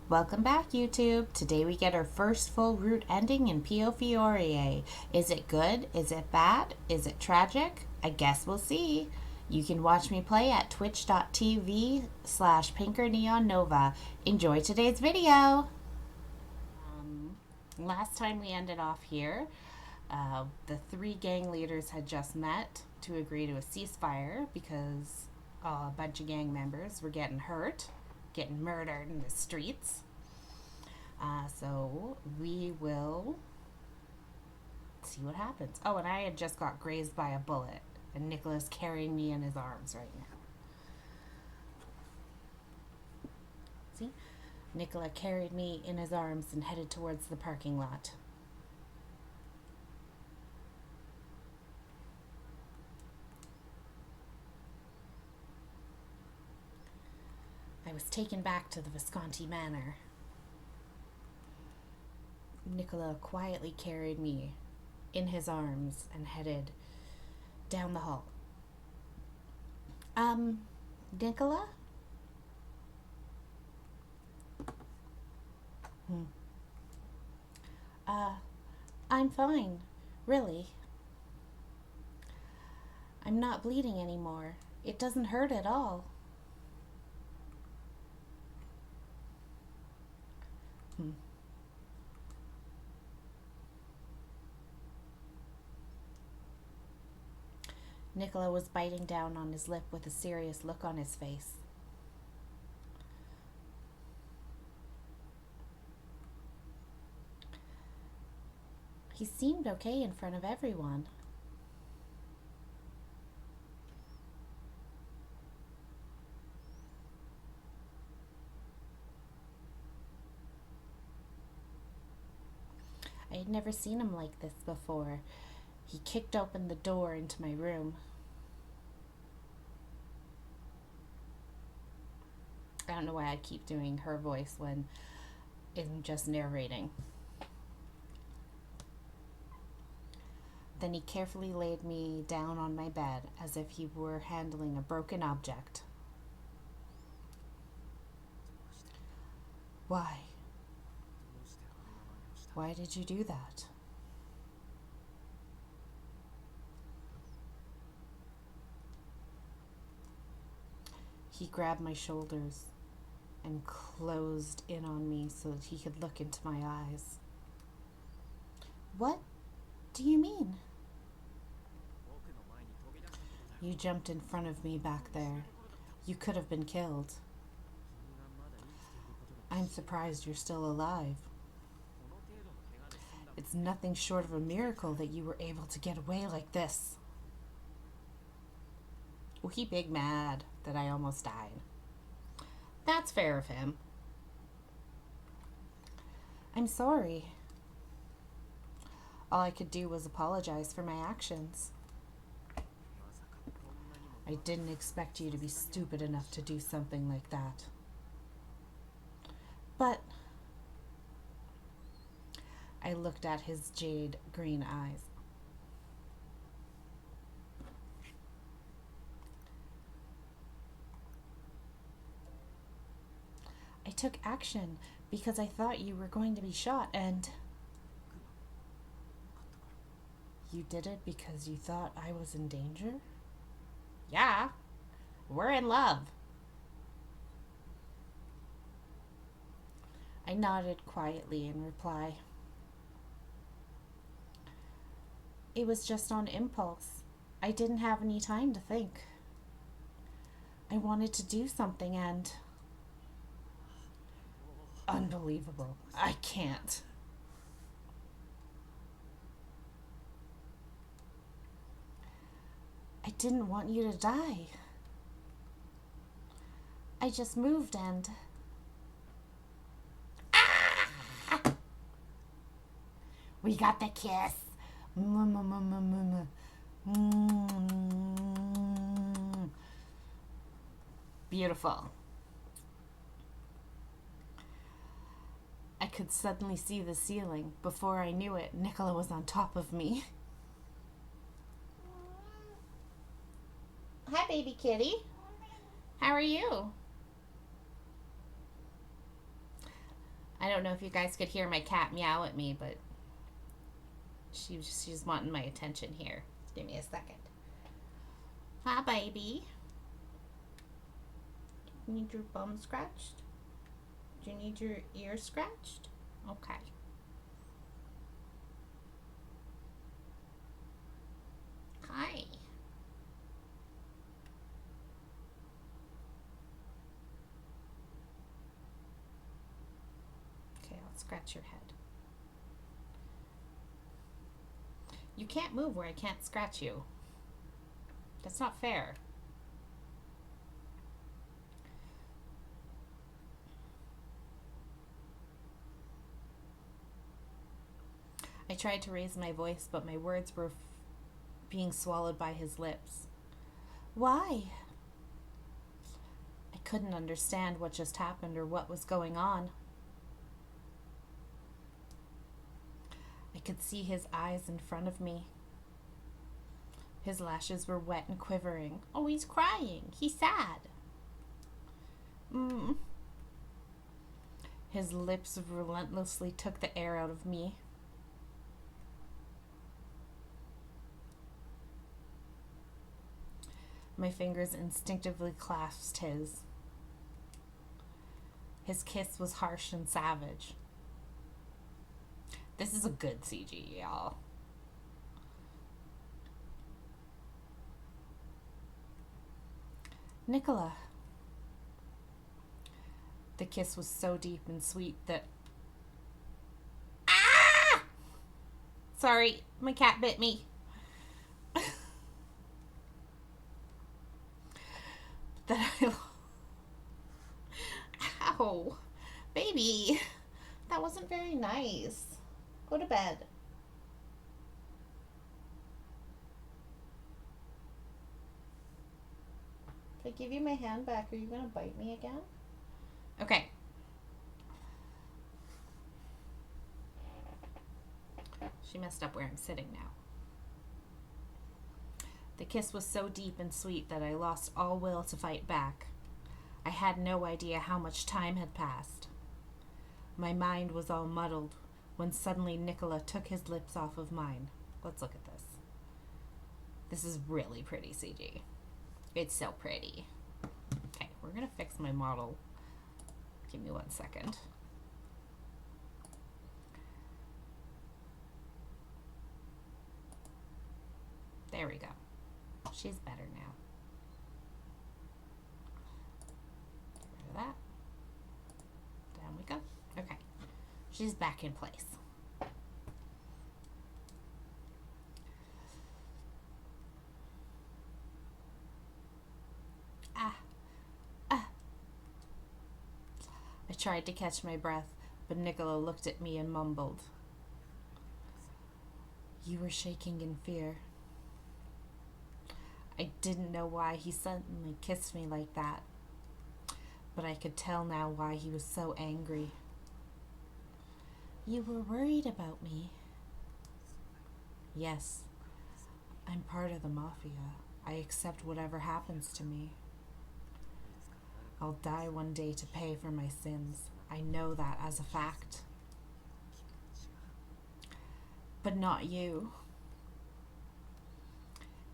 Welcome back, YouTube. Today we get our first full root ending in PioFiore. Is it good? Is it bad? Is it tragic? I guess we'll see. You can watch me play at twitch.tv/Pinker NeonNova. Enjoy today's video. Last time we ended off here, the three gang leaders had just met to agree to a ceasefire because a bunch of gang members were getting hurt, getting murdered in the streets. So we will see what happens. Oh, and I had just got grazed by a bullet, and Nicholas carrying me in his arms right now. See? Nicola carried me in his arms and headed towards the parking lot. I was taken back to the Visconti Manor. Nicola quietly carried me in his arms and headed down the hall. Nicola? I'm fine, really. I'm not bleeding anymore. It doesn't hurt at all. Nicola was biting down on his lip with a serious look on his face. He seemed okay in front of everyone. I had never seen him like this before. He kicked open the door into my room. I don't know why I keep doing her voice when I'm just narrating. Then he carefully laid me down on my bed as if he were handling a broken object. Why? Why did you do that? He grabbed my shoulders and closed in on me so that he could look into my eyes. What do you mean? You jumped in front of me back there. You could have been killed. I'm surprised you're still alive. It's nothing short of a miracle that you were able to get away like this. Well, he big mad that I almost died. That's fair of him. I'm sorry. All I could do was apologize for my actions. I didn't expect you to be stupid enough to do something like that. But I looked at his jade green eyes. I took action because I thought you were going to be shot, and you did it because you thought I was in danger? Yeah, we're in love. I nodded quietly in reply. It was just on impulse. I didn't have any time to think. I wanted to do something and... Unbelievable. I can't. I didn't want you to die. I just moved and... Ah! We got the kiss. Beautiful. I could suddenly see the ceiling. Before I knew it, Nicola was on top of me. Hi, baby kitty. How are you? don't know if you guys could hear my cat meow at me, but she's wanting my attention here. Give me a second. Hi, baby. You need your bum scratched? Do you need your ear scratched? Okay. Hi. Okay, I'll scratch your head. You can't move where I can't scratch you. That's not fair. I tried to raise my voice, but my words were being swallowed by his lips. Why? I couldn't understand what just happened or what was going on. I could see his eyes in front of me. His lashes were wet and quivering. Oh, he's crying. He's sad. His lips relentlessly took the air out of me. My fingers instinctively clasped his. His kiss was harsh and savage. This is a good CG, y'all. Nicola. The kiss was so deep and sweet that... Ah! Sorry, my cat bit me. That I... Ow. Baby. That wasn't very nice. Go to bed. If I give you my hand back, are you going to bite me again? Okay. She messed up where I'm sitting now. The kiss was so deep and sweet that I lost all will to fight back. I had no idea how much time had passed. My mind was all muddled when suddenly Nicola took his lips off of mine. Let's look at this. This is really pretty CG. It's so pretty. Okay, we're gonna fix my model. Give me 1 second. There we go. She's better now. Get rid of that. Down we go. Okay. She's back in place. I tried to catch my breath, but Nicola looked at me and mumbled. You were shaking in fear. I didn't know why he suddenly kissed me like that, but I could tell now why he was so angry. You were worried about me. Yes, I'm part of the mafia. I accept whatever happens to me. I'll die one day to pay for my sins. I know that as a fact. But not you.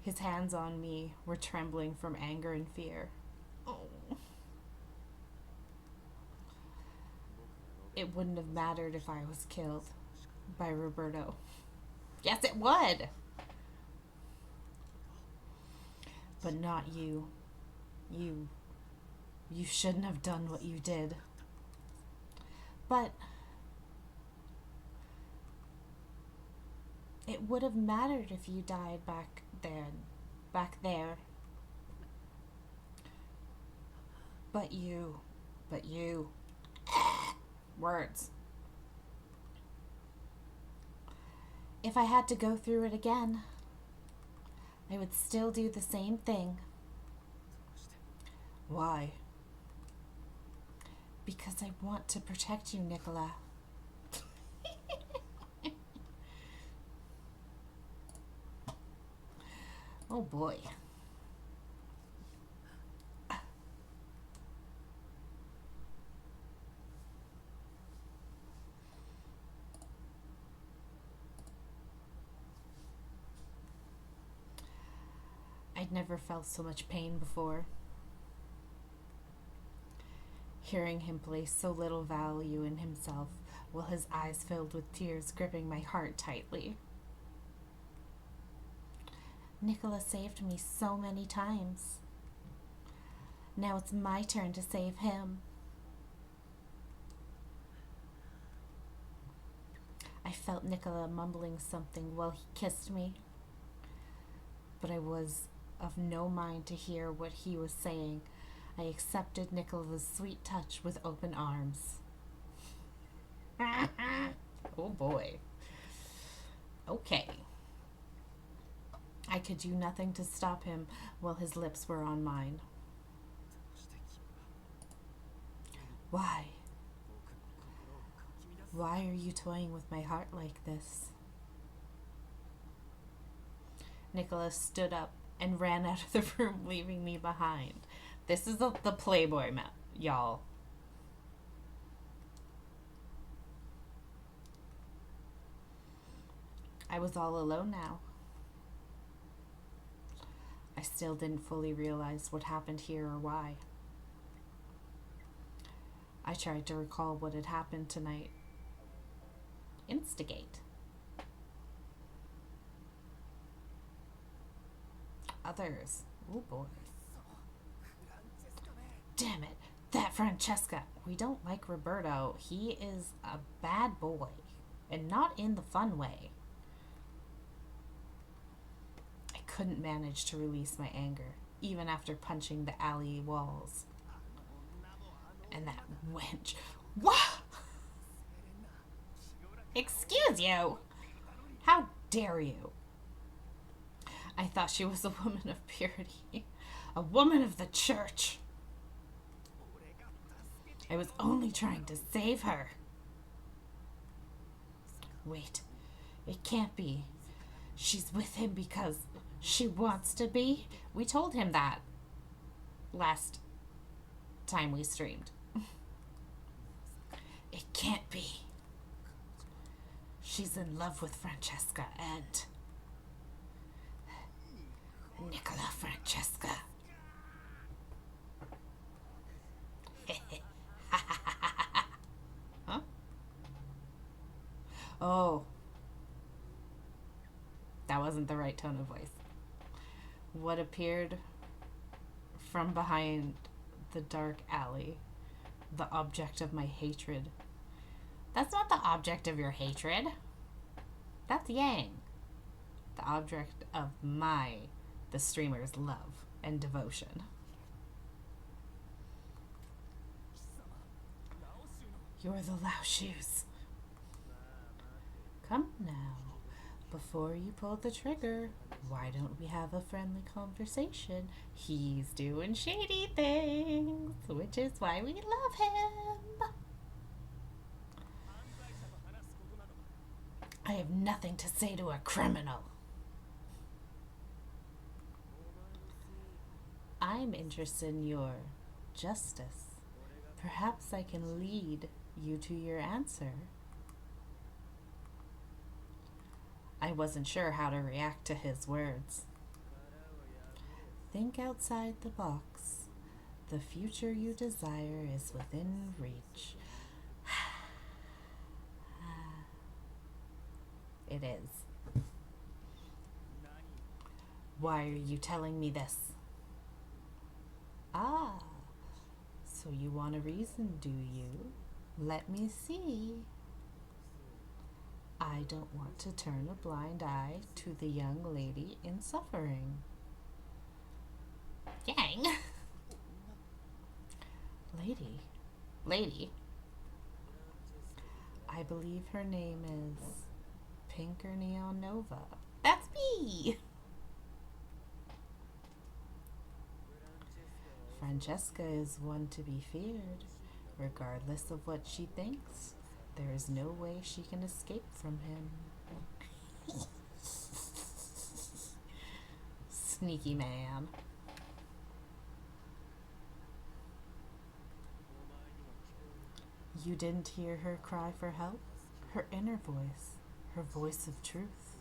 His hands on me were trembling from anger and fear. Oh. It wouldn't have mattered if I was killed by Roberto. Yes, it would. But not you. You shouldn't have done what you did. But it would have mattered if you died back there. But you. Words. If I had to go through it again, I would still do the same thing. Why? Because I want to protect you, Nicola. Oh boy. I'd never felt so much pain before. Hearing him place so little value in himself while his eyes filled with tears gripping my heart tightly. Nicola saved me so many times. Now it's my turn to save him. I felt Nicola mumbling something while he kissed me, but I was of no mind to hear what he was saying. I accepted Nicola's sweet touch with open arms. Oh boy. Okay. I could do nothing to stop him while his lips were on mine. Why? Why are you toying with my heart like this? Nicholas stood up and ran out of the room, leaving me behind. This is the Playboy map, y'all. I was all alone now. I still didn't fully realize what happened here or why. I tried to recall what had happened tonight. Instigate. Others. Oh boy. Damn it. That Francesca. We don't like Roberto. He is a bad boy. And not in the fun way. I couldn't manage to release my anger, even after punching the alley walls. And that wench. What? Excuse you. How dare you? I thought she was a woman of purity. A woman of the church. I was only trying to save her. Wait. It can't be. She's with him because she wants to be? We told him that last time we streamed. It can't be. She's in love with Francesca and Nicola Francesca. Huh? Oh. That wasn't the right tone of voice. What appeared from behind the dark alley, the object of my hatred. That's not the object of your hatred. That's Yang. The object of the streamer's love and devotion. You're the Lao Shoes. Come now. Before you pull the trigger, why don't we have a friendly conversation? He's doing shady things, which is why we love him. I have nothing to say to a criminal. I'm interested in your justice. Perhaps I can lead you to your answer. I wasn't sure how to react to his words. Think outside the box. The future you desire is within reach. It is. Why are you telling me this? Ah, so you want a reason, do you? Let me see. I don't want to turn a blind eye to the young lady in suffering. Yang? Lady. I believe her name is Pinker NeonNova. That's me! Francesca is one to be feared. Regardless of what she thinks, there is no way she can escape from him. Sneaky man. You didn't hear her cry for help? Her inner voice. Her voice of truth.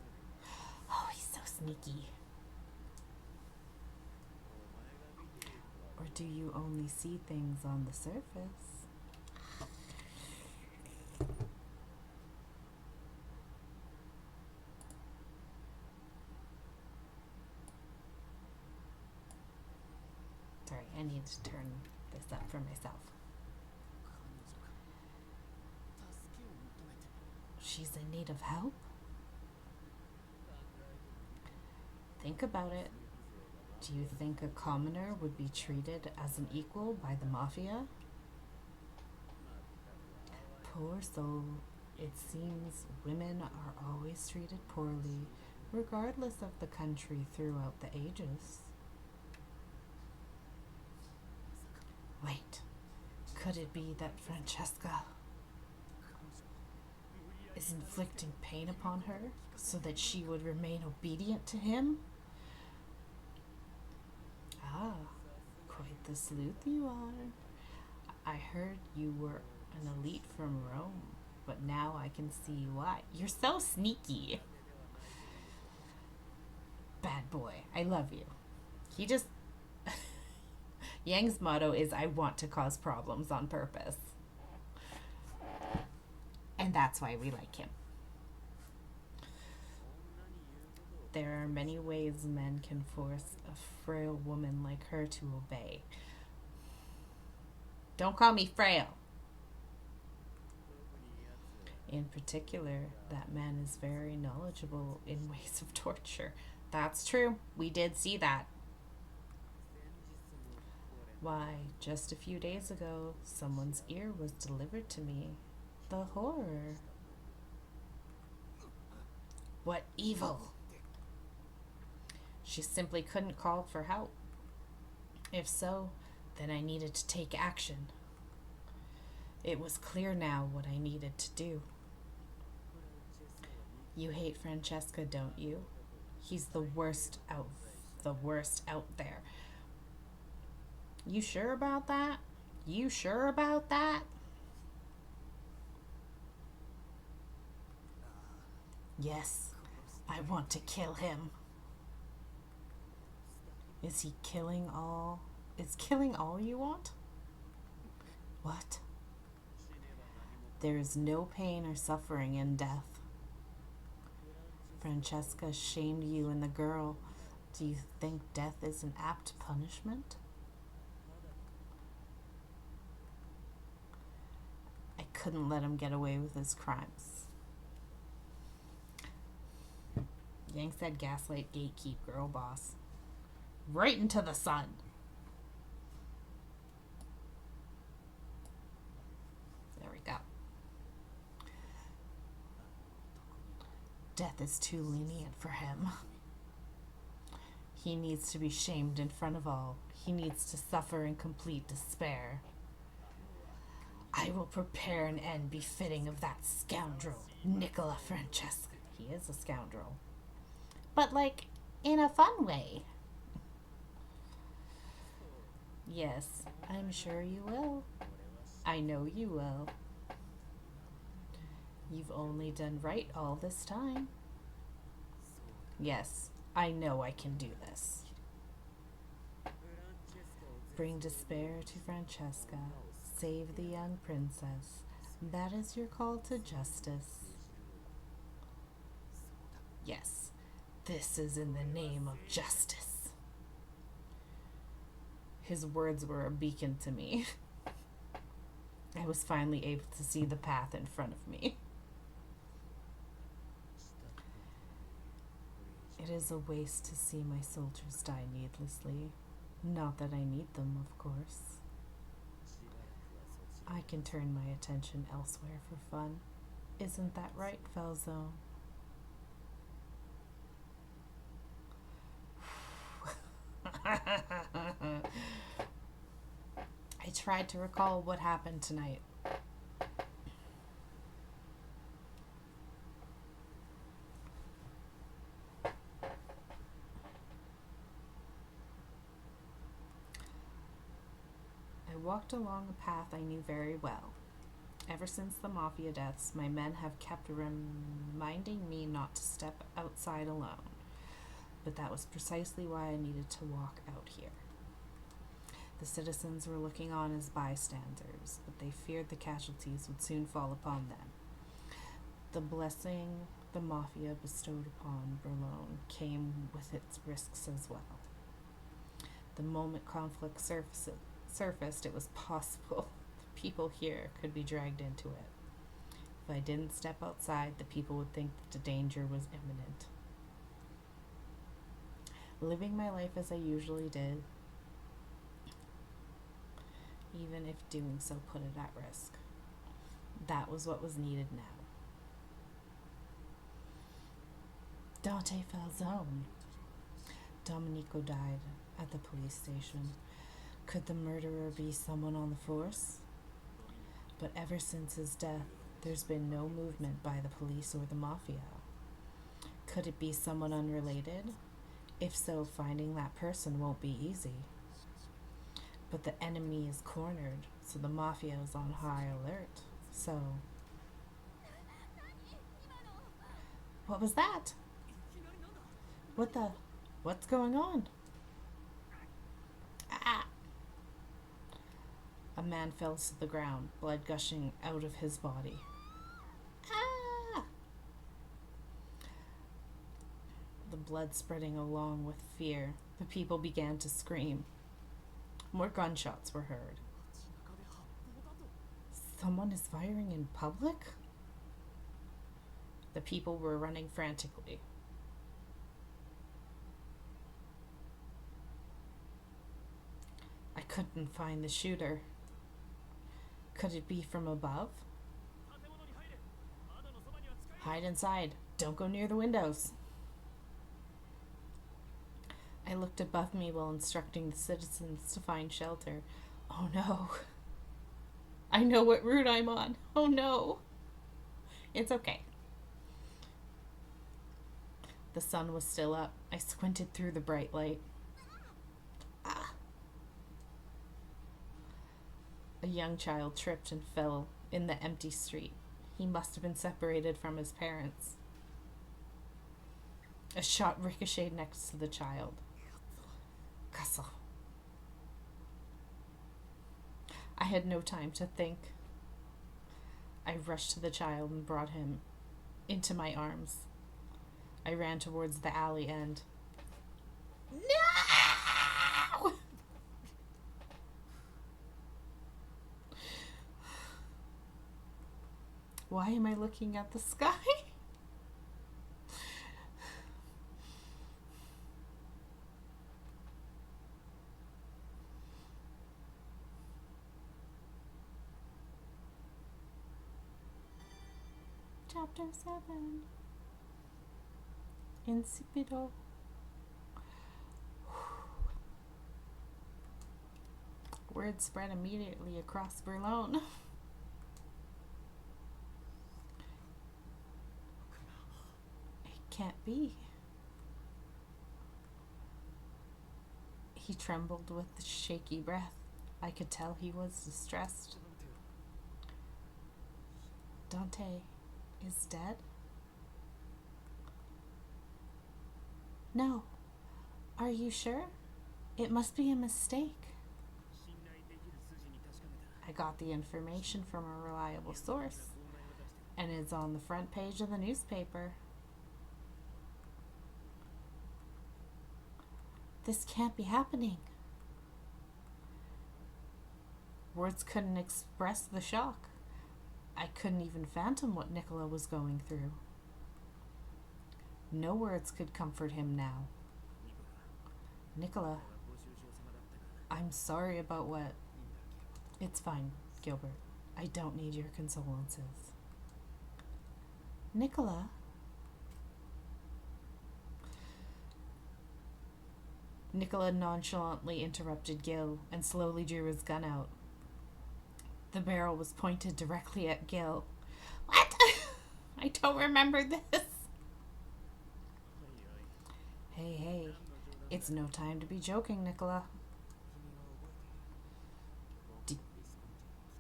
Oh, he's so sneaky. Or do you only see things on the surface? Sorry, I need to turn this up for myself. She's in need of help? Think about it. Do you think a commoner would be treated as an equal by the mafia? Poor soul. It seems women are always treated poorly, regardless of the country throughout the ages. Wait, could it be that Francesca is inflicting pain upon her so that she would remain obedient to him? Ah, quite the sleuth you are. I heard you were an elite from Rome, but now I can see why. You're so sneaky. Bad boy, I love you. He just... Yang's motto is, I want to cause problems on purpose. And that's why we like him. There are many ways men can force a frail woman like her to obey. Don't call me frail. In particular, that man is very knowledgeable in ways of torture. That's true. We did see that. Why, just a few days ago, someone's ear was delivered to me. The horror. What evil! She simply couldn't call for help. If so, then I needed to take action. It was clear now what I needed to do. You hate Francesca, don't you? He's the worst out there. You sure about that? You sure about that? Yes, I want to kill him. Is killing all you want? What? There is no pain or suffering in death. Francesca shamed you and the girl. Do you think death is an apt punishment? I couldn't let him get away with his crimes. Yang said gaslight, gatekeep, girl boss. Right into the sun. There we go. Death is too lenient for him. He needs to be shamed in front of all. He needs to suffer in complete despair. I will prepare an end befitting of that scoundrel, Nicola Francesca. He is a scoundrel. But, like, in a fun way. Yes, I'm sure you will. I know you will. You've only done right all this time. Yes, I know I can do this. Bring despair to Francesca. Save the young princess. That is your call to justice. Yes, this is in the name of justice. His words were a beacon to me. I was finally able to see the path in front of me. It is a waste to see my soldiers die needlessly. Not that I need them, of course. I can turn my attention elsewhere for fun. Isn't that right, Falzone? I tried to recall what happened tonight. I walked along a path I knew very well. Ever since the mafia deaths, my men have kept reminding me not to step outside alone. But that was precisely why I needed to walk out here. The citizens were looking on as bystanders, but they feared the casualties would soon fall upon them. The blessing the Mafia bestowed upon Berlin came with its risks as well. The moment conflict surfaced, it was possible the people here could be dragged into it. If I didn't step outside, the people would think that the danger was imminent. Living my life as I usually did, even if doing so put it at risk. That was what was needed now. Dante Falzone. Domenico died at the police station. Could the murderer be someone on the force? But ever since his death, there's been no movement by the police or the Mafia. Could it be someone unrelated? If so, finding that person won't be easy. But the enemy is cornered, so the Mafia is on high alert. So, what was that? What's going on? Ah! A man fell to the ground, blood gushing out of his body. Ah! The blood spreading along with fear, the people began to scream. More gunshots were heard. Someone is firing in public? The people were running frantically. I couldn't find the shooter. Could it be from above? Hide inside. Don't go near the windows. I looked above me while instructing the citizens to find shelter. Oh no. I know what route I'm on. Oh no. It's okay. The sun was still up. I squinted through the bright light. Ah. A young child tripped and fell in the empty street. He must have been separated from his parents. A shot ricocheted next to the child. Castle. I had no time to think. I rushed to the child and brought him into my arms. I ran towards the alley end. No! Why am I looking at the sky? Chapter 7. Insipido. Word spread immediately across Berlin. It can't be. He trembled with a shaky breath. I could tell he was distressed. Dante is dead? No. Are you sure? It must be a mistake. I got the information from a reliable source, and it's on the front page of the newspaper. This can't be happening. Words couldn't express the shock. I couldn't even fathom what Nicola was going through. No words could comfort him now. Nicola, I'm sorry about what... It's fine, Gilbert. I don't need your condolences. Nicola? Nicola nonchalantly interrupted Gil and slowly drew his gun out. The barrel was pointed directly at Gil. What? I don't remember this. Hey, it's no time to be joking, Nicola.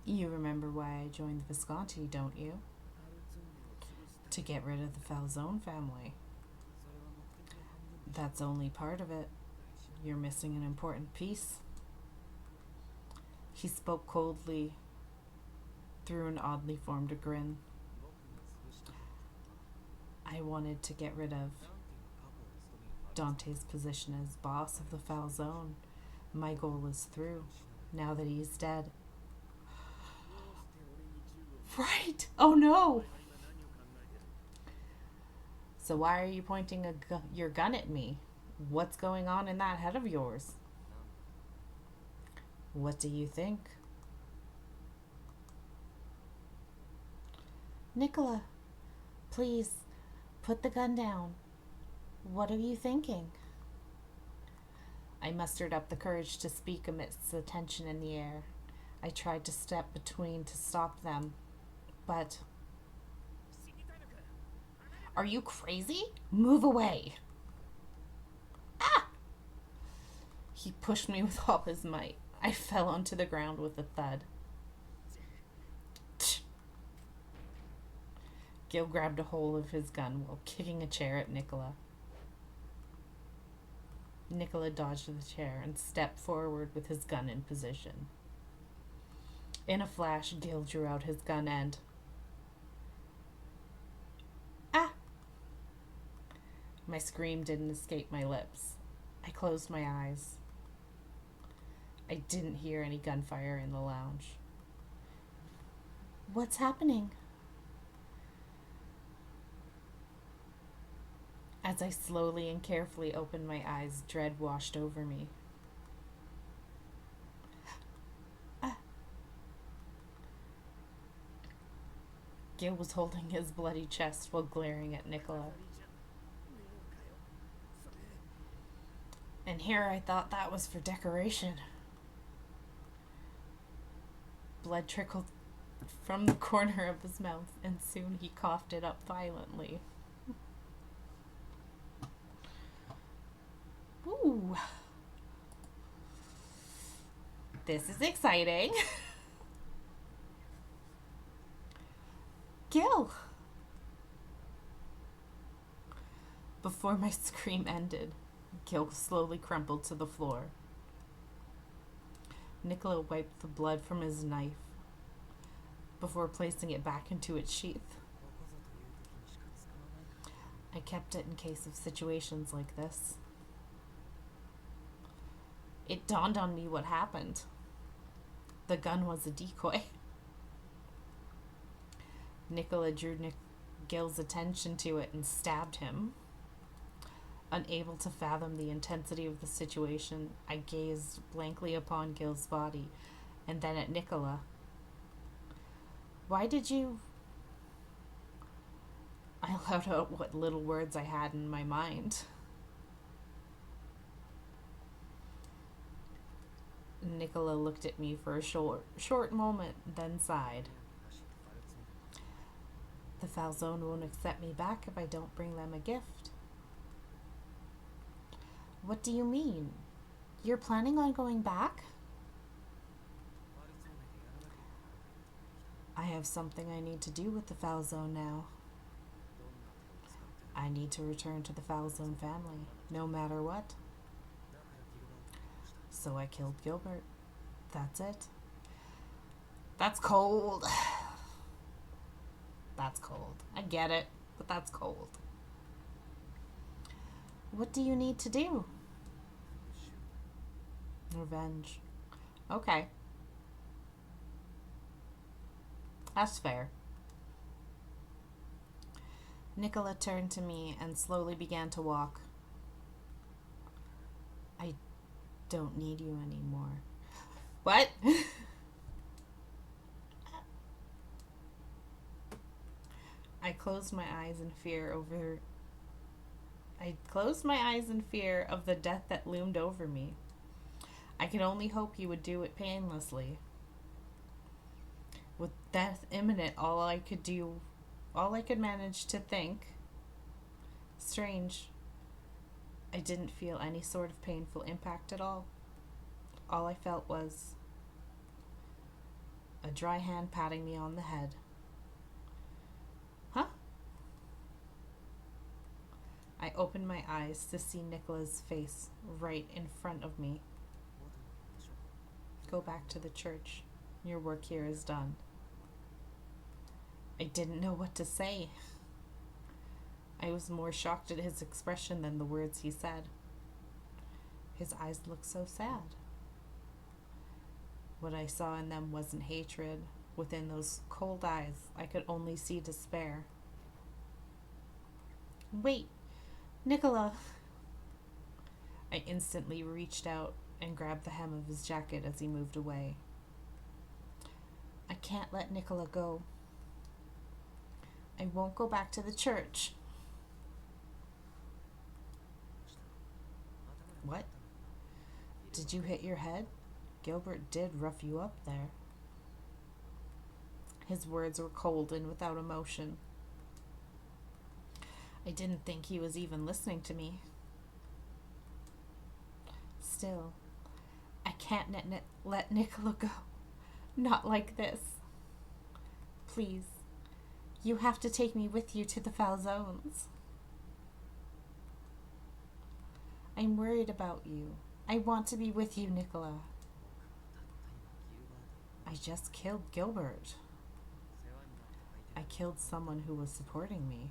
You remember why I joined the Visconti, don't you? To get rid of the Falzone family. That's only part of it. You're missing an important piece. He spoke coldly through an oddly formed grin. I wanted to get rid of Dante's position as boss of the Foul Zone. My goal is through, now that he's dead. Right! Oh no! So why are you pointing your gun at me? What's going on in that head of yours? What do you think? Nicola, please, put the gun down. What are you thinking? I mustered up the courage to speak amidst the tension in the air. I tried to step between to stop them, but... Are you crazy? Move away! Ah! He pushed me with all his might. I fell onto the ground with a thud. Gil grabbed a hold of his gun while kicking a chair at Nicola. Nicola dodged the chair and stepped forward with his gun in position. In a flash, Gil drew out his gun and... Ah! My scream didn't escape my lips. I closed my eyes. I didn't hear any gunfire in the lounge. What's happening? As I slowly and carefully opened my eyes, dread washed over me. Gil was holding his bloody chest while glaring at Nicola. And here I thought that was for decoration. Blood trickled from the corner of his mouth, and soon he coughed it up violently. Ooh. This is exciting. Gil! Before my scream ended, Gil slowly crumpled to the floor. Nicola wiped the blood from his knife before placing it back into its sheath. I kept it in case of situations like this. It dawned on me what happened. The gun was a decoy. Nicola drew Gil's attention to it and stabbed him. Unable to fathom the intensity of the situation, I gazed blankly upon Gil's body and then at Nicola. Why did you... I let out what little words I had in my mind. Nicola looked at me for a short moment, then sighed. The Foul Zone won't accept me back if I don't bring them a gift. What do you mean? You're planning on going back? I have something I need to do with the Foul Zone now. I need to return to the Foul Zone family, no matter what. So I killed Gilbert. That's it. That's cold. That's cold. I get it, but that's cold. What do you need to do? Revenge. Okay. That's fair. Nicola turned to me and slowly began to walk. I don't need you anymore. What? I closed my eyes in fear of the death that loomed over me. I could only hope he would do it painlessly. With death imminent, all I could manage to think. Strange. I didn't feel any sort of painful impact at all. All I felt was a dry hand patting me on the head. Huh? I opened my eyes to see Nicola's face right in front of me. Go back to the church. Your work here is done. I didn't know what to say. I was more shocked at his expression than the words he said. His eyes looked so sad. What I saw in them wasn't hatred. Within those cold eyes, I could only see despair. Wait, Nicola! I instantly reached out and grabbed the hem of his jacket as he moved away. I can't let Nicola go. I won't go back to the church. What? Did you hit your head? Gilbert did rough you up there. His words were cold and without emotion. I didn't think he was even listening to me. Still, I can't let Nicola go. Not like this. Please, you have to take me with you to the foul zones. I'm worried about you. I want to be with you, Nicola. I just killed Gilbert. I killed someone who was supporting me.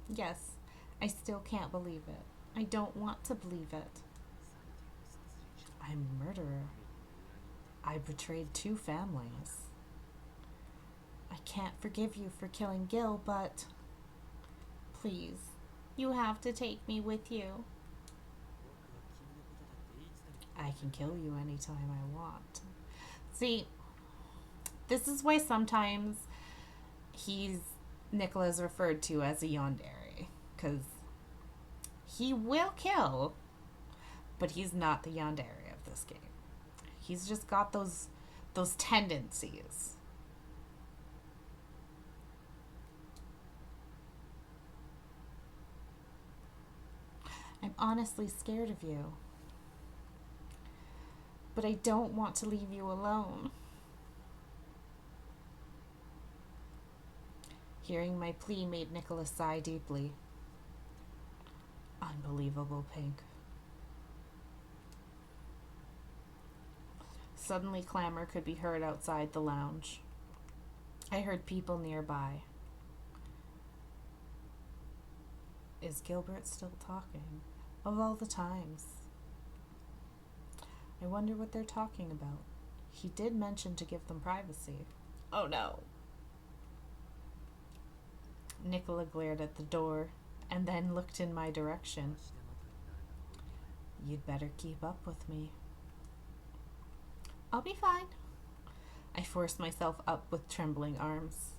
Yes, I still can't believe it. I don't want to believe it. I'm a murderer. I betrayed 2 families. I can't forgive you for killing Gil, but please, you have to take me with you. I can kill you anytime I want. See, this is why sometimes Nicola's referred to as a yandere, because he will kill, but he's not the yandere of this game. He's just got those tendencies. I'm honestly scared of you, but I don't want to leave you alone. Hearing my plea made Nicola sigh deeply. Unbelievable, Pink. Suddenly, clamor could be heard outside the lounge. I heard people nearby. Is Gilbert still talking? Of all the times. I wonder what they're talking about. He did mention to give them privacy. Oh no. Nicola glared at the door and then looked in my direction. You'd better keep up with me. I'll be fine. I forced myself up with trembling arms.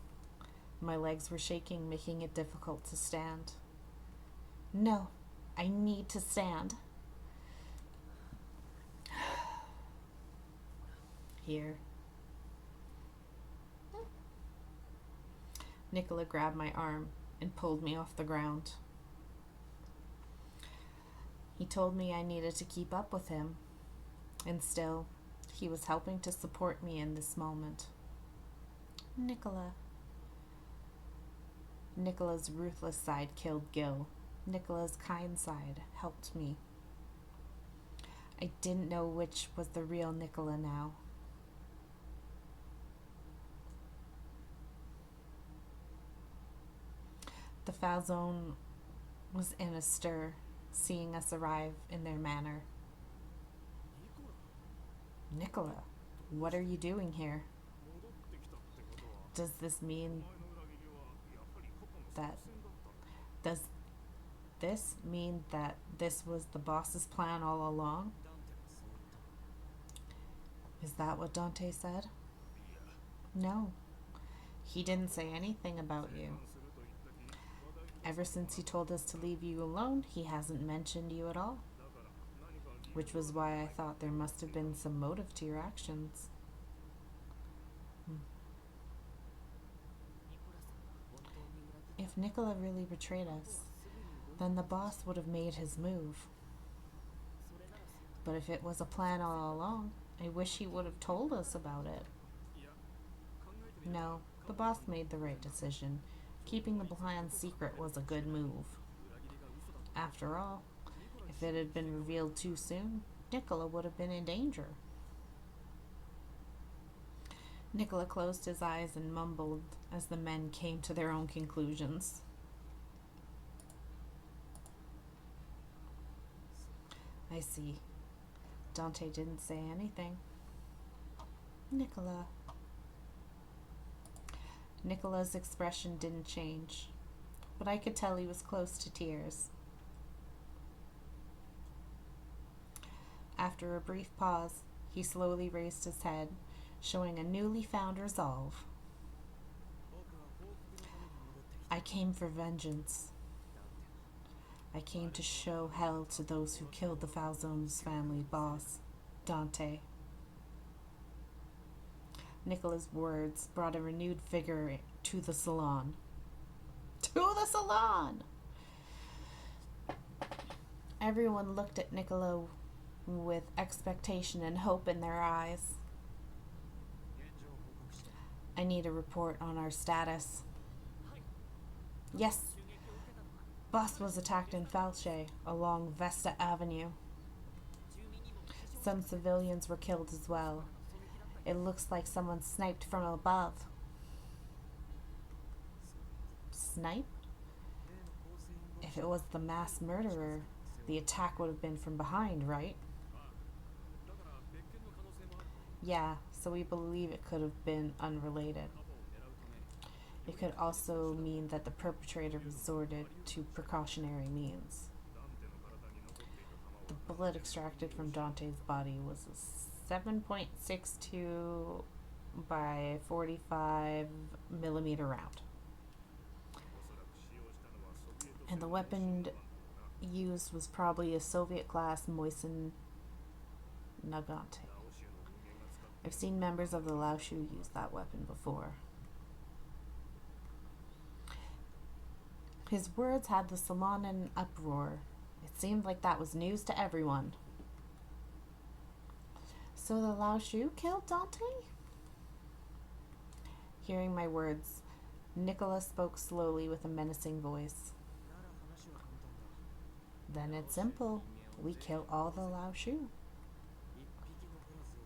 My legs were shaking, making it difficult to stand. No, I need to stand. Here. Nicola grabbed my arm and pulled me off the ground. He told me I needed to keep up with him, and still, he was helping to support me in this moment. Nicola. Nicola's ruthless side killed Gil. Nicola's kind side helped me. I didn't know which was the real Nicola now. The foul zone was in a stir, seeing us arrive in their manor. Nicola, what are you doing here? Does this mean that this was the boss's plan all along? Is that what Dante said? No, he didn't say anything about you. Ever since he told us to leave you alone, he hasn't mentioned you at all. Which was why I thought there must have been some motive to your actions. If Nicola really betrayed us, then the boss would have made his move. But if it was a plan all along, I wish he would have told us about it. No, the boss made the right decision. Keeping the plan secret was a good move. After all, if it had been revealed too soon, Nicola would have been in danger. Nicola closed his eyes and mumbled as the men came to their own conclusions. I see. Dante didn't say anything. Nicola. Nicola's expression didn't change, but I could tell he was close to tears. After a brief pause, he slowly raised his head, showing a newly found resolve. I came for vengeance. I came to show hell to those who killed the Falzone's family boss, Dante. Nicola's words brought a renewed vigor to the salon. To the salon! Everyone looked at Nicola with expectation and hope in their eyes. I need a report on our status. Yes. Boss was attacked in Falche along Vesta Avenue. Some civilians were killed as well. It looks like someone sniped from above. Snipe? If it was the mass murderer, the attack would have been from behind, right? Yeah, so we believe it could have been unrelated. It could also mean that the perpetrator resorted to precautionary means. The bullet extracted from Dante's body was a 7.62 by 45 millimeter round. And the weapon used was probably a Soviet-class Mosin Nagant. I've seen members of the Laoshu use that weapon before. His words had the salon in an uproar. It seemed like that was news to everyone. So the Laoshu killed Dante? Hearing my words, Nicola spoke slowly with a menacing voice. Then it's simple. We kill all the Laoshu.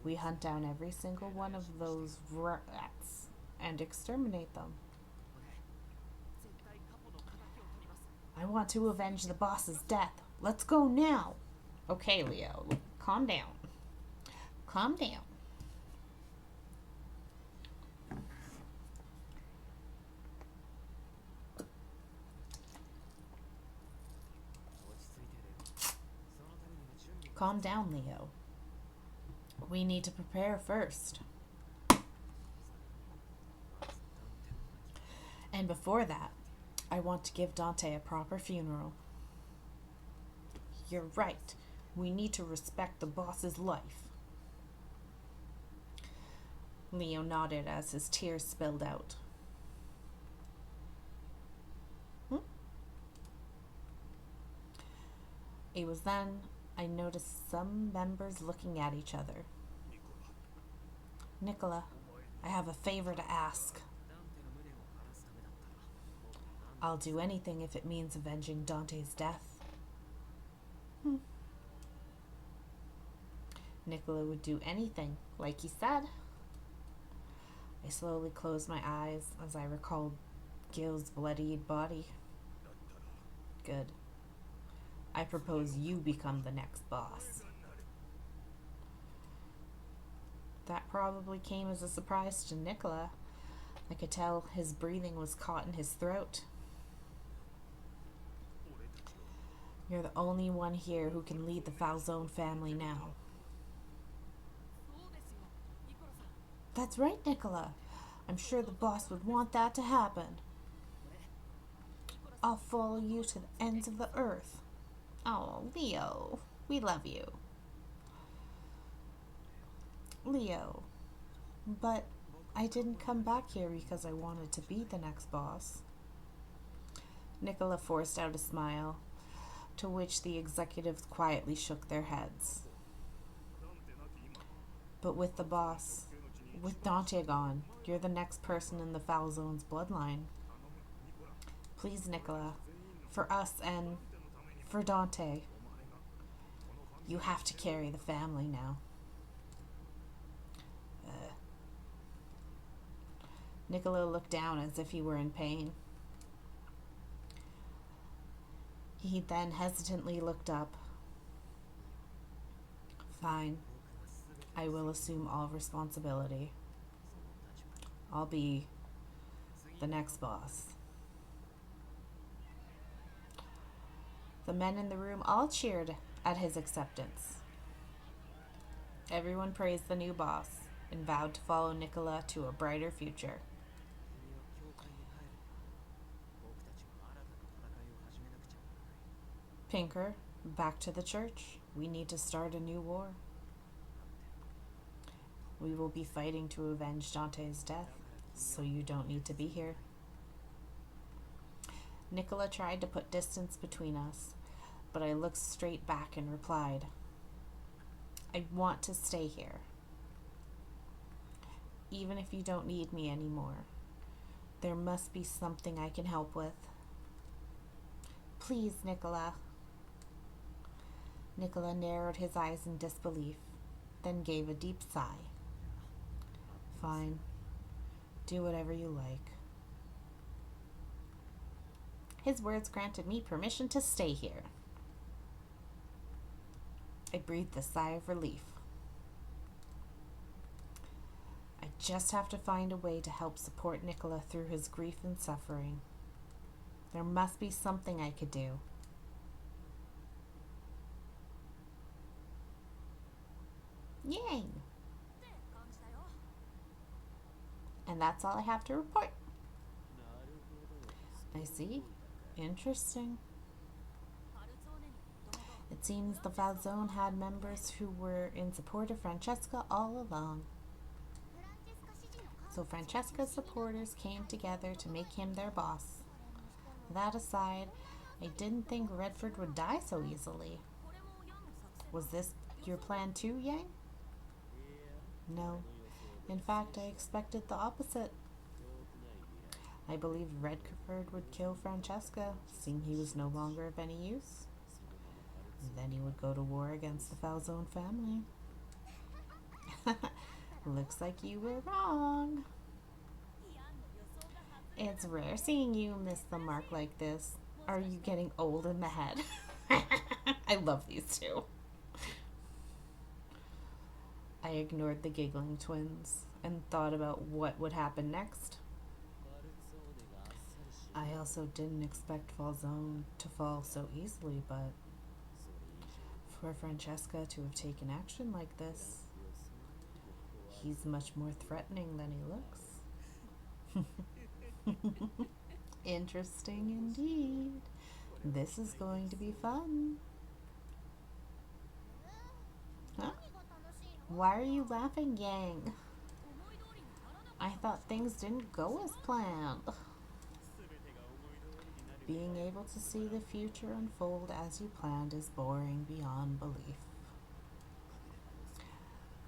We hunt down every single one of those rats and exterminate them. I want to avenge the boss's death. Let's go now. Okay, Leo, calm down. Calm down. Calm down, Leo. We need to prepare first. And before that, I want to give Dante a proper funeral. You're right. We need to respect the boss's life. Leo nodded as his tears spilled out. It was then I noticed some members looking at each other. Nicola, I have a favor to ask. I'll do anything if it means avenging Dante's death. Nicola would do anything, like he said. I slowly closed my eyes as I recalled Gil's bloodied body. Good. I propose you become the next boss. That probably came as a surprise to Nicola. I could tell his breathing was caught in his throat. You're the only one here who can lead the Falzone family now. That's right, Nicola. I'm sure the boss would want that to happen. I'll follow you to the ends of the earth. Oh, Leo, we love you. Leo, but I didn't come back here because I wanted to be the next boss. Nicola forced out a smile, to which the executives quietly shook their heads. But with the boss, with Dante gone, you're the next person in the Falzone's bloodline. Please, Nicola, for us and for Dante, you have to carry the family now. Nicola looked down as if he were in pain. He then hesitantly looked up. Fine. I will assume all responsibility. I'll be the next boss. The men in the room all cheered at his acceptance. Everyone praised the new boss and vowed to follow Nicola to a brighter future. Pinker, back to the church. We need to start a new war. We will be fighting to avenge Dante's death, so you don't need to be here. Nicola tried to put distance between us, but I looked straight back and replied, I want to stay here. Even if you don't need me anymore, there must be something I can help with. Please, Nicola. Nicola narrowed his eyes in disbelief, then gave a deep sigh. Fine. Do whatever you like. His words granted me permission to stay here. I breathed a sigh of relief. I just have to find a way to help support Nicola through his grief and suffering. There must be something I could do. Yay! And that's all I have to report. I see. Interesting. It seems the Falzone had members who were in support of Francesca all along. So Francesca's supporters came together to make him their boss. That aside, I didn't think Redford would die so easily. Was this your plan too, Yang? No. In fact, I expected the opposite. I believed Redford would kill Francesca, seeing he was no longer of any use. Then he would go to war against the Falzone family. Looks like you were wrong. It's rare seeing you miss the mark like this. Are you getting old in the head? I love these two. I ignored the giggling twins and thought about what would happen next. I also didn't expect Falzone to fall so easily, but for Francesca to have taken action like this, he's much more threatening than he looks. Interesting indeed. This is going to be fun. Huh? Why are you laughing, Yang? I thought things didn't go as planned. Being able to see the future unfold as you planned is boring beyond belief.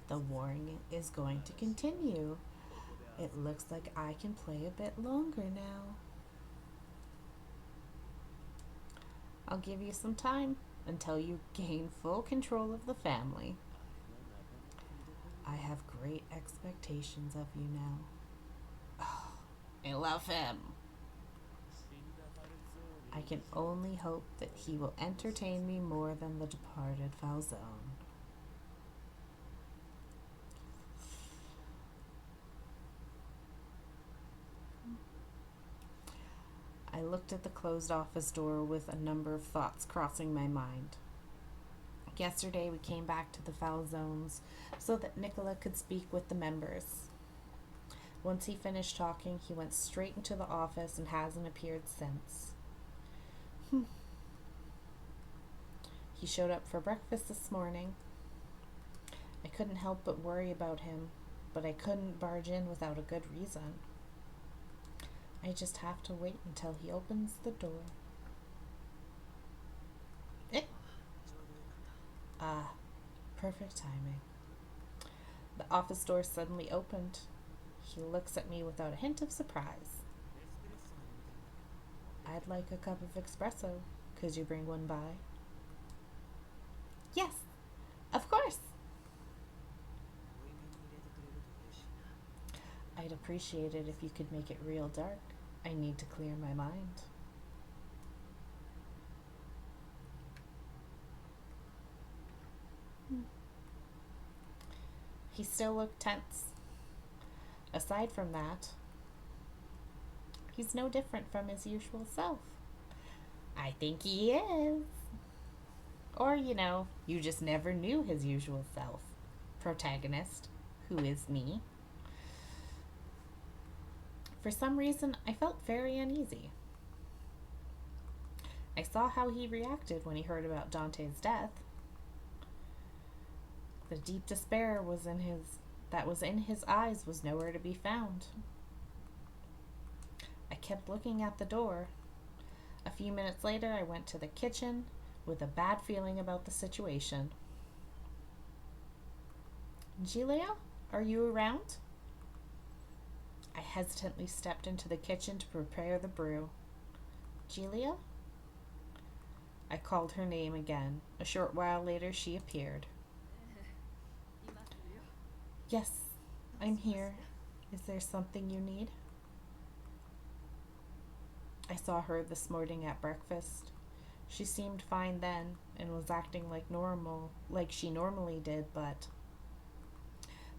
The warring is going to continue. It looks like I can play a bit longer now. I'll give you some time until you gain full control of the family. I have great expectations of you now. Oh, I love him. I can only hope that he will entertain me more than the departed Falzone. I looked at the closed office door with a number of thoughts crossing my mind. Yesterday we came back to the Falzones so that Nicola could speak with the members. Once he finished talking, he went straight into the office and hasn't appeared since. He showed up for breakfast this morning. I couldn't help but worry about him, but I couldn't barge in without a good reason. I just have to wait until he opens the door. Perfect timing. The office door suddenly opened. He looks at me without a hint of surprise. I'd like a cup of espresso. Could you bring one by? Yes, of course. I'd appreciate it if you could make it real dark. I need to clear my mind. He still looked tense. Aside from that, he's no different from his usual self. I think he is. Or, you just never knew his usual self. Protagonist, who is me. For some reason, I felt very uneasy. I saw how he reacted when he heard about Dante's death. The deep despair that was in his eyes was nowhere to be found. I kept looking at the door. A few minutes later, I went to the kitchen with a bad feeling about the situation. Giulia, are you around? I hesitantly stepped into the kitchen to prepare the brew. Giulia? I called her name again. A short while later, she appeared. Yes, I'm here. Is there something you need? I saw her this morning at breakfast. She seemed fine then and was acting like she normally did, but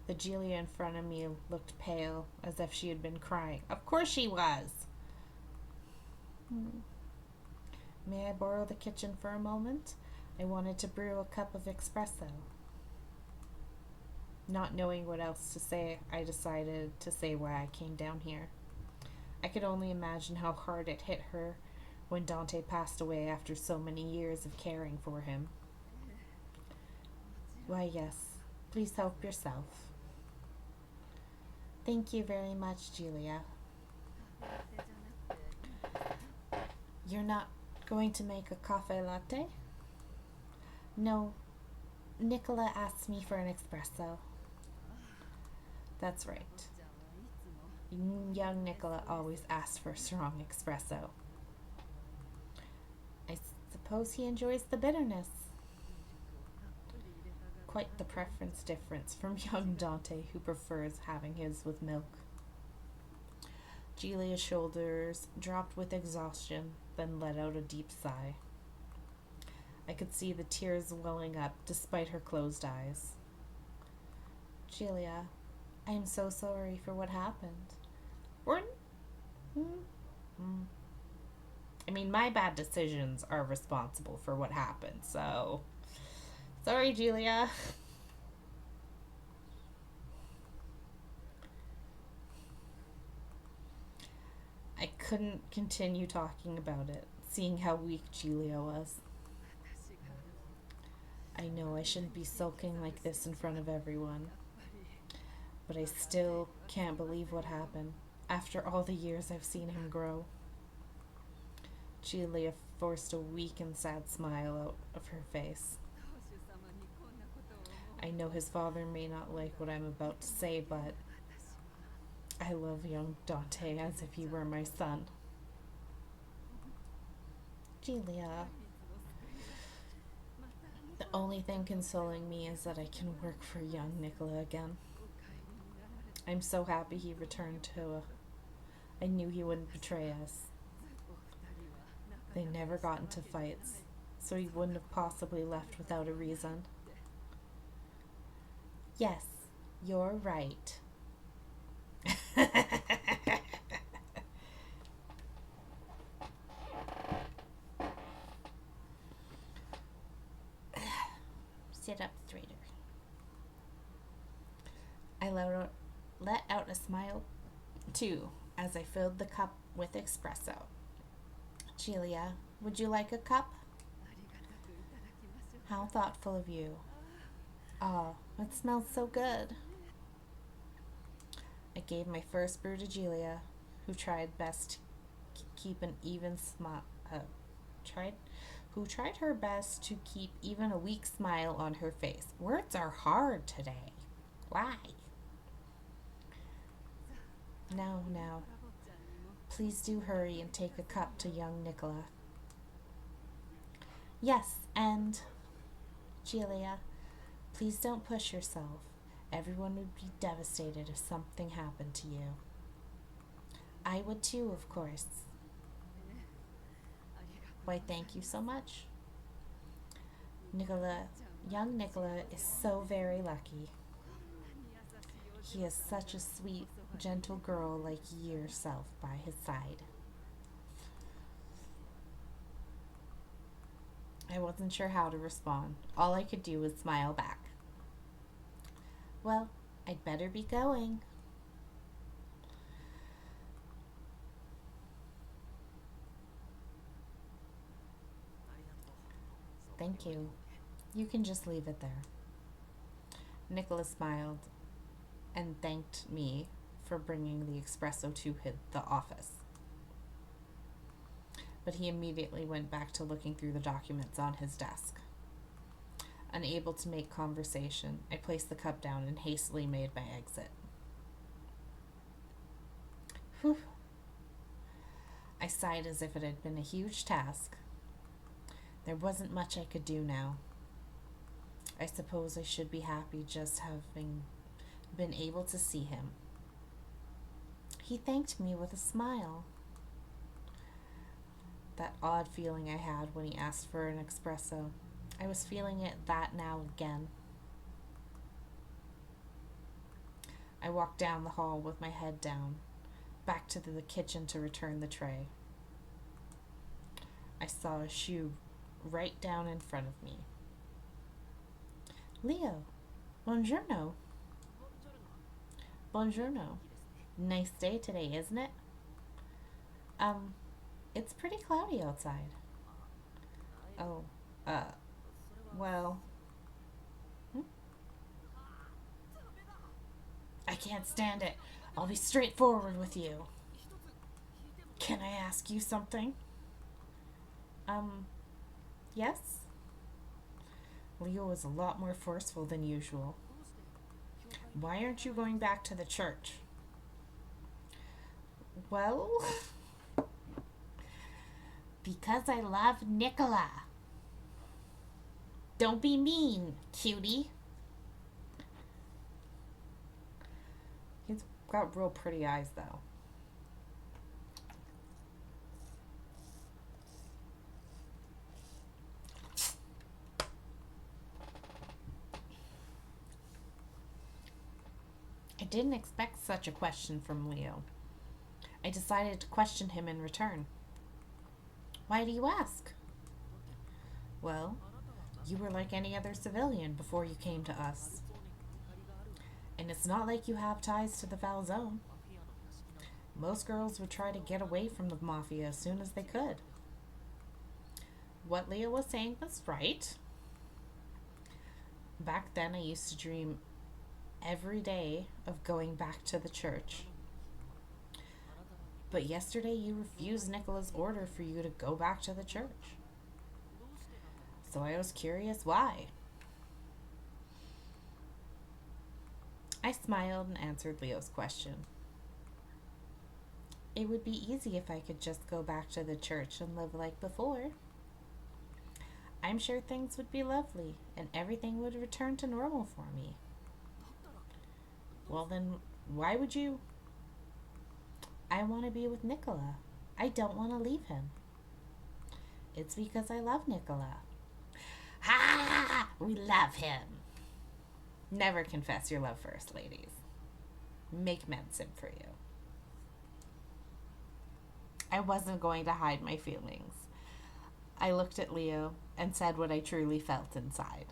the Giulia in front of me looked pale, as if she had been crying. Of course she was! May I borrow the kitchen for a moment? I wanted to brew a cup of espresso. Not knowing what else to say, I decided to say why I came down here. I could only imagine how hard it hit her when Dante passed away after so many years of caring for him. Why, yes. Please help yourself. Thank you very much, Giulia. You're not going to make a cafe latte? No. Nicola asked me for an espresso. That's right. Young Nicola always asked for strong espresso. I suppose he enjoys the bitterness. Quite the preference difference from young Dante, who prefers having his with milk. Giulia's shoulders dropped with exhaustion, then let out a deep sigh. I could see the tears welling up despite her closed eyes. Giulia, I am so sorry for what happened. I mean, my bad decisions are responsible for what happened, so... Sorry, Giulia. I couldn't continue talking about it, seeing how weak Giulia was. I know I shouldn't be sulking like this in front of everyone, but I still can't believe what happened after all the years I've seen him grow. Giulia forced a weak and sad smile out of her face. I know his father may not like what I'm about to say, but I love young Dante as if he were my son. Giulia. The only thing consoling me is that I can work for young Nicola again. I'm so happy he returned to I knew he wouldn't betray us. They never got into fights, so he wouldn't have possibly left without a reason. Yes, you're right. Sit up straighter. I let out a smile, too, as I filled the cup with espresso. Giulia, would you like a cup? How thoughtful of you. Oh, it smells so good. I gave my first brew to Giulia, who tried best to keep an even who tried her best to keep even a weak smile on her face. Words are hard today. Why? Now, please do hurry and take a cup to young Nicola. Yes, and Giulia, please don't push yourself. Everyone would be devastated if something happened to you. I would too, of course. Why, thank you so much. Nicola, young Nicola is so very lucky. He has such a sweet, gentle girl like yourself by his side. I wasn't sure how to respond. All I could do was smile back. Well, I'd better be going. Thank you. You can just leave it there. Nicholas smiled and thanked me for bringing the espresso to the office. But he immediately went back to looking through the documents on his desk. Unable to make conversation, I placed the cup down and hastily made my exit. Whew. I sighed as if it had been a huge task. There wasn't much I could do now. I suppose I should be happy just having been able to see him. He thanked me with a smile. That odd feeling I had when he asked for an espresso. I was feeling it that now again. I walked down the hall with my head down, back to the kitchen to return the tray. I saw a shoe right down in front of me. Leo, buongiorno. Buongiorno. Nice day today, isn't it? It's pretty cloudy outside. Oh, well. I can't stand it. I'll be straightforward with you. Can I ask you something? Yes? Leo was a lot more forceful than usual. Why aren't you going back to the church? Well, because I love Nicola. Don't be mean, cutie. He's got real pretty eyes, though. I didn't expect such a question from Leo. I decided to question him in return. Why do you ask? Well, you were like any other civilian before you came to us. And it's not like you have ties to the Falzone. Most girls would try to get away from the mafia as soon as they could. What Leo was saying was right. Back then, I used to dream every day of going back to the church. But yesterday you refused Nicola's order for you to go back to the church. So I was curious why. I smiled and answered Leo's question. It would be easy if I could just go back to the church and live like before. I'm sure things would be lovely and everything would return to normal for me. Well then, why would you? I want to be with Nicola. I don't want to leave him. It's because I love Nicola. Ha! We love him. Never confess your love first, ladies. Make men simp for you. I wasn't going to hide my feelings. I looked at Leo and said what I truly felt inside.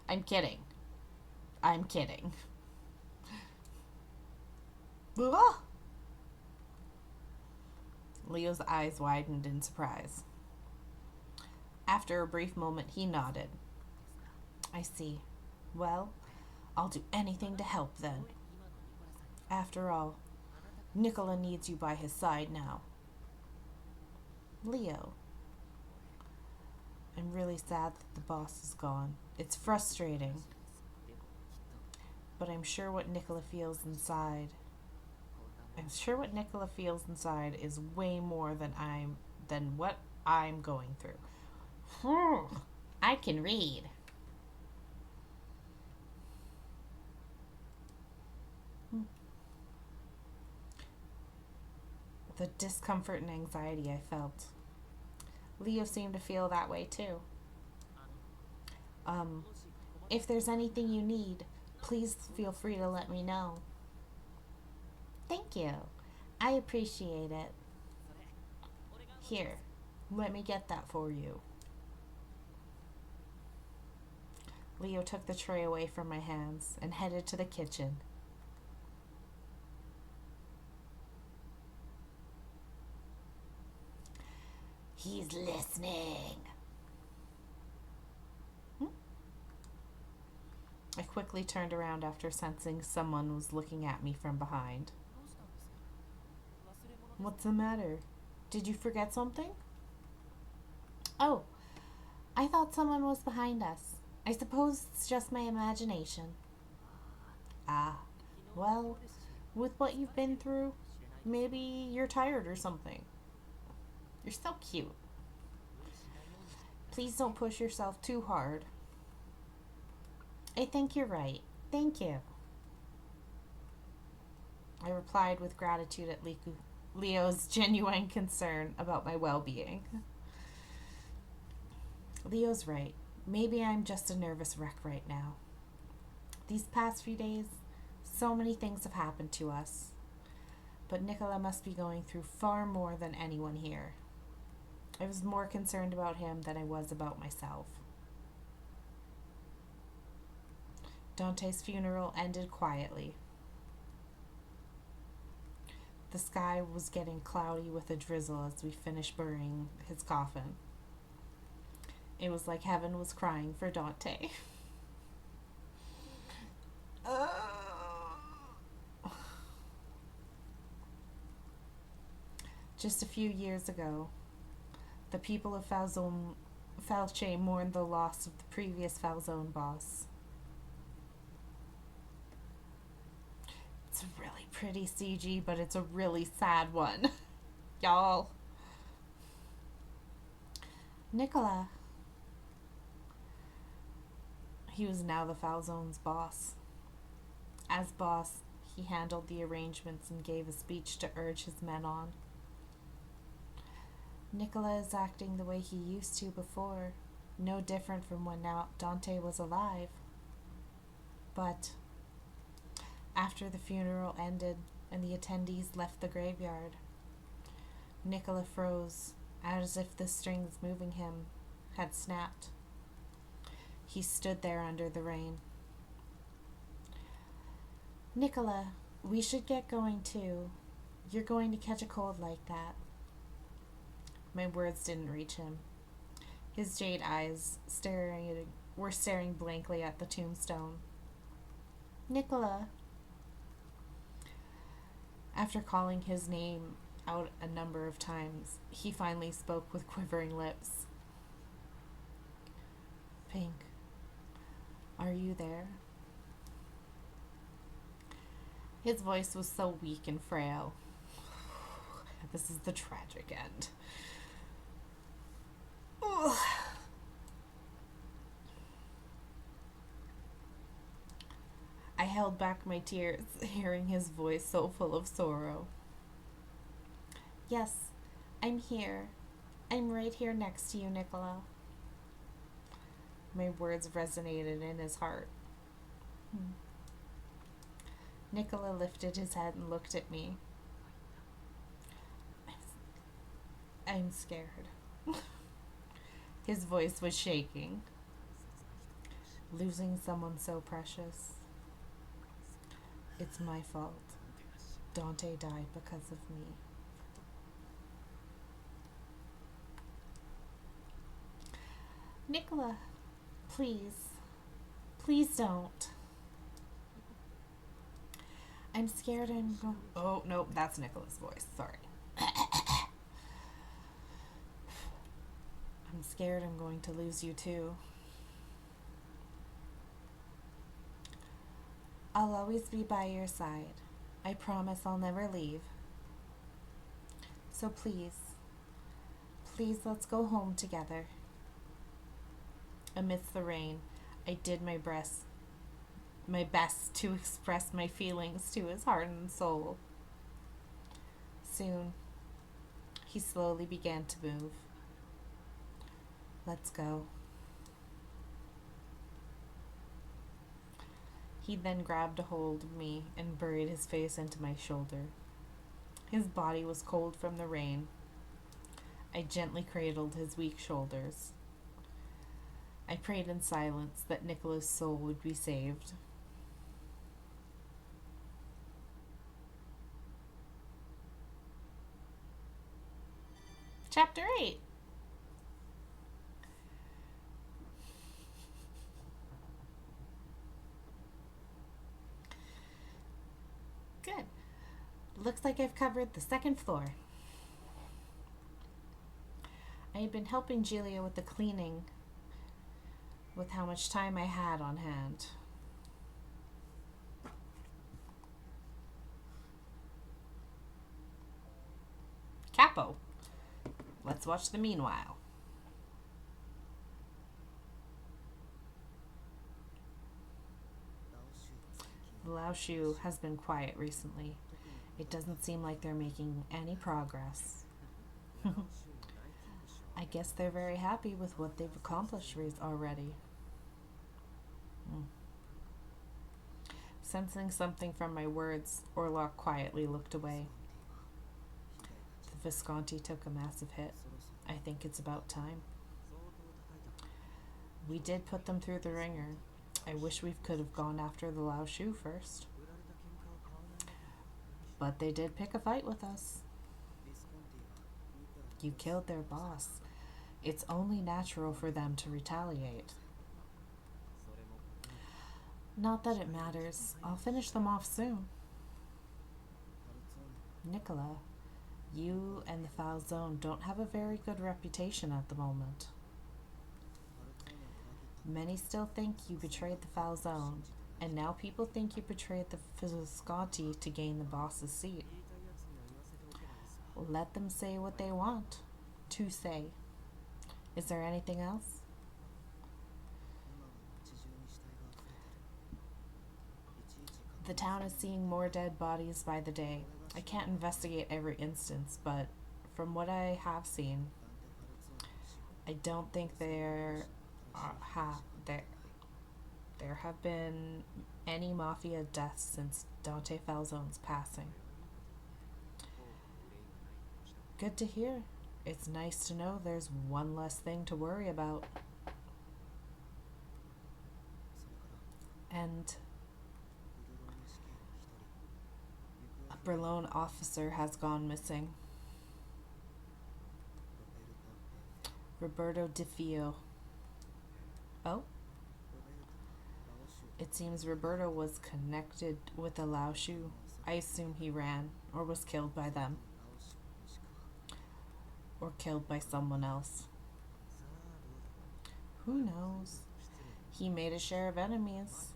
I'm kidding. I'm kidding. Ah! Leo's eyes widened in surprise. After a brief moment, he nodded. I see. Well, I'll do anything to help then. After all, Nicola needs you by his side now. Leo, I'm really sad that the boss is gone. It's frustrating. But I'm sure what Nicola feels inside is way more than what I'm going through. I can read. the discomfort and anxiety I felt. Leo seemed to feel that way too. Um, if there's anything you need, please feel free to let me know. Thank you. I appreciate it. Here, let me get that for you. Leo took the tray away from my hands and headed to the kitchen. He's listening. I quickly turned around after sensing someone was looking at me from behind. What's the matter? Did you forget something? Oh, I thought someone was behind us. I suppose it's just my imagination. Ah, well, with what you've been through, maybe you're tired or something. You're so cute. Please don't push yourself too hard. I think you're right. Thank you. I replied with gratitude at Leo's genuine concern about my well-being. Leo's right. Maybe I'm just a nervous wreck right now. These past few days, so many things have happened to us. But Nicola must be going through far more than anyone here. I was more concerned about him than I was about myself. Dante's funeral ended quietly. The sky was getting cloudy with a drizzle as we finished burying his coffin. It was like heaven was crying for Dante. Just a few years ago, the people of Falche mourned the loss of the previous Falzone boss. It's a really pretty CG, but it's a really sad one. Y'all. Nicola. He was now the Falzone's boss. As boss, he handled the arrangements and gave a speech to urge his men on. Nicola is acting the way he used to before, no different from when now Dante was alive. But after the funeral ended and the attendees left the graveyard, Nicola froze, as if the strings moving him had snapped. He stood there under the rain. Nicola, we should get going too. You're going to catch a cold like that. My words didn't reach him. His jade eyes were staring blankly at the tombstone. Nicola. After calling his name out a number of times, he finally spoke with quivering lips. Pink, are you there? His voice was so weak and frail. This is the tragic end. Ugh. I held back my tears, hearing his voice so full of sorrow. Yes, I'm here. I'm right here next to you, Nicola. My words resonated in his heart. Nicola lifted his head and looked at me. I'm scared. His voice was shaking. Losing someone so precious. It's my fault. Dante died because of me. Nicola, please. Please don't. I'm scared I'm going... Oh, no, that's Nicola's voice. Sorry. I'm scared I'm going to lose you too. I'll always be by your side. I promise I'll never leave. So please, let's go home together. Amidst the rain, I did my best to express my feelings to his heart and soul. Soon, He slowly began to move. Let's go. He then grabbed a hold of me and buried his face into my shoulder. His body was cold from the rain. I gently cradled his weak shoulders. I prayed in silence that Nicola's soul would be saved. Chapter 8. Good. Looks like I've covered the second floor. I had been helping Julia with the cleaning with how much time I had on hand. Capo. Let's watch the meanwhile. The Lao Shu has been quiet recently. It doesn't seem like they're making any progress. I guess they're very happy with what they've accomplished already. Sensing something from my words, Orlok quietly looked away. The Visconti took a massive hit. I think it's about time. We did put them through the ringer. I wish we could have gone after the Lao Shu first. But they did pick a fight with us. You killed their boss. It's only natural for them to retaliate. Not that it matters. I'll finish them off soon. Nicola, you and the Foul Zone don't have a very good reputation at the moment. Many still think you betrayed the Foul Zone, and now people think you betrayed the Visconti to gain the boss's seat. Let them say what they want to say. Is there anything else? The town is seeing more dead bodies by the day. I can't investigate every instance, but from what I have seen, I don't think there have been any mafia deaths since Dante Falzone's passing. Good to hear. It's nice to know there's one less thing to worry about. And a Berlone officer has gone missing. Roberto Di Fio. Oh? It seems Roberto was connected with the Lao Shu. I assume he ran or was killed by them. Or killed by someone else. Who knows? He made a share of enemies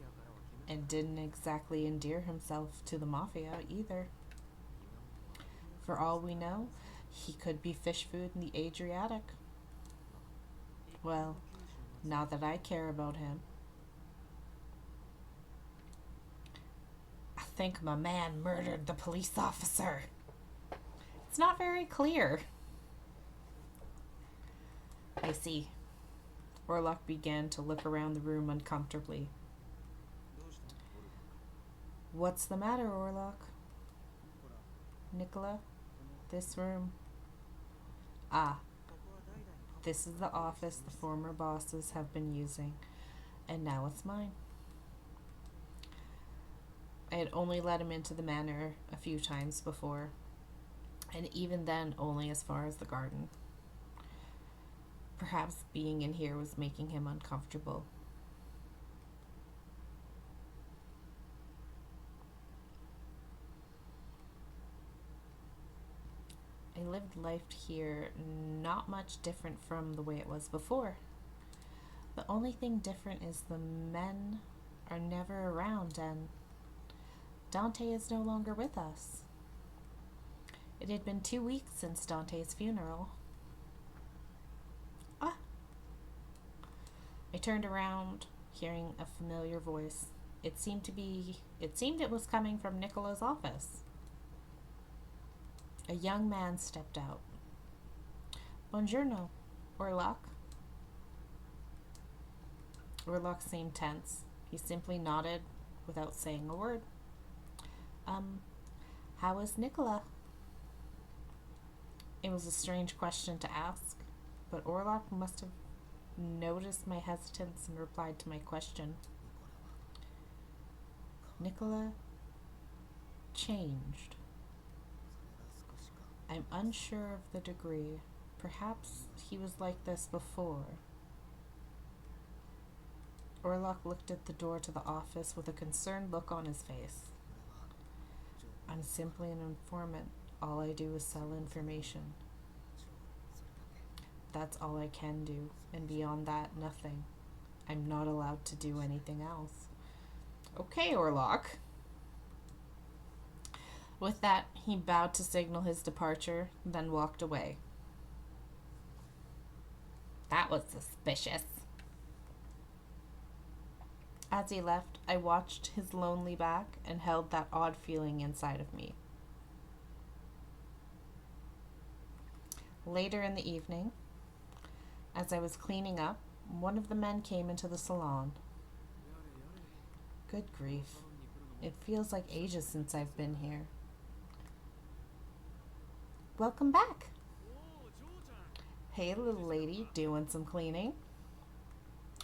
and didn't exactly endear himself to the mafia either. For all we know, he could be fish food in the Adriatic. Well, not that I care about him. I think my man murdered the police officer. It's not very clear. I see. Orlok began to look around the room uncomfortably. What's the matter, Orlok? Nicola? This room. Ah. This is the office the former bosses have been using, and now it's mine. I had only let him into the manor a few times before, and even then only as far as the garden. Perhaps being in here was making him uncomfortable. I lived life here not much different from the way it was before. The only thing different is the men are never around and Dante is no longer with us. It had been 2 weeks since Dante's funeral. Ah! I turned around, hearing a familiar voice. It seemed it was coming from Nicola's office. A young man stepped out. Buongiorno, Orlok. Orlok seemed tense. He simply nodded without saying a word. How is Nicola? It was a strange question to ask, but Orlok must have noticed my hesitance and replied to my question. Nicola changed. I'm unsure of the degree. Perhaps he was like this before. Orlok looked at the door to the office with a concerned look on his face. I'm simply an informant. All I do is sell information. That's all I can do, and beyond that, nothing. I'm not allowed to do anything else. Okay, Orlok. With that, he bowed to signal his departure, then walked away. That was suspicious. As he left, I watched his lonely back and held that odd feeling inside of me. Later in the evening, as I was cleaning up, one of the men came into the salon. Good grief. It feels like ages since I've been here. Welcome back. Hey, little lady, doing some cleaning?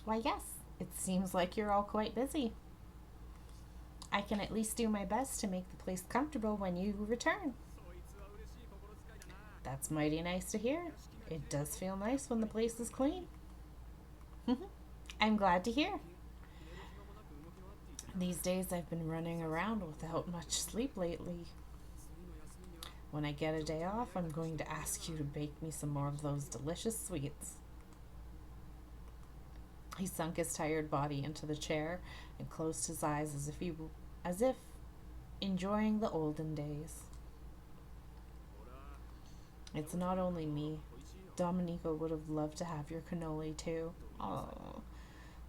Why, yes, it seems like you're all quite busy. I can at least do my best to make the place comfortable when you return. That's mighty nice to hear. It does feel nice when the place is clean. I'm glad to hear. These days I've been running around without much sleep lately. When I get a day off, I'm going to ask you to bake me some more of those delicious sweets. He sunk his tired body into the chair and closed his eyes as if enjoying the olden days. It's not only me. Domenico would have loved to have your cannoli too. Oh,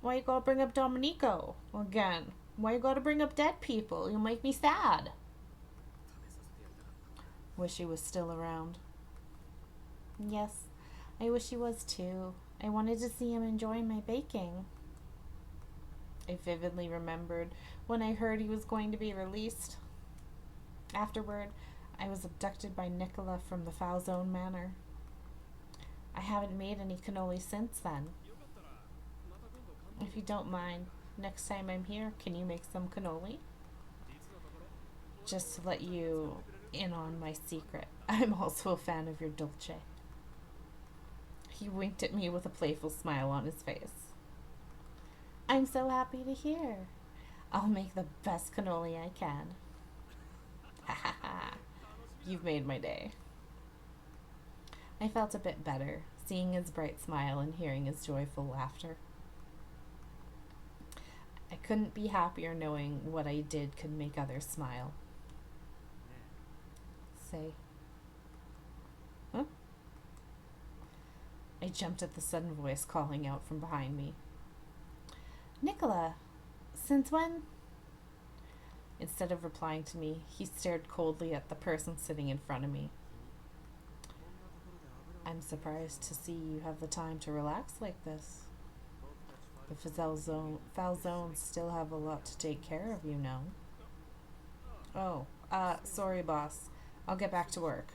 why you gotta bring up Domenico again? Why you gotta bring up dead people? You'll make me sad. Wish he was still around. Yes, I wish he was too. I wanted to see him enjoy my baking. I vividly remembered when I heard he was going to be released. Afterward, I was abducted by Nicola from the Falzone Manor. I haven't made any cannoli since then. If you don't mind, next time I'm here, can you make some cannoli? Just to let you in on my secret, I'm also a fan of your dolce. He winked at me with a playful smile on his face. I'm so happy to hear. I'll make the best cannoli I can. Ha ha ha. You've made my day. I felt a bit better, seeing his bright smile and hearing his joyful laughter. I couldn't be happier knowing what I did could make others smile. Say. Huh? I jumped at the sudden voice calling out from behind me. Nicola, since when? Instead of replying to me, he stared coldly at the person sitting in front of me. I'm surprised to see you have the time to relax like this. The Falzones still have a lot to take care of, you know. Oh, sorry, boss. I'll get back to work.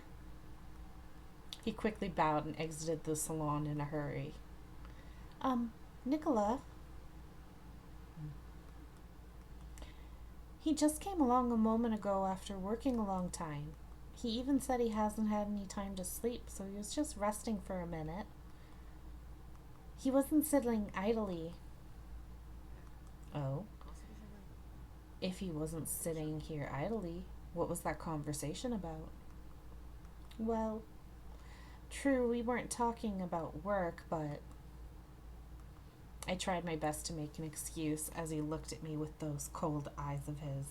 He quickly bowed and exited the salon in a hurry. Nicola? He just came along a moment ago after working a long time. He even said he hasn't had any time to sleep, so he was just resting for a minute. He wasn't sitting idly. Oh? If he wasn't sitting here idly, what was that conversation about? Well, true, we weren't talking about work, but I tried my best to make an excuse as he looked at me with those cold eyes of his.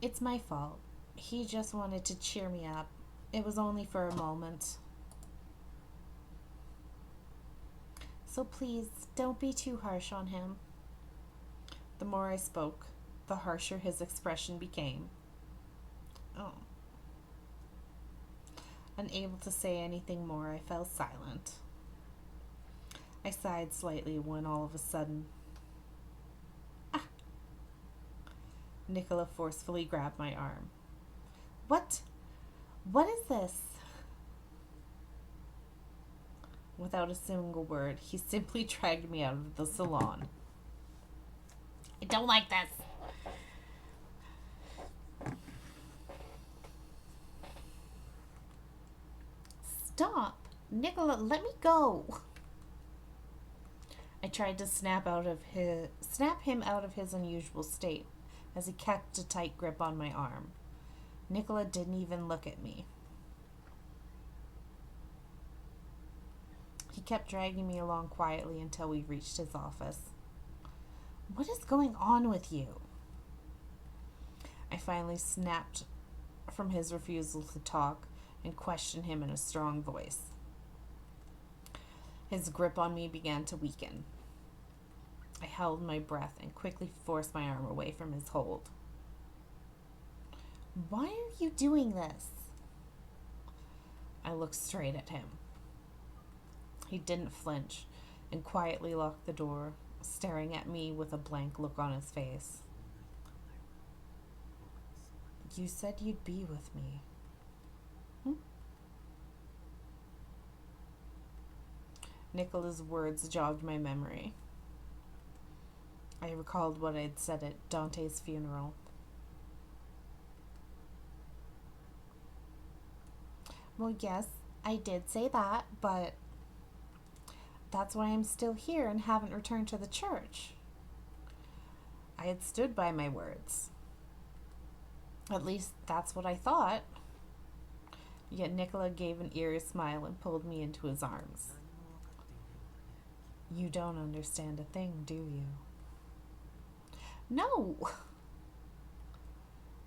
It's my fault. He just wanted to cheer me up. It was only for a moment. So please, don't be too harsh on him. The more I spoke, the harsher his expression became. Oh. Unable to say anything more, I fell silent. I sighed slightly when all of a sudden, ah! Nicola forcefully grabbed my arm. What? What is this? Without a single word, he simply dragged me out of the salon. I don't like this. Stop. Nicola, let me go. I tried to snap him out of his unusual state as he kept a tight grip on my arm. Nicola didn't even look at me. He kept dragging me along quietly until we reached his office. What is going on with you? I finally snapped from his refusal to talk and questioned him in a strong voice. His grip on me began to weaken. I held my breath and quickly forced my arm away from his hold. Why are you doing this? I looked straight at him. He didn't flinch and quietly locked the door, staring at me with a blank look on his face. You said you'd be with me. Nicola's words jogged my memory. I recalled what I'd said at Dante's funeral. Well, yes, I did say that, but that's why I'm still here and haven't returned to the church. I had stood by my words. At least that's what I thought. Yet Nicola gave an eerie smile and pulled me into his arms. You don't understand a thing, do you? No!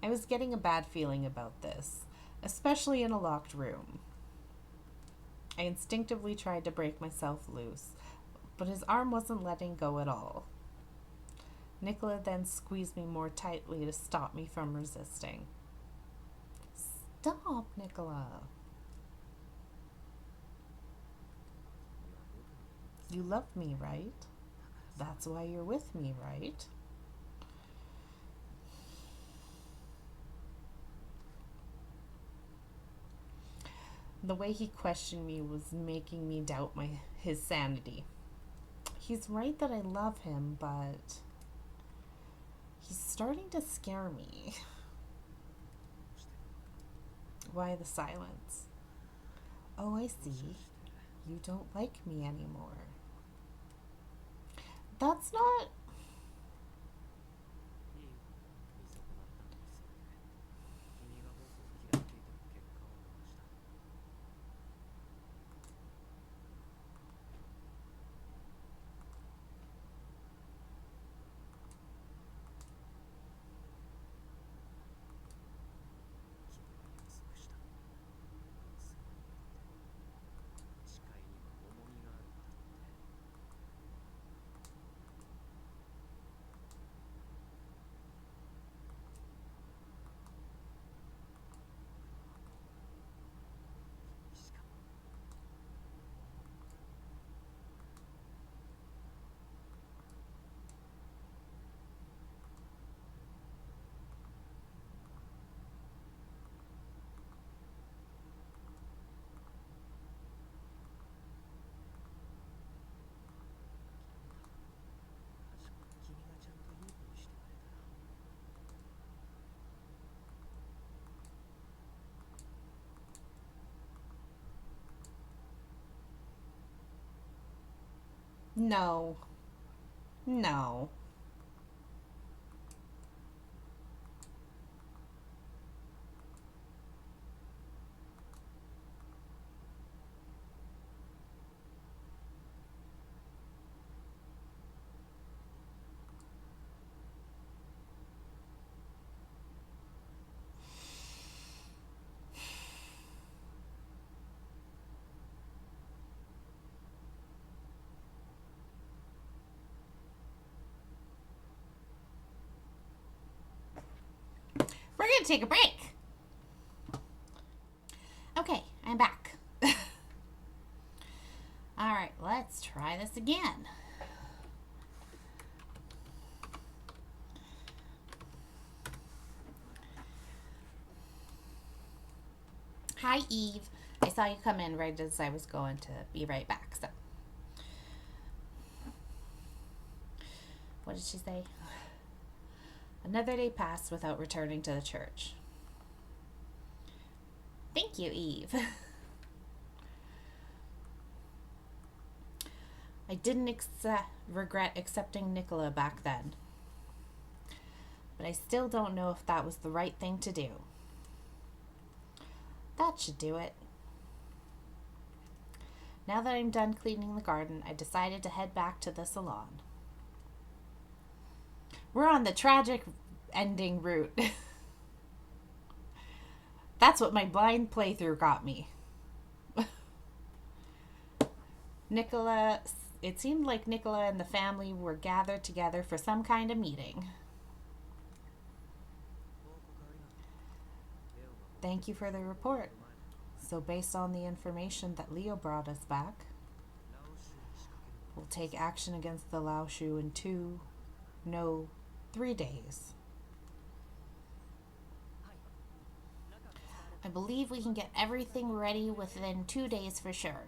I was getting a bad feeling about this, especially in a locked room. I instinctively tried to break myself loose, but his arm wasn't letting go at all. Nicola then squeezed me more tightly to stop me from resisting. Stop, Nicola. You love me, right? That's why you're with me, right? The way he questioned me was making me doubt his sanity. He's right that I love him, but he's starting to scare me. Why the silence? Oh, I see. You don't like me anymore. That's not... No. No. We're going to take a break. Okay, I'm back. Alright, let's try this again. Hi, Eve. I saw you come in right as I was going to be right back. So, what did she say? Another day passed without returning to the church. Thank you, Eve. I didn't regret accepting Nicola back then, but I still don't know if that was the right thing to do. That should do it. Now that I'm done cleaning the garden, I decided to head back to the salon. We're on the tragic ending route. That's what my blind playthrough got me. It seemed like Nicola and the family were gathered together for some kind of meeting. Thank you for the report. So based on the information that Leo brought us back, we'll take action against the Lao Shu in 3 days. I believe we can get everything ready within 2 days for sure.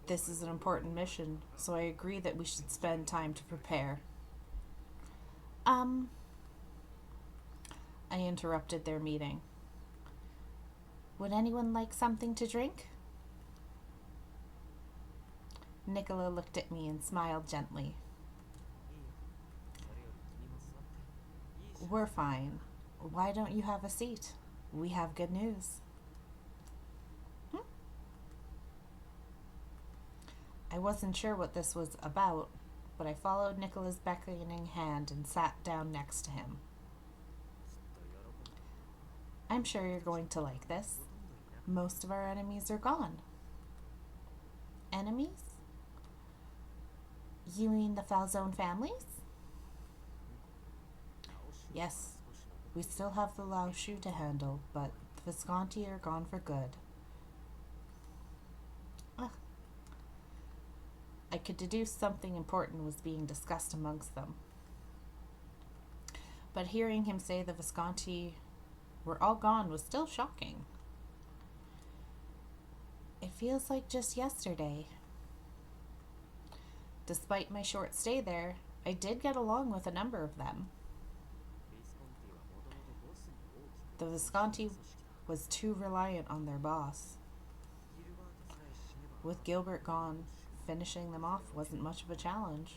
This is an important mission, so I agree that we should spend time to prepare. I interrupted their meeting. Would anyone like something to drink? Nicola looked at me and smiled gently. We're fine. Why don't you have a seat? We have good news. I wasn't sure what this was about, but I followed Nicola's beckoning hand and sat down next to him. I'm sure you're going to like this. Most of our enemies are gone. Enemies? You mean the Falzone families? Yes, we still have the Lao Shu to handle, but the Visconti are gone for good. I could deduce something important was being discussed amongst them. But hearing him say the Visconti were all gone was still shocking. It feels like just yesterday. Despite my short stay there, I did get along with a number of them. The Visconti was too reliant on their boss. With Gilbert gone, finishing them off wasn't much of a challenge.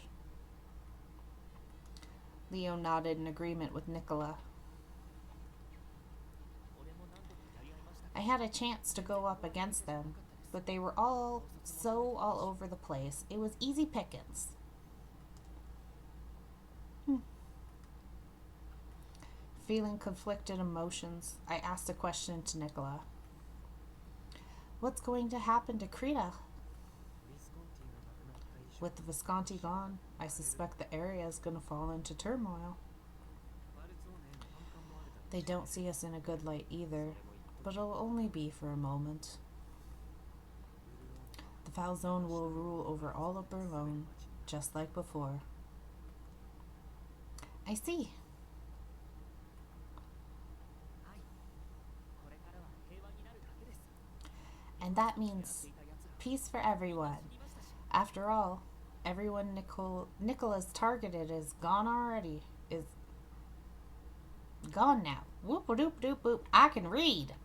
Leo nodded in agreement with Nicola. I had a chance to go up against them, but they were all over the place. It was easy pickings. Feeling conflicted emotions, I asked a question to Nicola. What's going to happen to Krita? With the Visconti gone, I suspect the area is going to fall into turmoil. They don't see us in a good light either, but it'll only be for a moment. The Falzone will rule over all of Berlin, just like before. I see. And that means peace for everyone. After all, everyone Nicola's targeted is gone already. Is gone now. Whoop doop doop boop. I can read.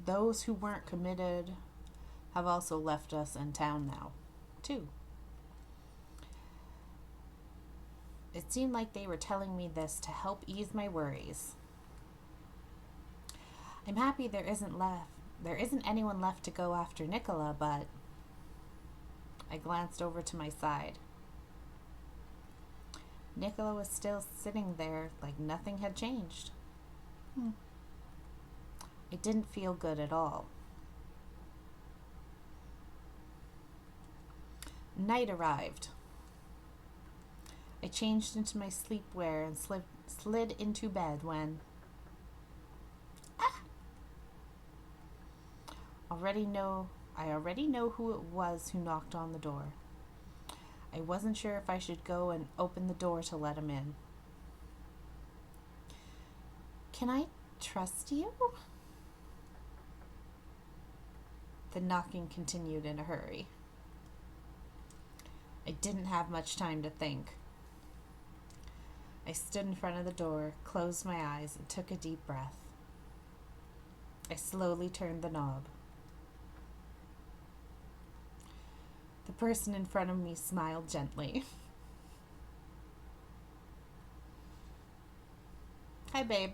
Those who weren't committed have also left us in town now, too. It seemed like they were telling me this to help ease my worries. I'm happy there isn't anyone left to go after Nicola, but I glanced over to my side. Nicola was still sitting there like nothing had changed. It didn't feel good at all. Night arrived. I changed into my sleepwear and slid into bed when I already know who it was who knocked on the door. I wasn't sure if I should go and open the door to let him in. Can I trust you? The knocking continued in a hurry. I didn't have much time to think. I stood in front of the door, closed my eyes, and took a deep breath. I slowly turned the knob. The person in front of me smiled gently. Hi, babe.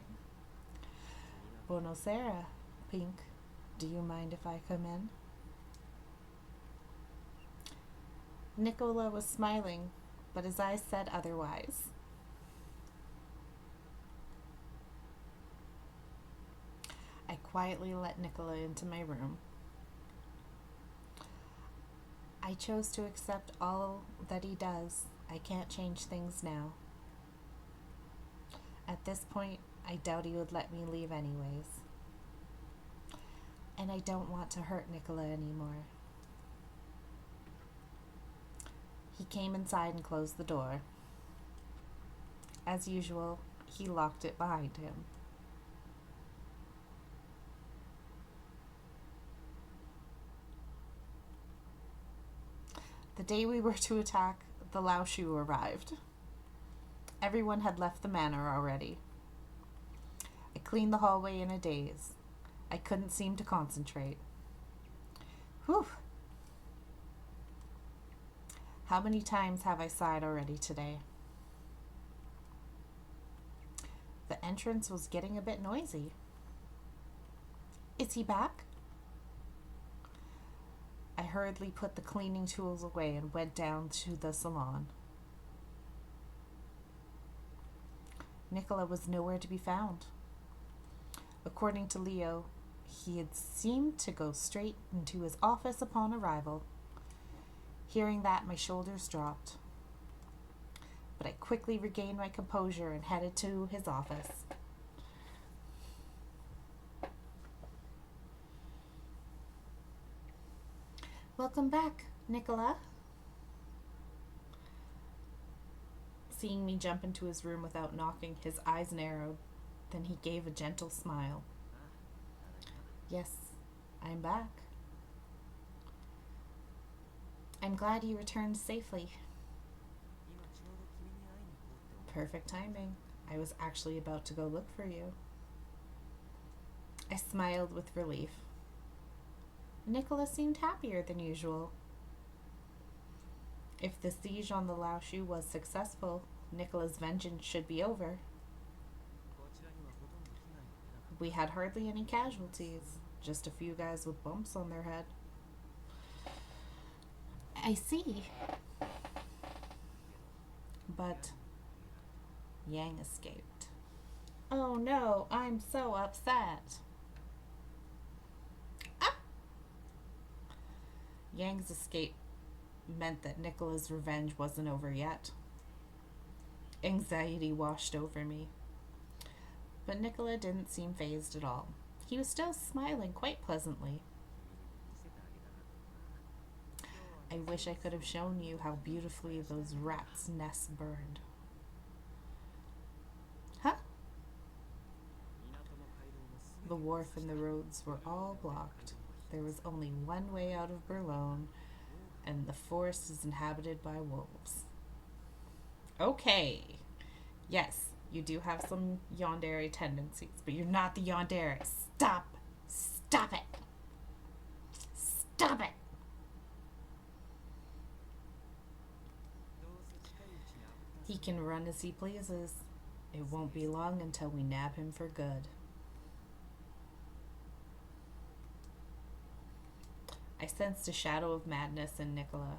Buonasera, Pink. Do you mind if I come in? Nicola was smiling, but his eyes said otherwise. I quietly let Nicola into my room. I chose to accept all that he does. I can't change things now. At this point, I doubt he would let me leave anyways. And I don't want to hurt Nicola anymore. He came inside and closed the door. As usual, he locked it behind him. The day we were to attack, the Lao Shu arrived. Everyone had left the manor already. I cleaned the hallway in a daze. I couldn't seem to concentrate. Whew! How many times have I sighed already today? The entrance was getting a bit noisy. Is he back? I hurriedly put the cleaning tools away and went down to the salon. Nicola was nowhere to be found. According to Leo, he had seemed to go straight into his office upon arrival. Hearing that, my shoulders dropped. But I quickly regained my composure and headed to his office. Welcome back, Nicola. Seeing me jump into his room without knocking, his eyes narrowed. Then he gave a gentle smile. Yes, I'm back. I'm glad you returned safely. Perfect timing. I was actually about to go look for you. I smiled with relief. Nicola seemed happier than usual. If the siege on the Lao Shu was successful, Nicola's vengeance should be over. We had hardly any casualties, just a few guys with bumps on their head. I see. But Yang escaped. Oh no, I'm so upset. Ah! Yang's escape meant that Nicola's revenge wasn't over yet. Anxiety washed over me. But Nicola didn't seem fazed at all. He was still smiling quite pleasantly. I wish I could have shown you how beautifully those rats' nests burned. Huh? The wharf and the roads were all blocked. There was only one way out of Berlin, and the forest is inhabited by wolves. Okay. Yes, you do have some yandere tendencies, but you're not the yandere. Stop. Stop it. Stop it. He can run as he pleases. It won't be long until we nab him for good. I sensed a shadow of madness in Nicola,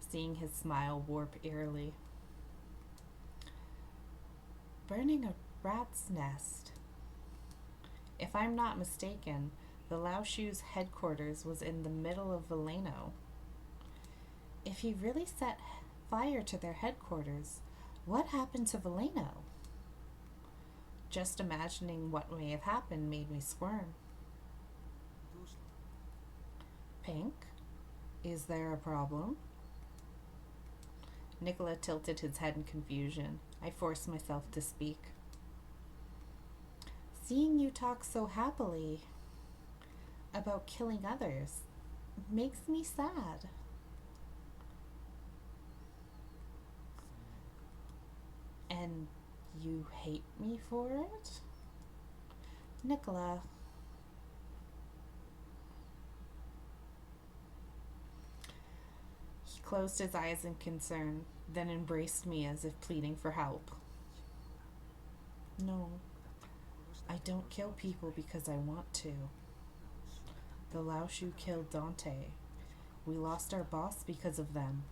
seeing his smile warp eerily. Burning a rat's nest. If I'm not mistaken, the Lao Shu's headquarters was in the middle of Veleno. If he really set fire to their headquarters, What happened to Valeno? Just imagining what may have happened made me squirm. Pink, is there a problem? Nicola tilted his head in confusion. I forced myself to speak. Seeing you talk so happily about killing others makes me sad. And you hate me for it? Nicola. He closed his eyes in concern, then embraced me as if pleading for help. No, I don't kill people because I want to. The Laoshu killed Dante. We lost our boss because of them.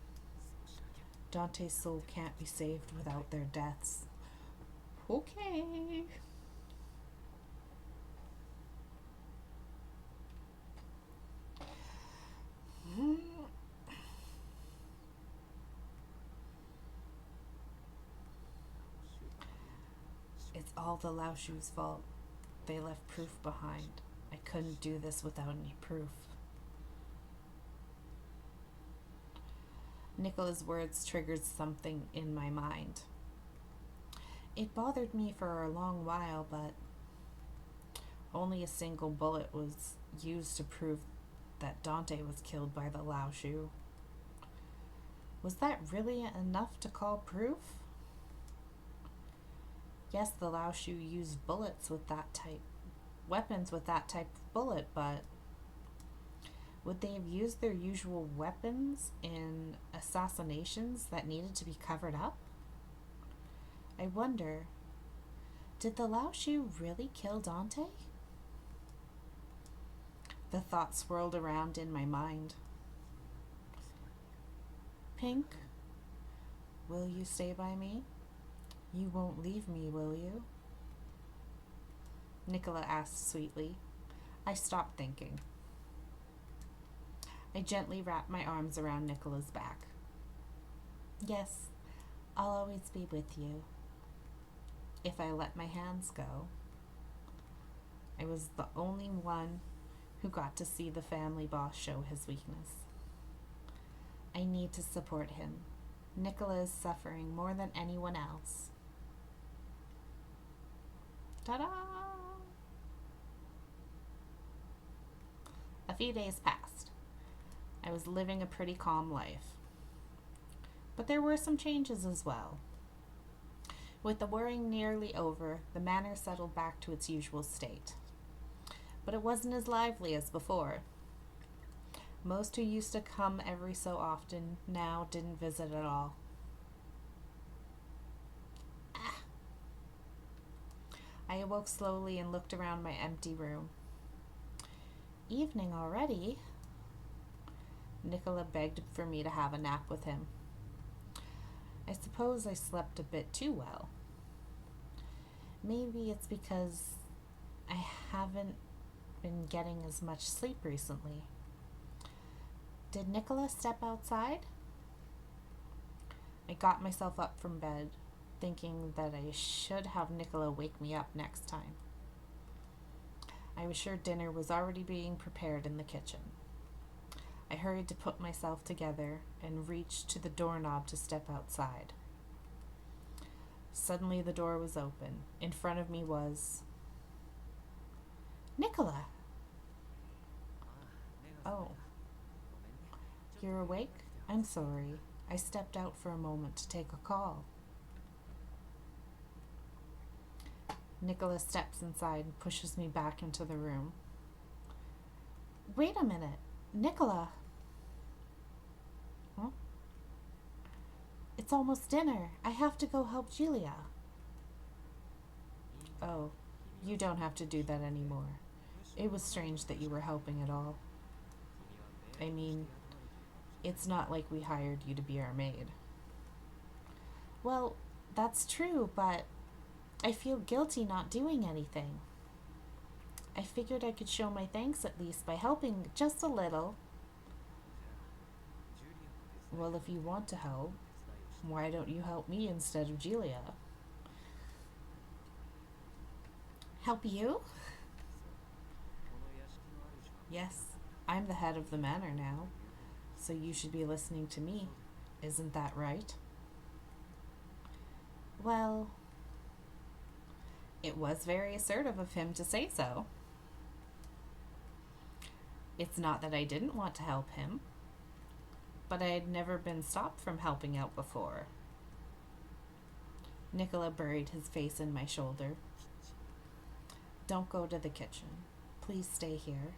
Dante's soul can't be saved without their deaths. Okay. It's all the Laoshu's fault. They left proof behind. I couldn't do this without any proof. Nicola's words triggered something in my mind. It bothered me for a long while, but only a single bullet was used to prove that Dante was killed by the Laoshu. Was that really enough to call proof? Yes, the Laoshu used weapons with that type of bullet, but would they have used their usual weapons in assassinations that needed to be covered up? I wonder, did the Laoshu really kill Dante? The thought swirled around in my mind. Pink, will you stay by me? You won't leave me, will you? Nicola asked sweetly. I stopped thinking. I gently wrapped my arms around Nicola's back. Yes, I'll always be with you. If I let my hands go. I was the only one who got to see the family boss show his weakness. I need to support him. Nicola is suffering more than anyone else. Ta-da! A few days passed. I was living a pretty calm life. But there were some changes as well. With the worrying nearly over, the manor settled back to its usual state. But it wasn't as lively as before. Most who used to come every so often now didn't visit at all. I awoke slowly and looked around my empty room. Evening already. Nicola begged for me to have a nap with him. I suppose I slept a bit too well. Maybe it's because I haven't been getting as much sleep recently. Did Nicola step outside? I got myself up from bed, thinking that I should have Nicola wake me up next time. I was sure dinner was already being prepared in the kitchen. I hurried to put myself together and reached to the doorknob to step outside. Suddenly the door was open. In front of me was... Nicola! Oh. You're awake? I'm sorry. I stepped out for a moment to take a call. Nicola steps inside and pushes me back into the room. Wait a minute. Nicola! Huh? It's almost dinner. I have to go help Julia. Oh, you don't have to do that anymore. It was strange that you were helping at all. I mean, it's not like we hired you to be our maid. Well, that's true, but I feel guilty not doing anything. I figured I could show my thanks at least by helping just a little. Well, if you want to help, Why don't you help me instead of Julia? Help you? Yes, I'm the head of the manor now, so you should be listening to me. Isn't that right? Well, it was very assertive of him to say so. It's not that I didn't want to help him, but I had never been stopped from helping out before. Nicola buried his face in my shoulder. Don't go to the kitchen. Please stay here.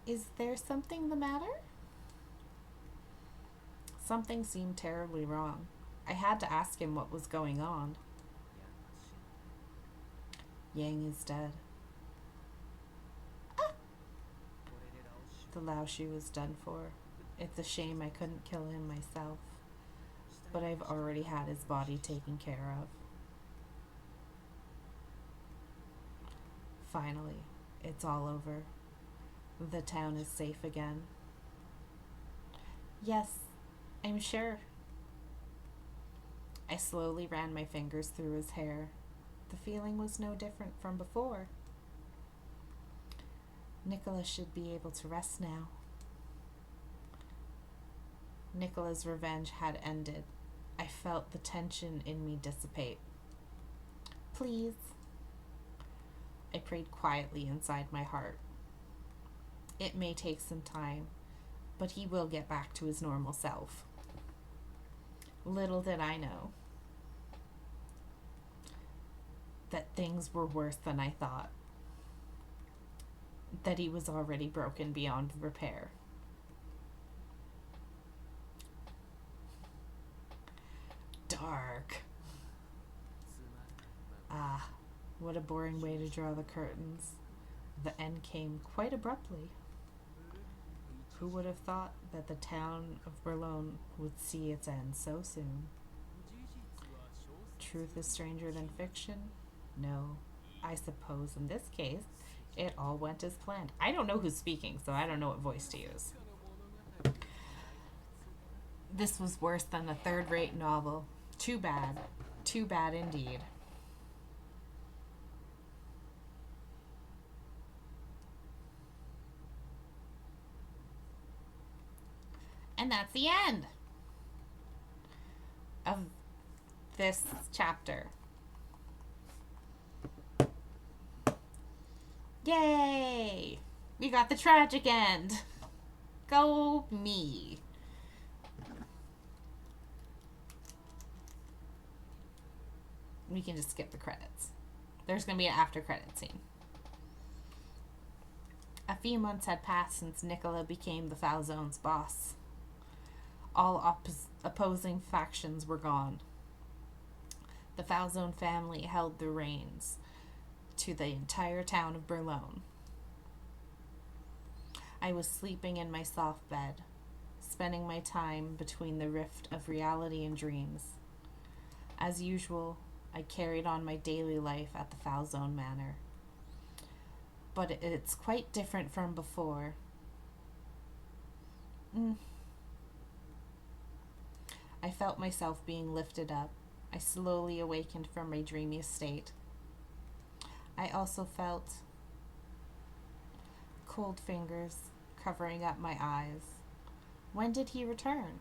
Is there something the matter? Something seemed terribly wrong. I had to ask him what was going on. Yang is dead. Ah! The Laoshi was done for. It's a shame I couldn't kill him myself, but I've already had his body taken care of. Finally, it's all over. The town is safe again. Yes, I'm sure. I slowly ran my fingers through his hair. The feeling was no different from before. Nicola should be able to rest now. Nicola's revenge had ended. I felt the tension in me dissipate. Please. I prayed quietly inside my heart. It may take some time, but he will get back to his normal self. Little did I know that things were worse than I thought. That he was already broken beyond repair. Dark. Ah, what a boring way to draw the curtains. The end came quite abruptly. Who would have thought that the town of Berlin would see its end so soon? Truth is stranger than fiction? No, I suppose in this case, it all went as planned. I don't know who's speaking, so I don't know what voice to use. This was worse than a third-rate novel. Too bad. Too bad indeed. And that's the end of this chapter. Yay! We got the tragic end. Go me. We can just skip the credits. There's going to be an after credit scene. A few months had passed since Nicola became the Falzone's boss. All opposing factions were gone. The Falzone family held the reins to the entire town of Berlin. I was sleeping in my soft bed, spending my time between the rift of reality and dreams. As usual, I carried on my daily life at the Falzone Manor. But it's quite different from before. I felt myself being lifted up. I slowly awakened from my dreamy state. I also felt cold fingers covering up my eyes. When did he return?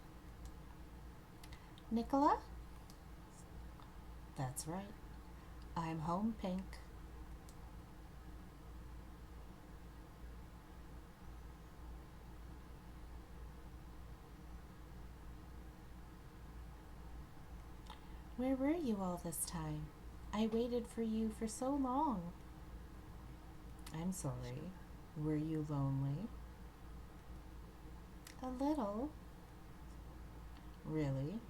Nicola? That's right. I'm home, Pink. Where were you all this time? I waited for you for so long. I'm sorry. Were you lonely? A little. Really?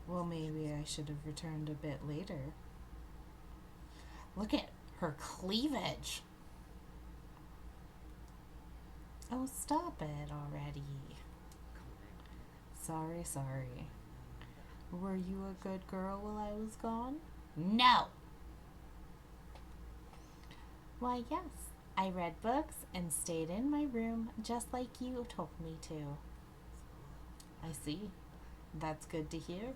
Well, maybe I should have returned a bit later. Look at her cleavage. Oh, stop it already. Sorry. Were you a good girl while I was gone? No! Why, yes. I read books and stayed in my room just like you told me to. I see. That's good to hear.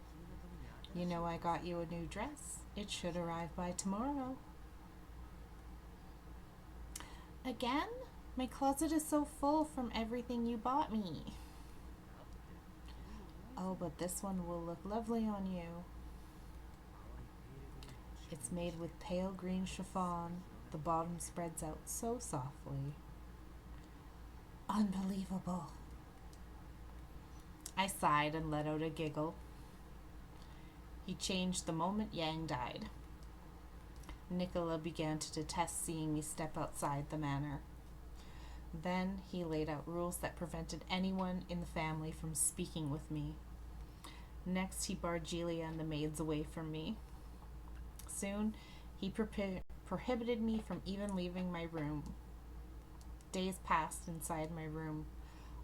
You know, I got you a new dress. It should arrive by tomorrow. Again? My closet is so full from everything you bought me. Oh, but this one will look lovely on you. It's made with pale green chiffon. The bottom spreads out so softly. Unbelievable. I sighed and let out a giggle. He changed the moment Yang died. Nicola began to detest seeing me step outside the manor. Then he laid out rules that prevented anyone in the family from speaking with me. Next, he barred Julia and the maids away from me. Soon, he prohibited me from even leaving my room. Days passed inside my room.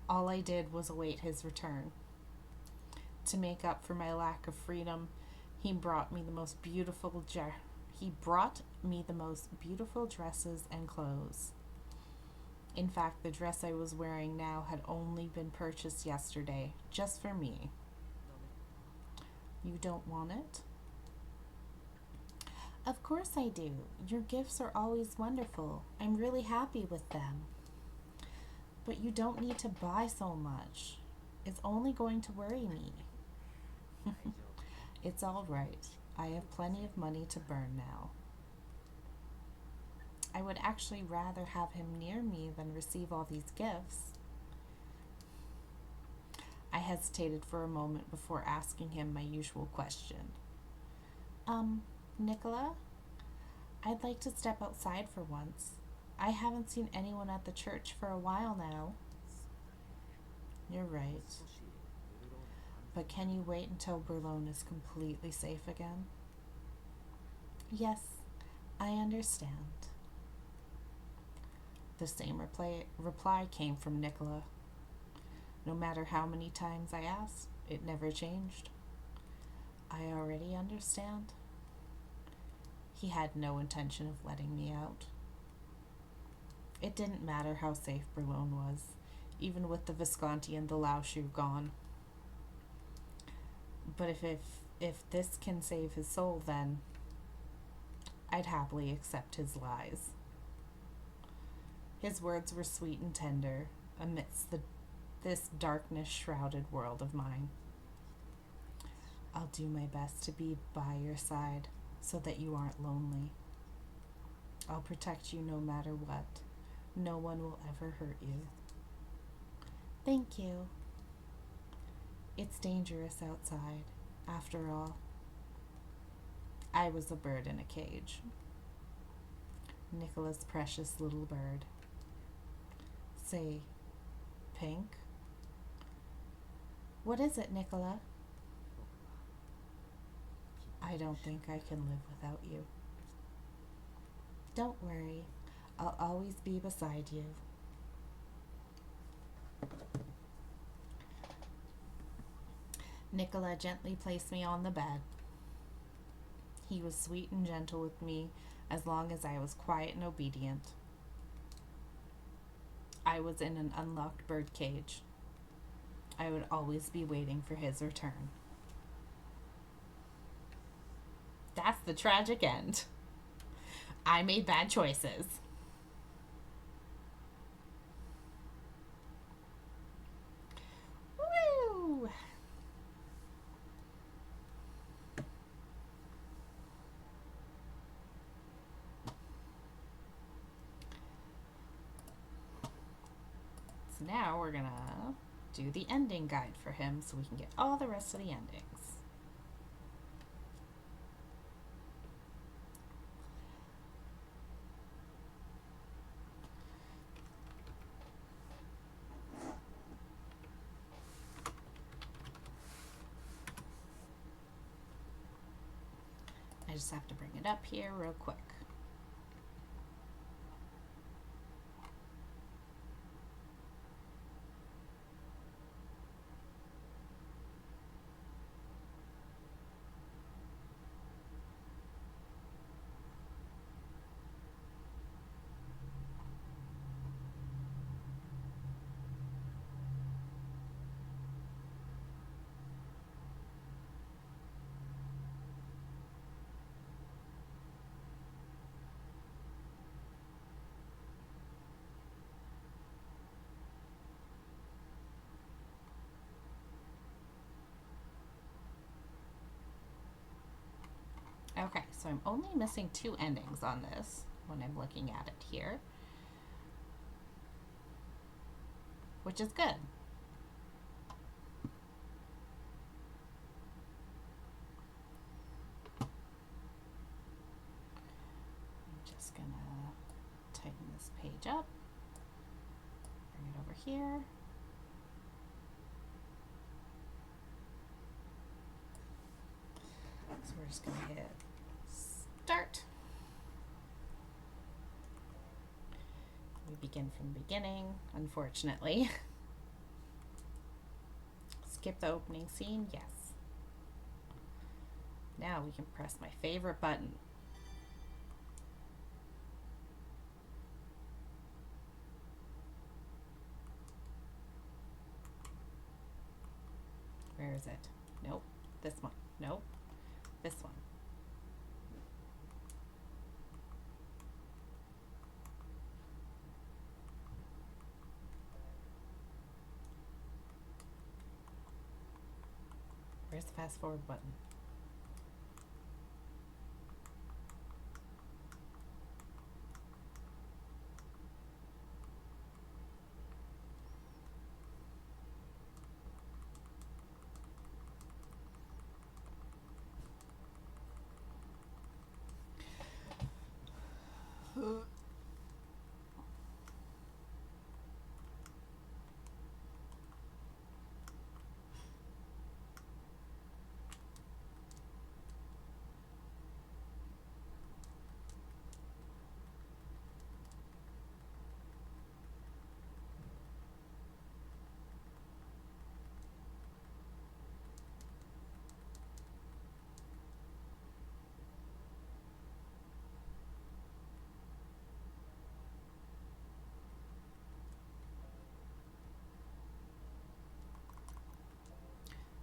All I did was await his return. To make up for my lack of freedom, he brought me the most beautiful dresses and clothes. In fact, the dress I was wearing now had only been purchased yesterday, just for me. You don't want it? Of course I do. Your gifts are always wonderful. I'm really happy with them. But you don't need to buy so much. It's only going to worry me. It's all right. I have plenty of money to burn now. I would actually rather have him near me than receive all these gifts. I hesitated for a moment before asking him my usual question. Nicola, I'd like to step outside for once. I haven't seen anyone at the church for a while now. You're right. But can you wait until Berlin is completely safe again? Yes, I understand. The same reply came from Nicola. No matter how many times I asked, it never changed. I already understand. He had no intention of letting me out. It didn't matter how safe Berlin was, even with the Visconti and the Lauschu gone. But if this can save his soul, then I'd happily accept his lies. His words were sweet and tender amidst this darkness-shrouded world of mine. I'll do my best to be by your side so that you aren't lonely. I'll protect you no matter what. No one will ever hurt you. Thank you. It's dangerous outside, after all. I was a bird in a cage. Nicola's precious little bird. Say, Pink? What is it, Nicola? I don't think I can live without you. Don't worry. I'll always be beside you. Nicola gently placed me on the bed. He was sweet and gentle with me as long as I was quiet and obedient. I was in an unlocked bird cage. I would always be waiting for his return. That's the tragic end. I made bad choices. Woo! So now we're gonna do the ending guide for him so we can get all the rest of the endings. I just have to bring it up here real quick. Okay, so I'm only missing 2 endings on this when I'm looking at it here, which is good. I'm just gonna tighten this page up, bring it over here. So we're just gonna hit start. We begin from the beginning, unfortunately. Skip the opening scene, yes. Now we can press my favorite button. Where is it? Nope. This one. Nope. This one. Where's the fast forward button?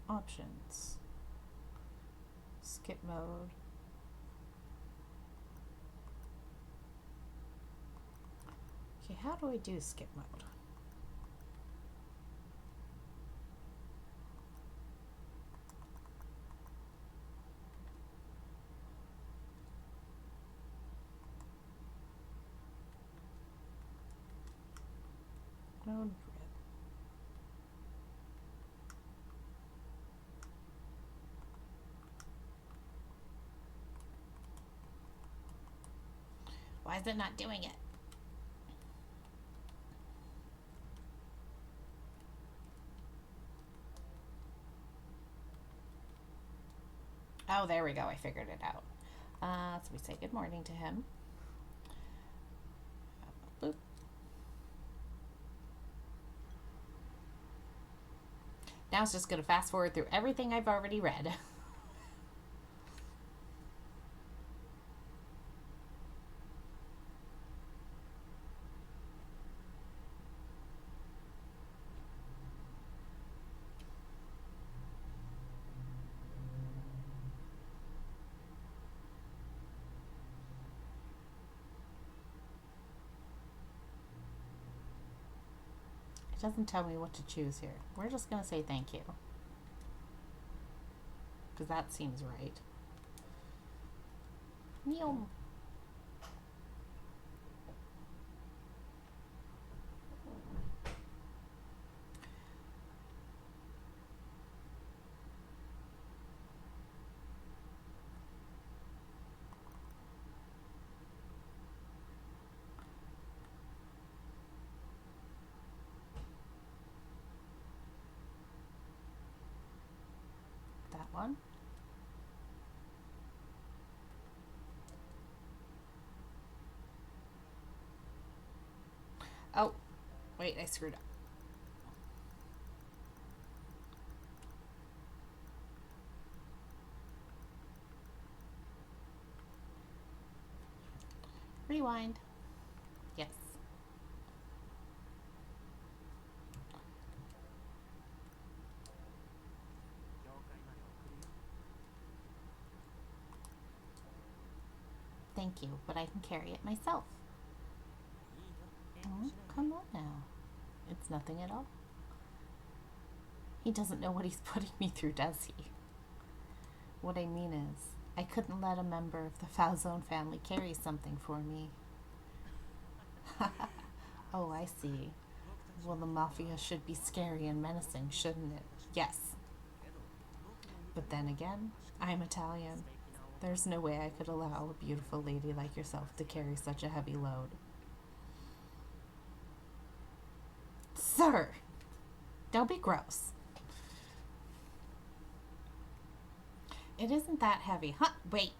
Options. Skip mode. Okay, how do I do skip mode? Mode grid. Why is it not doing it? Oh, there we go. I figured it out. So we say good morning to him. Boop. Now it's just going to fast forward through everything I've already read. It doesn't tell me what to choose here. We're just going to say thank you, because that seems right. Neom. That one. Oh, wait, I screwed up. Rewind. Yes. Thank you, but I can carry it myself. Oh, come on now. It's nothing at all. He doesn't know what he's putting me through, does he? What I mean is, I couldn't let a member of the Falzone family carry something for me. Oh, I see. Well, the mafia should be scary and menacing, shouldn't it? Yes. But then again, I'm Italian. There's no way I could allow a beautiful lady like yourself to carry such a heavy load. Sir! Don't be gross. It isn't that heavy. Huh? Wait.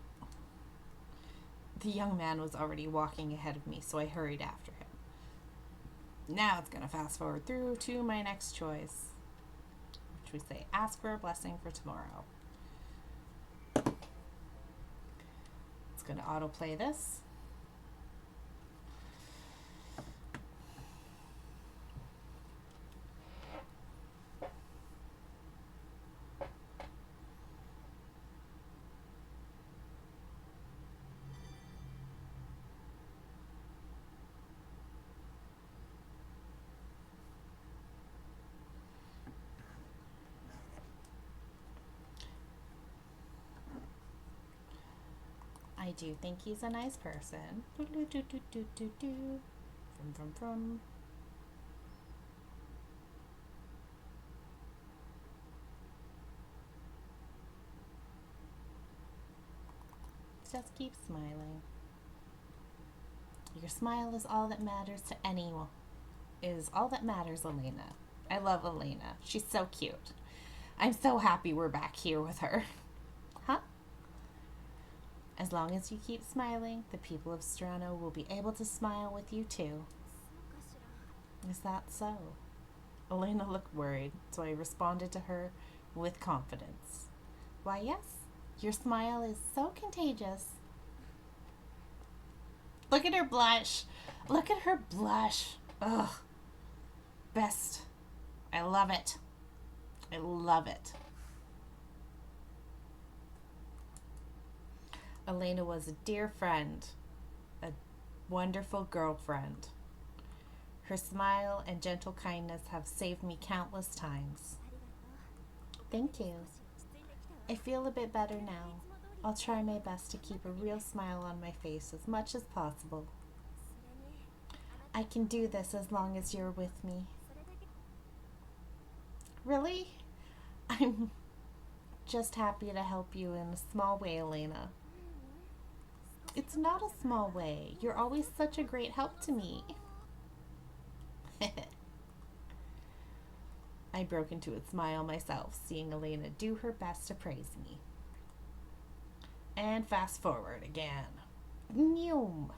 The young man was already walking ahead of me, so I hurried after him. Now it's going to fast forward through to my next choice, which we say, ask for a blessing for tomorrow. It's going to autoplay this. I do think he's a nice person. From. Just keep smiling. Your smile is all that matters to anyone. Is all that matters, Elena. I love Elena. She's so cute. I'm so happy we're back here with her. Huh? As long as you keep smiling, the people of Strano will be able to smile with you too. Is that so? Elena looked worried, so I responded to her with confidence. Why, yes, your smile is so contagious. Look at her blush. Look at her blush. Ugh. Best. I love it. I love it. Elena was a dear friend, a wonderful girlfriend. Her smile and gentle kindness have saved me countless times. Thank you. I feel a bit better now. I'll try my best to keep a real smile on my face as much as possible. I can do this as long as you're with me. Really? I'm just happy to help you in a small way, Elena. It's not a small way. You're always such a great help to me. I broke into a smile myself, seeing Elena do her best to praise me. And fast forward again. Noom.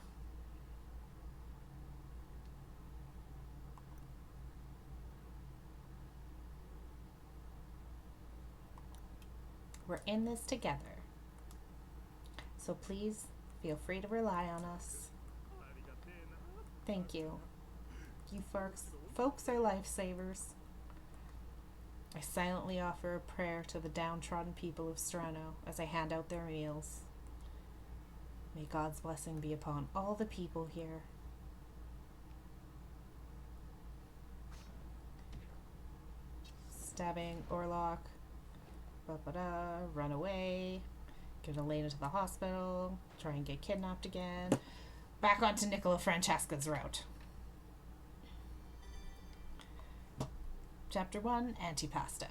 We're in this together. So please feel free to rely on us. Thank you. You folks are lifesavers. I silently offer a prayer to the downtrodden people of Strano as I hand out their meals. May God's blessing be upon all the people here. Stabbing Orlok. Run away. Get Elena to the hospital. Try and get kidnapped again. Back onto Nicola Francesca's route. Chapter 1, Antipasto.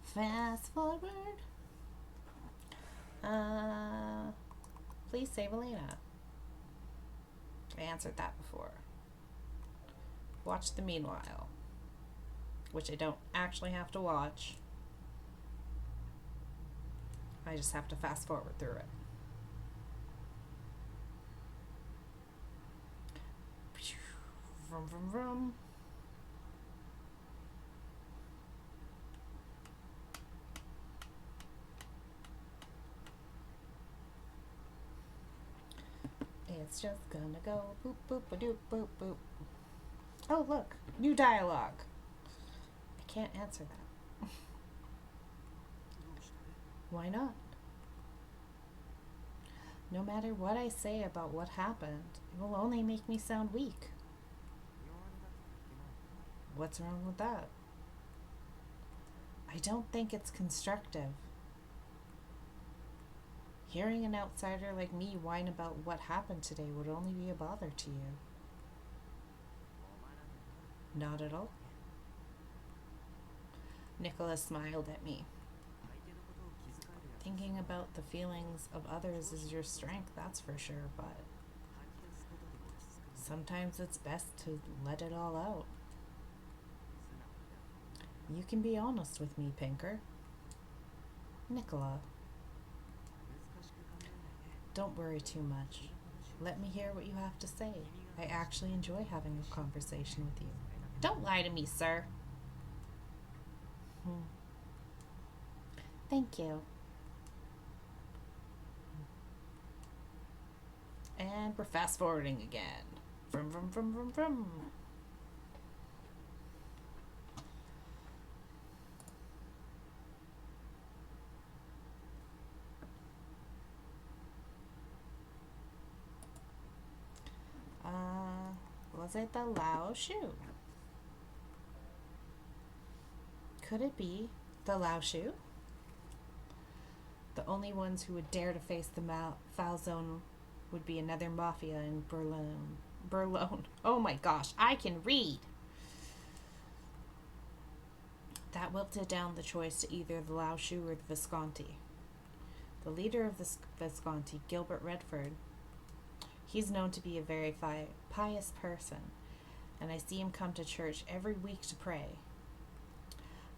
Fast forward. Please save Elena. I answered that before. Watch the meanwhile. Which I don't actually have to watch. I just have to fast forward through it. Vroom, vroom, vroom. It's just gonna go boop, boop, a doop, boop, boop. Oh, look, new dialogue. I can't answer that. Why not? No matter what I say about what happened, it will only make me sound weak. What's wrong with that? I don't think it's constructive. Hearing an outsider like me whine about what happened today would only be a bother to you. Not at all. Nicholas smiled at me. Thinking about the feelings of others is your strength, that's for sure, but sometimes it's best to let it all out. You can be honest with me, Pinker. Nicola, don't worry too much. Let me hear what you have to say. I actually enjoy having a conversation with you. Don't lie to me, sir. Thank you. And we're fast forwarding again. Vroom, vroom, vroom, vroom, vroom. Was it the Lao Shu? Could it be the Lao Shu? The only ones who would dare to face the foul zone would be another mafia in Berlin. Berlin. Oh my gosh, I can read! That wilted down the choice to either the Lao Shu or the Visconti. The leader of the Visconti, Gilbert Redford, he's known to be a very pious person, and I see him come to church every week to pray.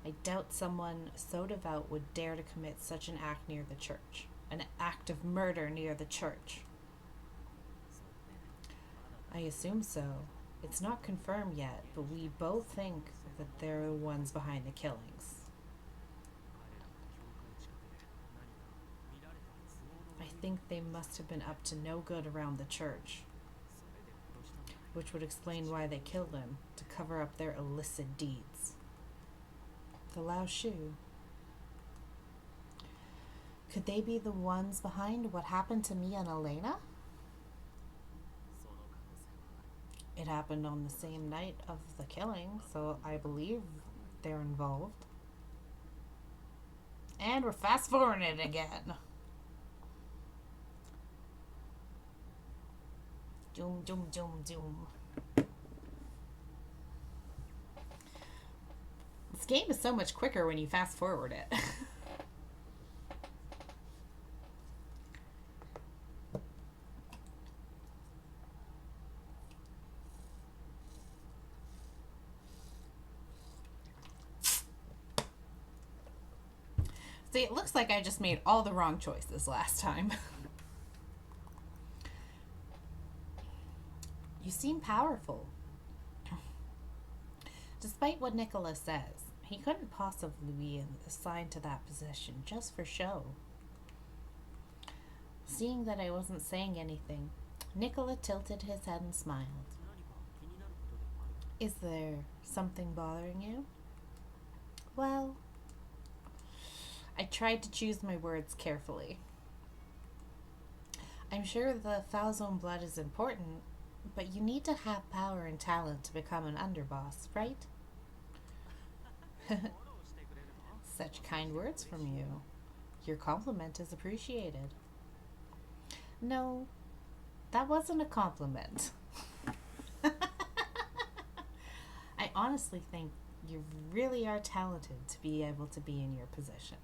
I doubt someone so devout would dare to commit such an act near the church. An act of murder near the church. I assume so. It's not confirmed yet, but we both think that they're the ones behind the killings. I think they must have been up to no good around the church, which would explain why they killed him, to cover up their illicit deeds. The Lao Shu. Could they be the ones behind what happened to me and Elena? It happened on the same night of the killing, so I believe they're involved. And we're fast forwarding it again. Zoom, zoom, zoom, zoom. This game is so much quicker when you fast forward it. See, it looks like I just made all the wrong choices last time. You seem powerful. Despite what Nicholas says, he couldn't possibly be assigned to that position just for show. Seeing that I wasn't saying anything, Nicola tilted his head and smiled. Is there something bothering you? Well, I tried to choose my words carefully. I'm sure the foul zone blood is important, but you need to have power and talent to become an underboss, right? Such kind words from you. Your compliment is appreciated. No, that wasn't a compliment. I honestly think you really are talented to be able to be in your position.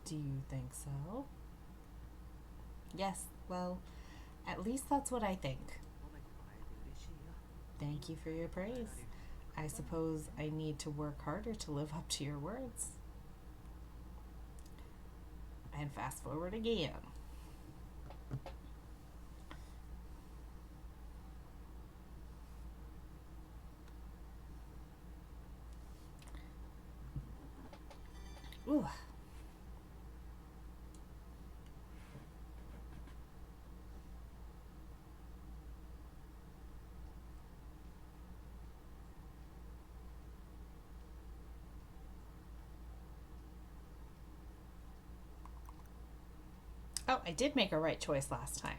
Do you think so? Yes, well, at least that's what I think. Thank you for your praise. I suppose I need to work harder to live up to your words. And fast forward again. Ooh. Oh, I did make a right choice last time.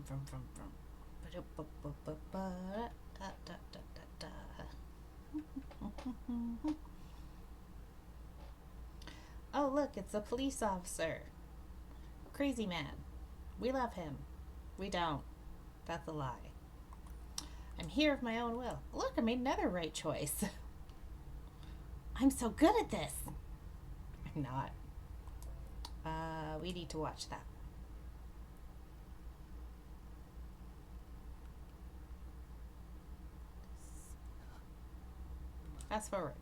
Vroom, vroom, vroom. Ba-do-ba-ba-ba-ba. Da, da, da, da, da. Oh, look, it's a police officer. Crazy man. We love him. We don't. That's a lie. I'm here of my own will. Look, I made another right choice. I'm so good at this. I'm not. We need to watch that. Fast forward.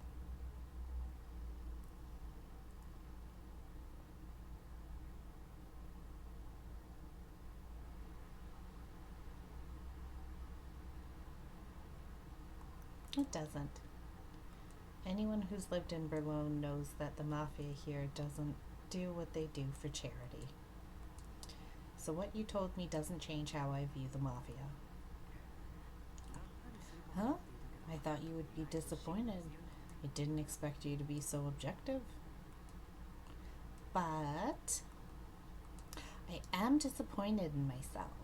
It doesn't. Anyone who's lived in Berlin knows that the mafia here doesn't do what they do for charity. So what you told me doesn't change how I view the mafia. Huh? I thought you would be disappointed. I didn't expect you to be so objective. But I am disappointed in myself.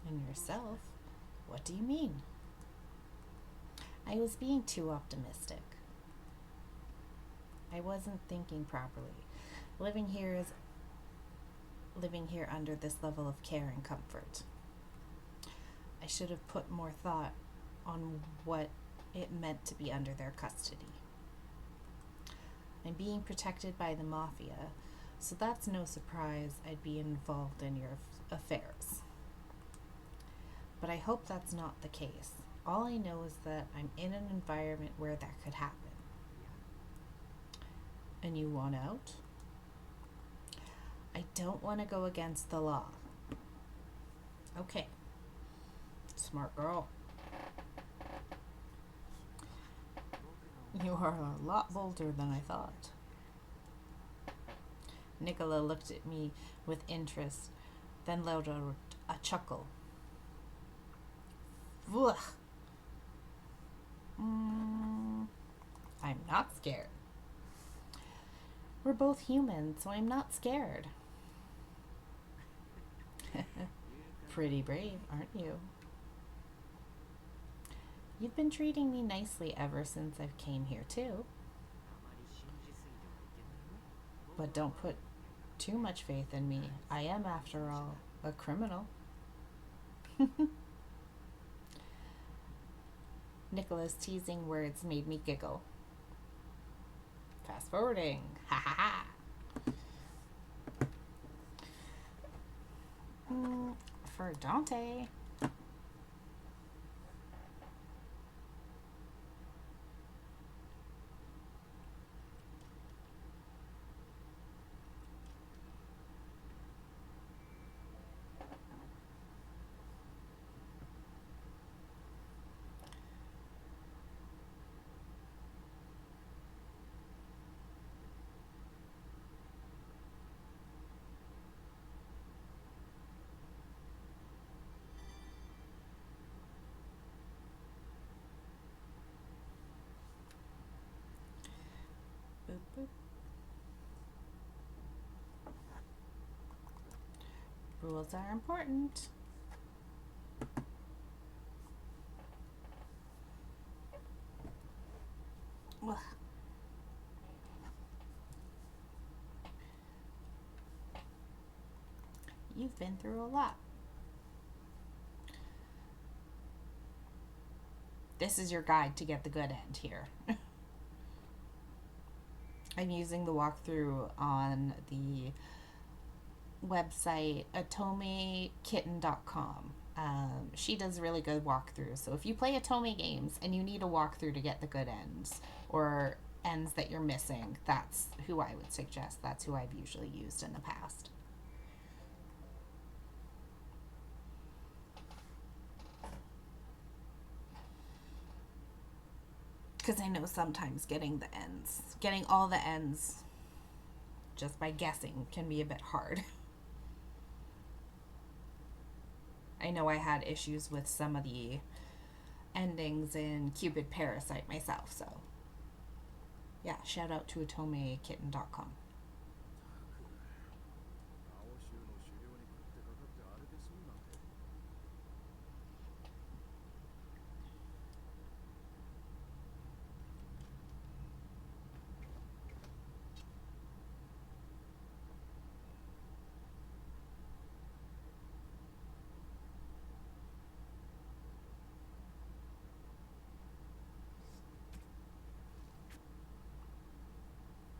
In yourself? What do you mean? I was being too optimistic. I wasn't thinking properly. Living here under this level of care and comfort. I should have put more thought on what it meant to be under their custody. I'm being protected by the mafia, so that's no surprise I'd be involved in your affairs. But I hope that's not the case. All I know is that I'm in an environment where that could happen. And you want out? I don't want to go against the law. Okay. Smart girl. You are a lot bolder than I thought. Nicola looked at me with interest, then let out a chuckle. Ugh. I'm not scared. We're both human, so I'm not scared. Pretty brave, aren't you? You've been treating me nicely ever since I came here, too. But don't put too much faith in me. I am, after all, a criminal. Nicola's teasing words made me giggle. Fast forwarding. Ha ha ha. For Dante. Boop, boop. Rules are important. Ugh. You've been through a lot. This is your guide to get the good end here. I'm using the walkthrough on the website atomekitten.com. She does really good walkthroughs. So if you play Atome games and you need a walkthrough to get the good ends or ends that you're missing, that's who I would suggest. That's who I've usually used in the past. Because I know sometimes getting all the ends just by guessing can be a bit hard. I know I had issues with some of the endings in Cupid Parasite myself, so yeah, shout out to atomekitten.com.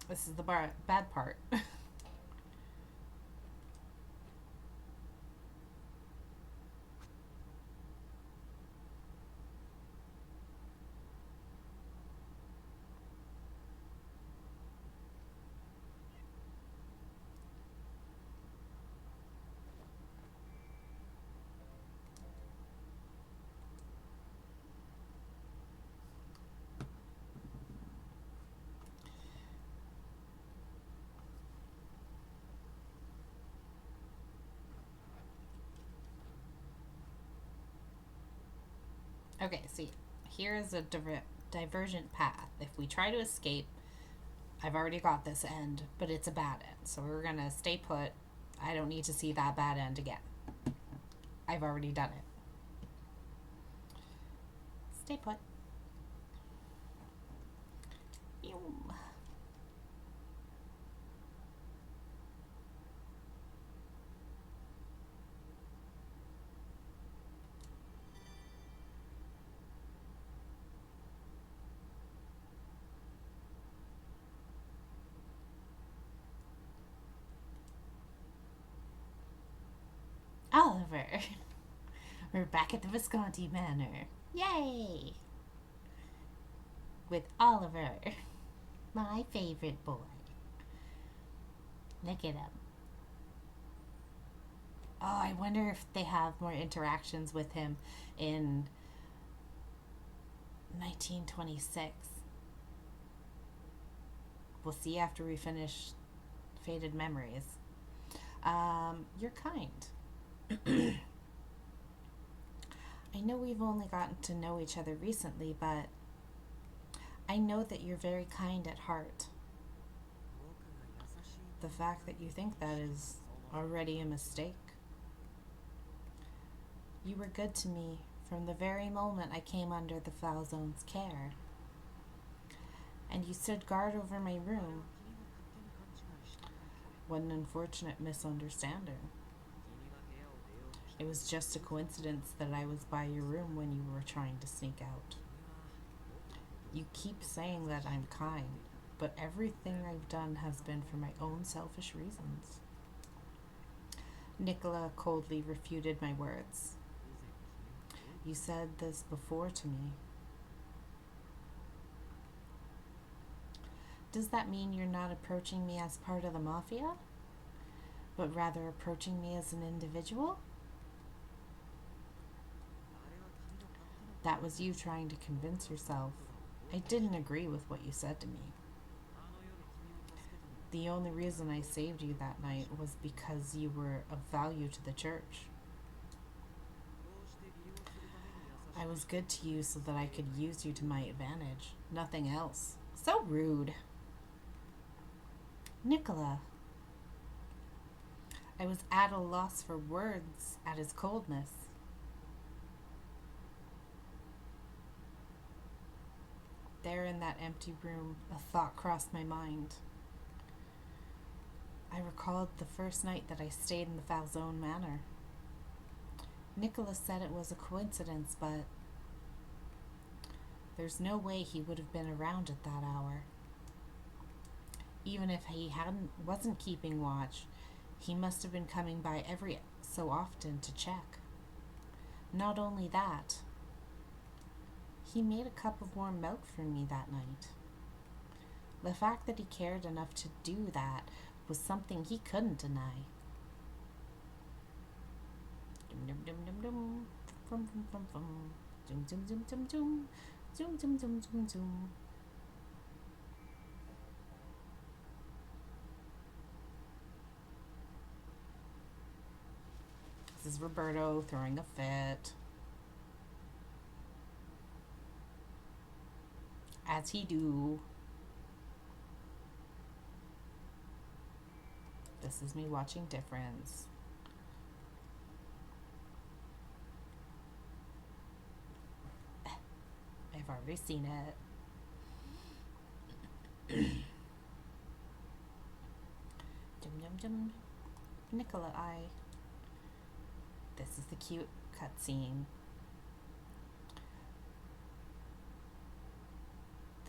This is the bad part. Okay, see, here is a divergent path. If we try to escape, I've already got this end, but it's a bad end. So we're gonna stay put. I don't need to see that bad end again. I've already done it. Stay put. Oliver. We're back at the Visconti Manor. Yay! With Oliver, my favorite boy. Look at him. Oh, I wonder if they have more interactions with him in 1926. We'll see after we finish Faded Memories. You're kind. I know we've only gotten to know each other recently, but I know that you're very kind at heart. The fact that you think that is already a mistake. You were good to me from the very moment I came under the Falzone's care. And you stood guard over my room. What an unfortunate misunderstanding. It was just a coincidence that I was by your room when you were trying to sneak out. You keep saying that I'm kind, but everything I've done has been for my own selfish reasons. Nicola coldly refuted my words. You said this before to me. Does that mean you're not approaching me as part of the Mafia, but rather approaching me as an individual? That was you trying to convince yourself. I didn't agree with what you said to me. The only reason I saved you that night was because you were of value to the church. I was good to you so that I could use you to my advantage. Nothing else. So rude. Nicola. I was at a loss for words at his coldness. There in that empty room, a thought crossed my mind. I recalled the first night that I stayed in the Falzone Manor. Nicholas said it was a coincidence, but there's no way he would have been around at that hour. Even if he wasn't keeping watch, he must have been coming by every so often to check. Not only that, he made a cup of warm milk for me that night. The fact that he cared enough to do that was something he couldn't deny. Dum dum dum dum dum dum dum dum dum dum dum dum dum dum dum dum dum dum. This is Roberto throwing a fit. As he do. This is me watching Difference. I've already seen it. Dum dum dum. Nicola eye. This is the cute cutscene.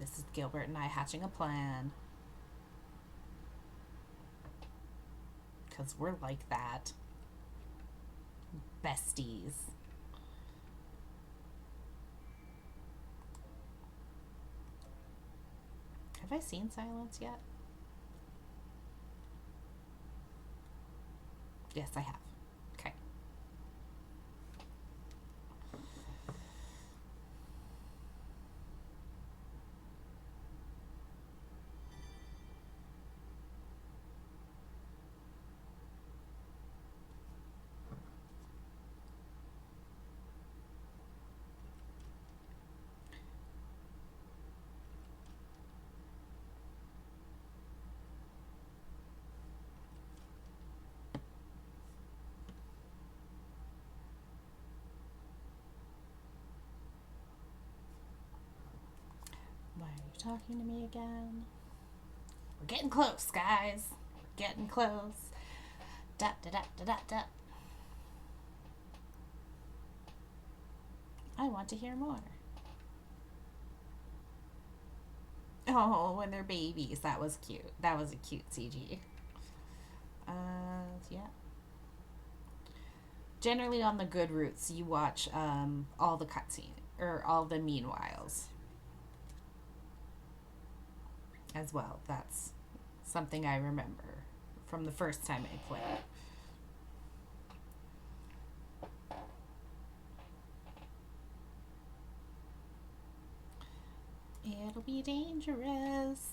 This is Gilbert and I hatching a plan. because we're like that. Besties. Have I seen Silence yet? Yes, I have. Okay. Why are you talking to me again? We're getting close, guys. We're getting close. Da da da da da da. I want to hear more. Oh, when they're babies. That was cute. That was a cute CG. Yeah. Generally on the good routes, you watch all the cutscene or all the meanwhiles as well. That's something I remember from the first time I played. It'll be dangerous.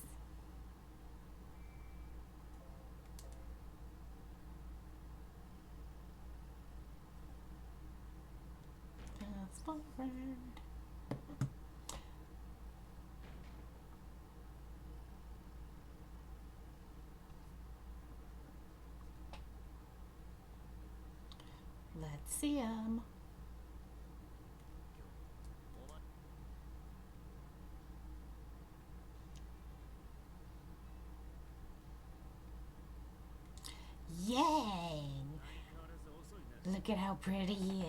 Fast forward. Let's see him. Yay! Look at how pretty he is.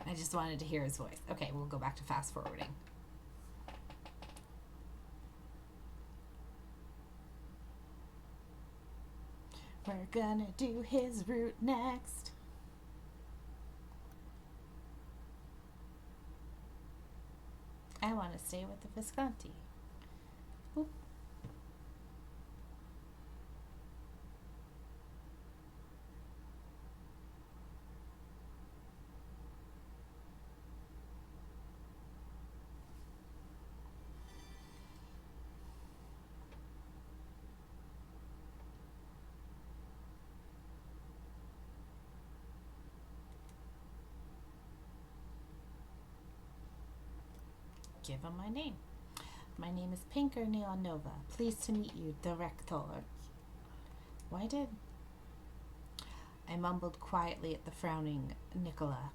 I just wanted to hear his voice. Okay, we'll go back to fast forwarding. We're gonna do his route next. I want to stay with the Visconti. Oop. Give him my name. My name is Pinker NeonNova. Pleased to meet you, Director. Why did... I mumbled quietly at the frowning Nicola.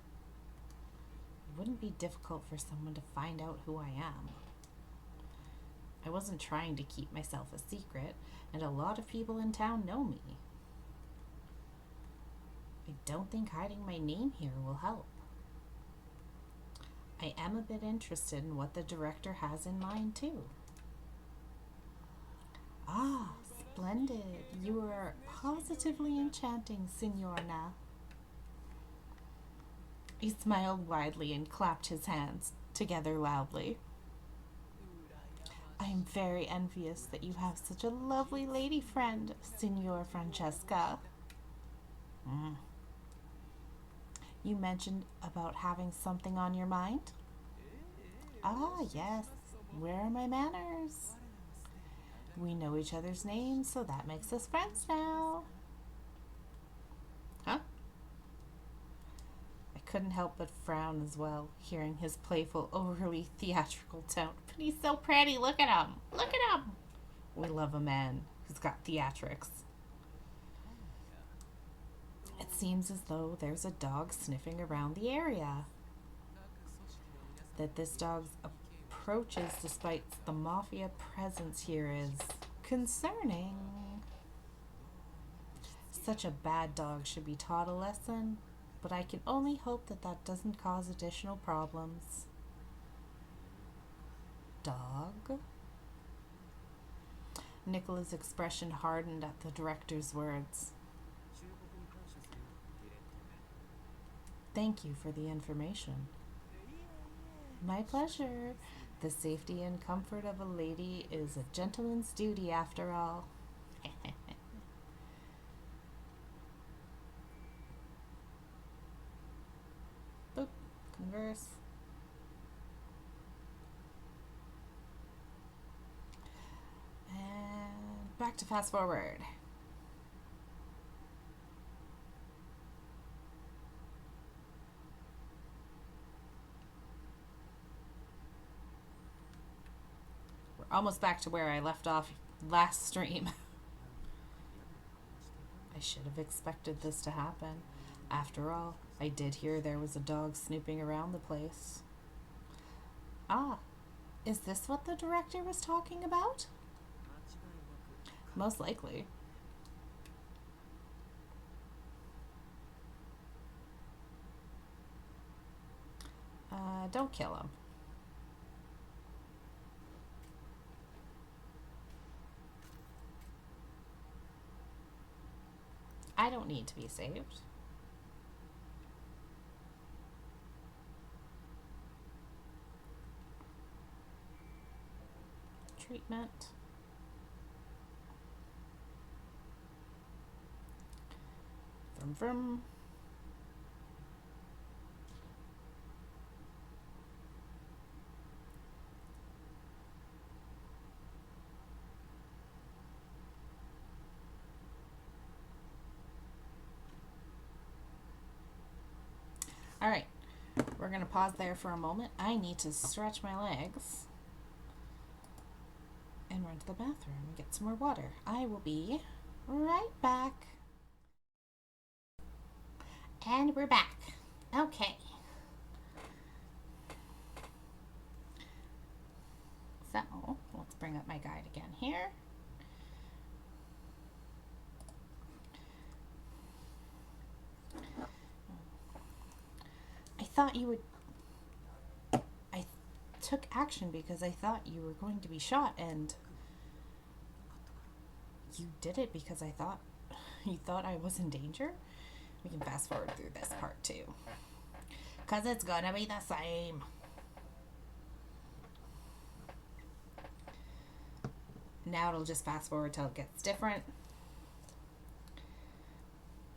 It wouldn't be difficult for someone to find out who I am. I wasn't trying to keep myself a secret, and a lot of people in town know me. I don't think hiding my name here will help. I am a bit interested in what the director has in mind, too. Ah, splendid. You are positively enchanting, Signorina. He smiled widely and clapped his hands together loudly. I am very envious that you have such a lovely lady friend, Signor Francesca. You mentioned about having something on your mind? Ah, yes. Where are my manners? We know each other's names, so that makes us friends now. Huh? I couldn't help but frown as well, hearing his playful, overly theatrical tone. But he's so pretty. Look at him. Look at him. We love a man who's got theatrics. It seems as though there's a dog sniffing around the area. That this dog approaches despite the mafia presence here is concerning. Such a bad dog should be taught a lesson. but I can only hope that that doesn't cause additional problems. Dog? Nicola's expression hardened at the director's words. Thank you for the information. My pleasure. The safety and comfort of a lady is a gentleman's duty after all. Boop. Converse. And back to fast forward. We're almost back to where I left off last stream. I should have expected this to happen. After all, I did hear there was a dog snooping around the place. Ah, is this what the director was talking about? Most likely. Don't kill him. I don't need to be saved. Treatment. Vroom vroom. All right, we're going to pause there for a moment. I need to stretch my legs and run to the bathroom and get some more water. I will be right back. And we're back. Okay. So, let's bring up my guide again here. I thought you would... I took action because I thought you were going to be shot, and you did it because I thought... You thought I was in danger? We can fast forward through this part too, because it's gonna be the same. Now it'll just fast forward till it gets different.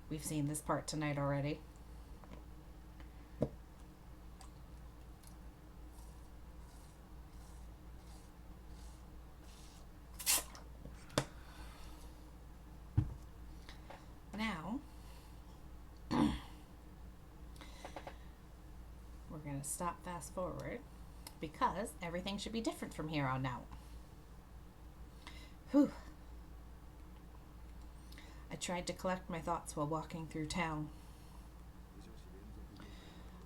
We've seen this part tonight already. Now we're going to stop fast forward because everything should be different from here on out. Whew. I tried to collect my thoughts while walking through town.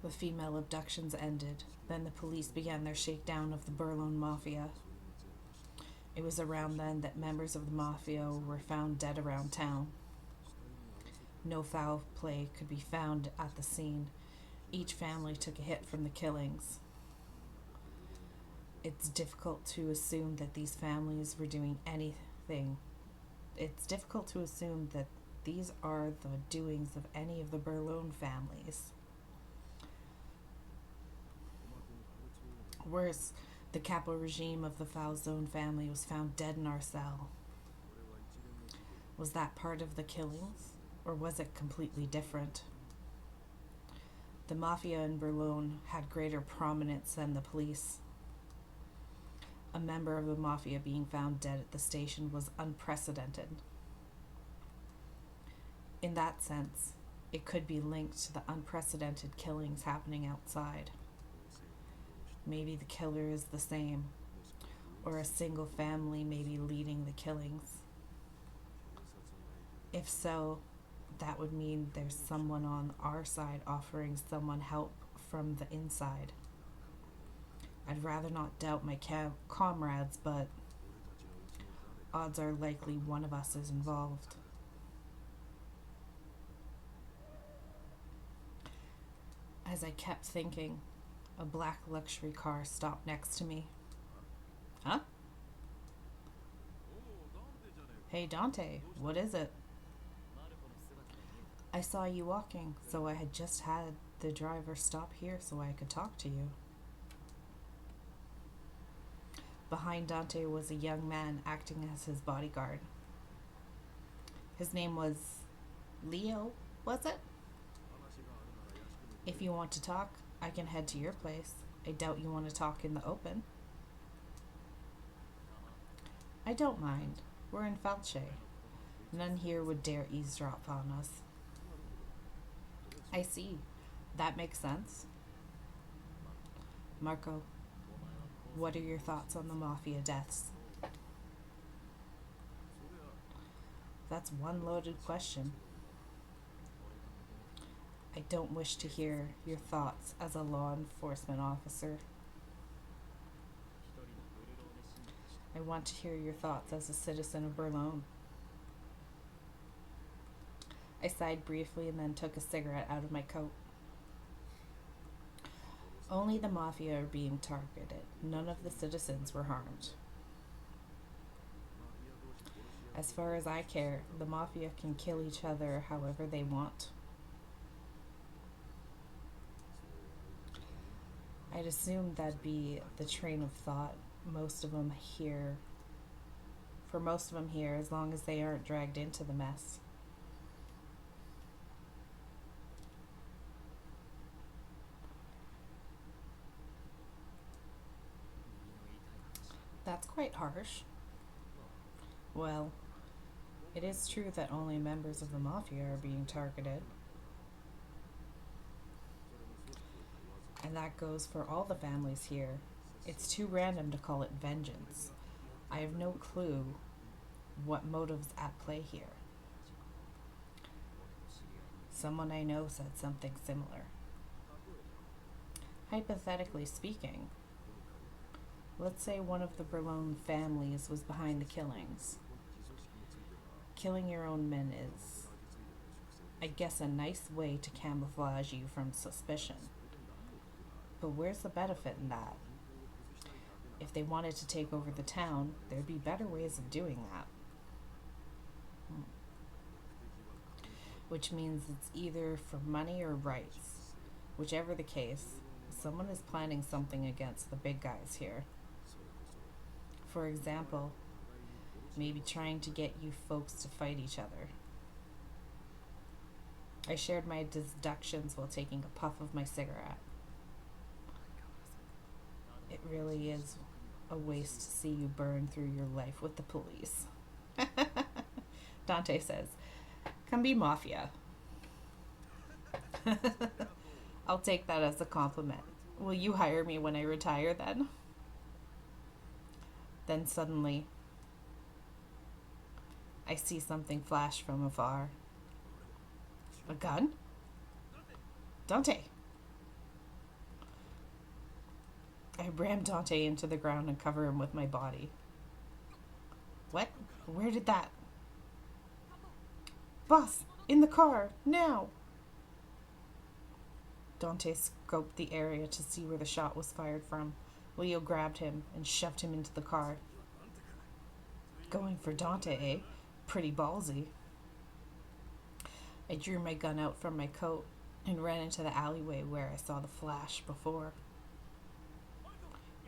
The female abductions ended. Then the police began their shakedown of the Berlin Mafia. It was around then that members of the Mafia were found dead around town. No foul play could be found at the scene. Each family took a hit from the killings. It's difficult to assume that these families were doing anything. It's difficult to assume that these are the doings of any of the Berlin families. Worse, the capital regime of the Falzone family was found dead in our cell. Was that part of the killings, or was it completely different? The Mafia in Berlin had greater prominence than the police. A member of the Mafia being found dead at the station was unprecedented. In that sense, it could be linked to the unprecedented killings happening outside. Maybe the killer is the same, or a single family may be leading the killings. If so, that would mean there's someone on our side offering someone help from the inside. I'd rather not doubt my comrades, but odds are likely one of us is involved. As I kept thinking, a black luxury car stopped next to me. Huh? Hey Dante, what is it? I saw you walking, so I had just had the driver stop here so I could talk to you. Behind Dante was a young man acting as his bodyguard. His name was Leo, was it? If you want to talk, I can head to your place. I doubt you want to talk in the open. I don't mind. We're in Felche. None here would dare eavesdrop on us. I see. That makes sense. Marco, what are your thoughts on the Mafia deaths? That's one loaded question. I don't wish to hear your thoughts as a law enforcement officer. I want to hear your thoughts as a citizen of Berlin. I sighed briefly and then took a cigarette out of my coat. Only the Mafia are being targeted. None of the citizens were harmed. As far as I care, the Mafia can kill each other however they want. I'd assume that'd be the train of thought for most of them here, as long as they aren't dragged into the mess. That's quite harsh. Well, it is true that only members of the Mafia are being targeted. And that goes for all the families here. It's too random to call it vengeance. I have no clue what motives at play here. Someone I know said something similar. Hypothetically speaking, let's say one of the Berlin families was behind the killings. Killing your own men is, I guess, a nice way to camouflage you from suspicion. But where's the benefit in that? If they wanted to take over the town, there'd be better ways of doing that. Which means it's either for money or rights. Whichever the case, someone is planning something against the big guys here. For example, maybe trying to get you folks to fight each other. I shared my deductions while taking a puff of my cigarette. It really is a waste to see you burn through your life with the police. Dante says, come be Mafia. I'll take that as a compliment. Will you hire me when I retire then? Then suddenly, I see something flash from afar. A gun? Dante! I ram Dante into the ground and cover him with my body. What? Where did that? Boss! In the car! Now! Dante scoped the area to see where the shot was fired from. Leo grabbed him and shoved him into the car. Going for Dante, eh? Pretty ballsy. I drew my gun out from my coat and ran into the alleyway where I saw the flash before.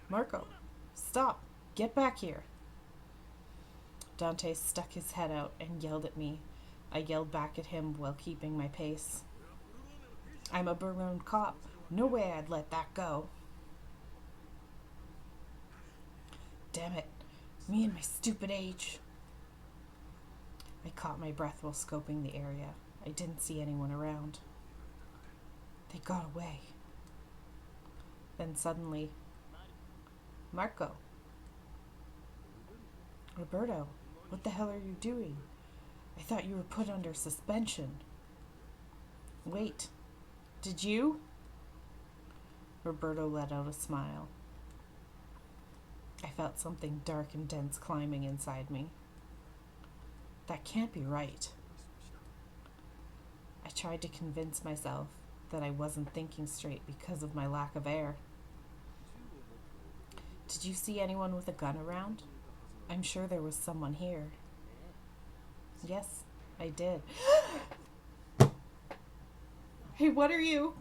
Marco, stop! Get back here! Dante stuck his head out and yelled at me. I yelled back at him while keeping my pace. I'm a Berlin cop. No way I'd let that go. Damn it. Me and my stupid age. I caught my breath while scoping the area. I didn't see anyone around. They got away. Then suddenly, Marco. Roberto, what the hell are you doing? I thought you were put under suspension. Wait, did you? Roberto let out a smile. I felt something dark and dense climbing inside me. That can't be right. I tried to convince myself, that I wasn't thinking straight because of my lack of air. Did you see anyone with a gun around? I'm sure there was someone here. Yes, I did. Hey, what are you?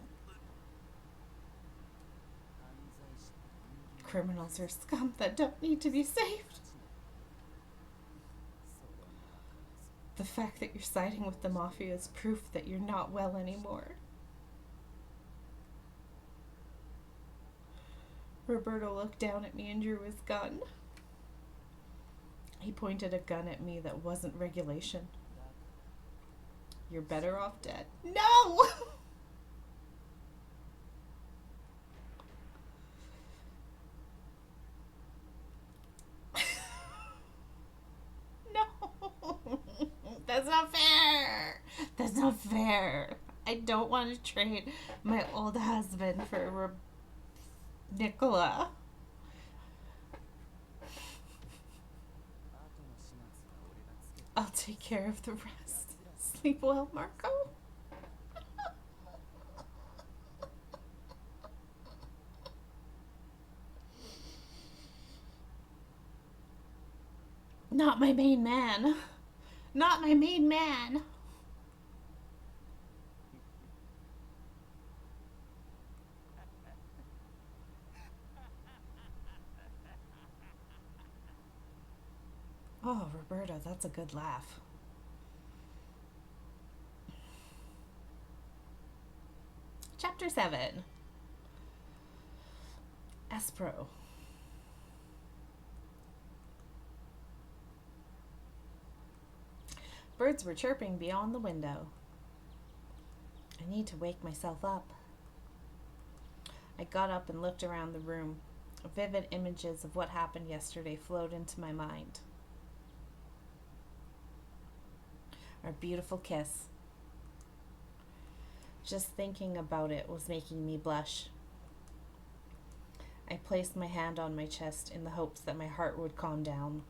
Criminals are scum that don't need to be saved. The fact that you're siding with the mafia is proof that you're not well anymore. Roberto looked down at me and drew his gun. He pointed a gun at me that wasn't regulation. You're better off dead. No! No! That's not fair! That's not fair! I don't want to trade my old husband for Nicola. I'll take care of the rest. Sleep well, Marco. Not my main man. Not my main man. Oh, Roberta, that's a good laugh. Chapter 7. Espro. Birds were chirping beyond the window. I need to wake myself up. I got up and looked around the room. Vivid images of what happened yesterday flowed into my mind. Our beautiful kiss. Just thinking about it was making me blush. I placed my hand on my chest in the hopes that my heart would calm down.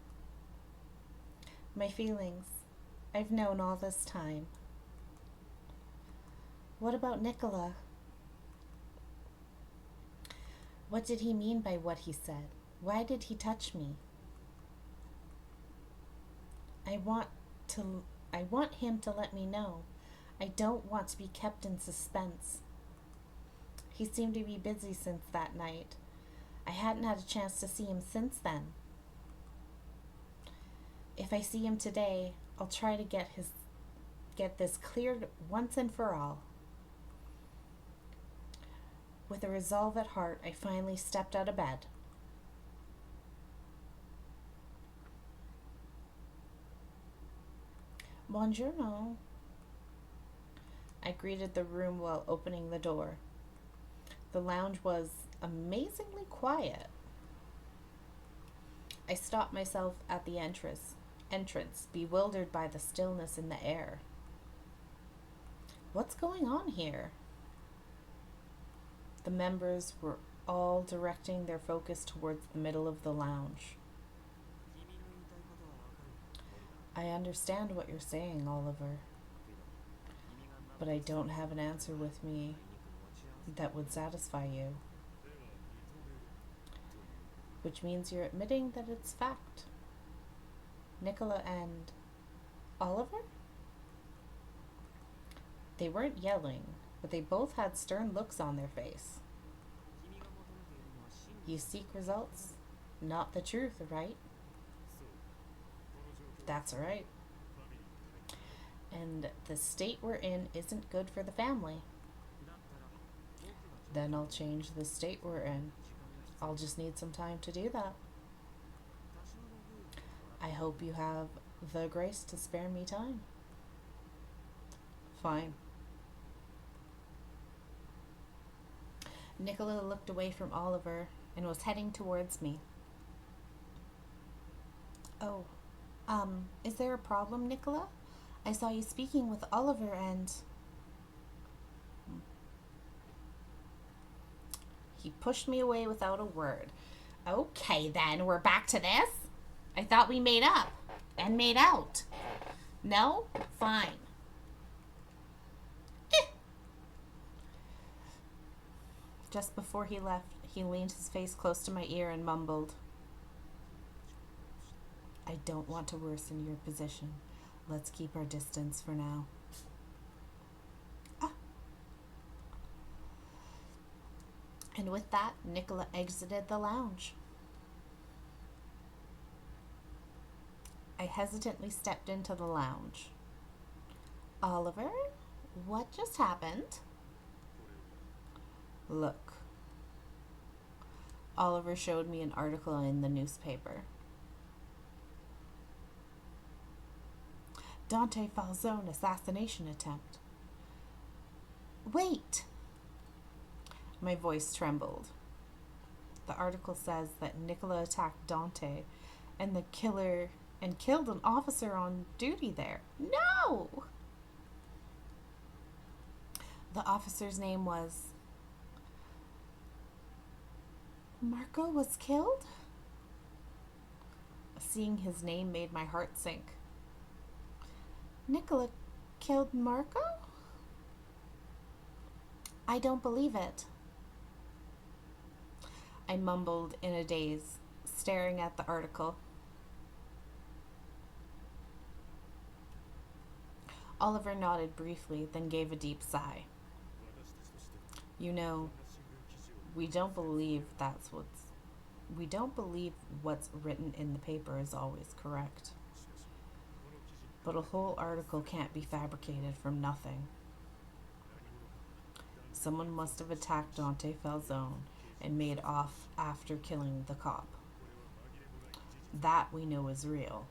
My feelings, I've known all this time. What about Nicola? What did he mean by what he said? Why did he touch me? I want him to let me know. I don't want to be kept in suspense. He seemed to be busy since that night. I hadn't had a chance to see him since then. If I see him today, I'll try to get this cleared once and for all. With a resolve at heart, I finally stepped out of bed. Buongiorno. I greeted the room while opening the door. The lounge was amazingly quiet. I stopped myself at the entrance, bewildered by the stillness in the air. What's going on here? The members were all directing their focus towards the middle of the lounge. I understand what you're saying, Oliver, but I don't have an answer with me that would satisfy you. Which means you're admitting that it's fact. Nicola and Oliver? They weren't yelling, but they both had stern looks on their face. You seek results, not the truth, right? That's right. And the state we're in isn't good for the family. Then I'll change the state we're in. I'll just need some time to do that. I hope you have the grace to spare me time. Fine. Nicola looked away from Oliver and was heading towards me. Oh, is there a problem, Nicola? I saw you speaking with Oliver and... He pushed me away without a word. Okay, then, we're back to this? I thought we made up and made out. No? Fine. Just before he left, he leaned his face close to my ear and mumbled, "I don't want to worsen your position. Let's keep our distance for now." Ah. And with that, Nicola exited the lounge. I hesitantly stepped into the lounge. "Oliver, what just happened?" "Look." Oliver showed me an article in the newspaper. "Dante Falzone assassination attempt." "Wait!" My voice trembled. The article says that Nicola attacked Dante and the killer and killed an officer on duty there. No! The officer's name was... Marco was killed? Seeing his name made my heart sink. Nicola killed Marco? I don't believe it. I mumbled in a daze, staring at the article. Oliver nodded briefly, then gave a deep sigh. "You know, we don't believe what's written in the paper is always correct. But a whole article can't be fabricated from nothing. Someone must have attacked Dante Falzone and made off after killing the cop. That we know is real."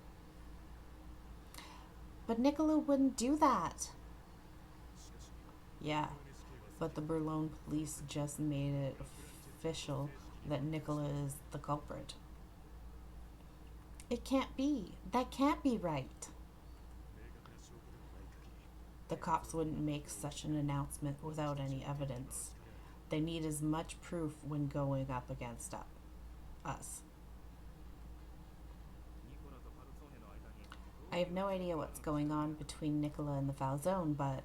"But Nicola wouldn't do that." "Yeah, but the Boulogne police just made it official that Nicola is the culprit." "It can't be. That can't be right." "The cops wouldn't make such an announcement without any evidence. They need as much proof when going up against us. I have no idea what's going on between Nicola and the Falzone, but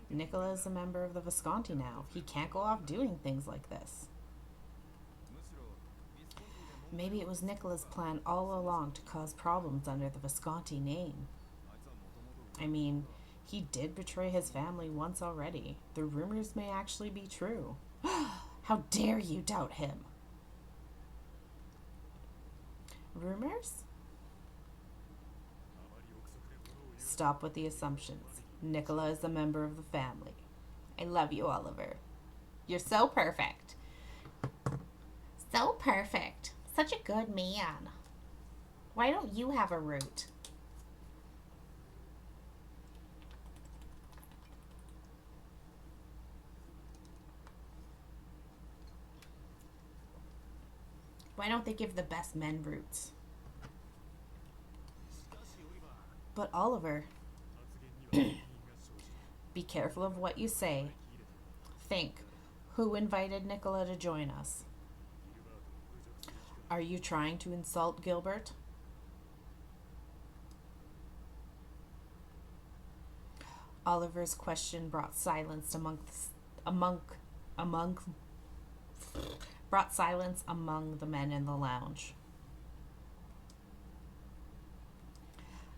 Nicola is a member of the Visconti now. He can't go off doing things like this. Maybe it was Nicola's plan all along to cause problems under the Visconti name. I mean, he did betray his family once already. The rumors may actually be true." "How dare you doubt him?" "Rumors?" "Stop with the assumptions. Nicola is a member of the family. I love you, Oliver. You're so perfect." "So perfect. Such a good man. Why don't you have a root?" Why don't they give the best men roots? "But Oliver..." "Be careful of what you say. Think, who invited Nicola to join us? Are you trying to insult Gilbert?" Oliver's question brought silence among the men in the lounge.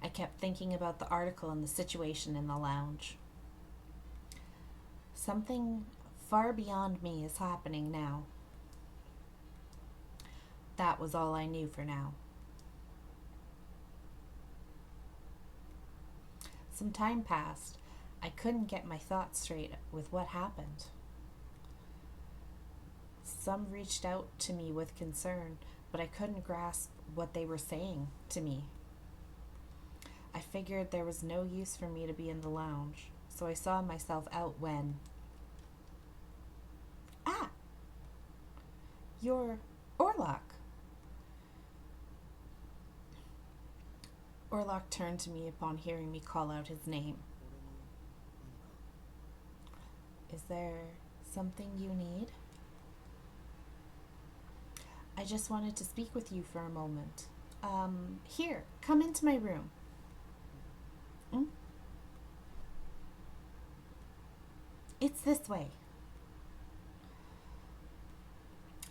I kept thinking about the article and the situation in the lounge. Something far beyond me is happening now. That was all I knew for now. Some time passed. I couldn't get my thoughts straight with what happened. Some reached out to me with concern, but I couldn't grasp what they were saying to me. I figured there was no use for me to be in the lounge, so I saw myself out when... "Ah! You're Orlok." Orlok turned to me upon hearing me call out his name. "Is there something you need?" "I just wanted to speak with you for a moment. Here, come into my room." "It's this way."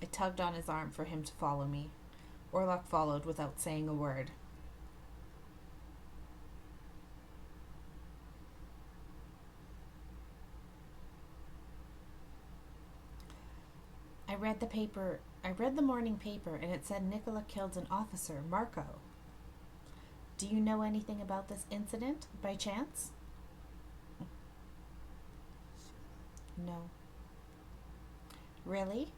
I tugged on his arm for him to follow me. Orlok followed without saying a word. I read the morning paper, and it said Nicola killed an officer, Marco. Do you know anything about this incident, by chance? No. Really?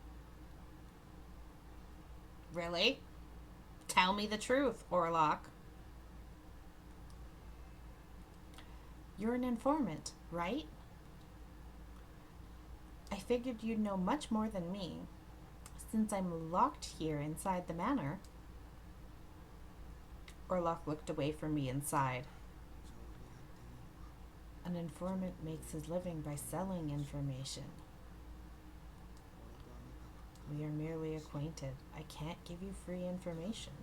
Really? Tell me the truth, Orlok. You're an informant, right? I figured you'd know much more than me, since I'm locked here inside the manor. Orlok looked away from me and sighed. An informant makes his living by selling information. We are merely acquainted. I can't give you free information.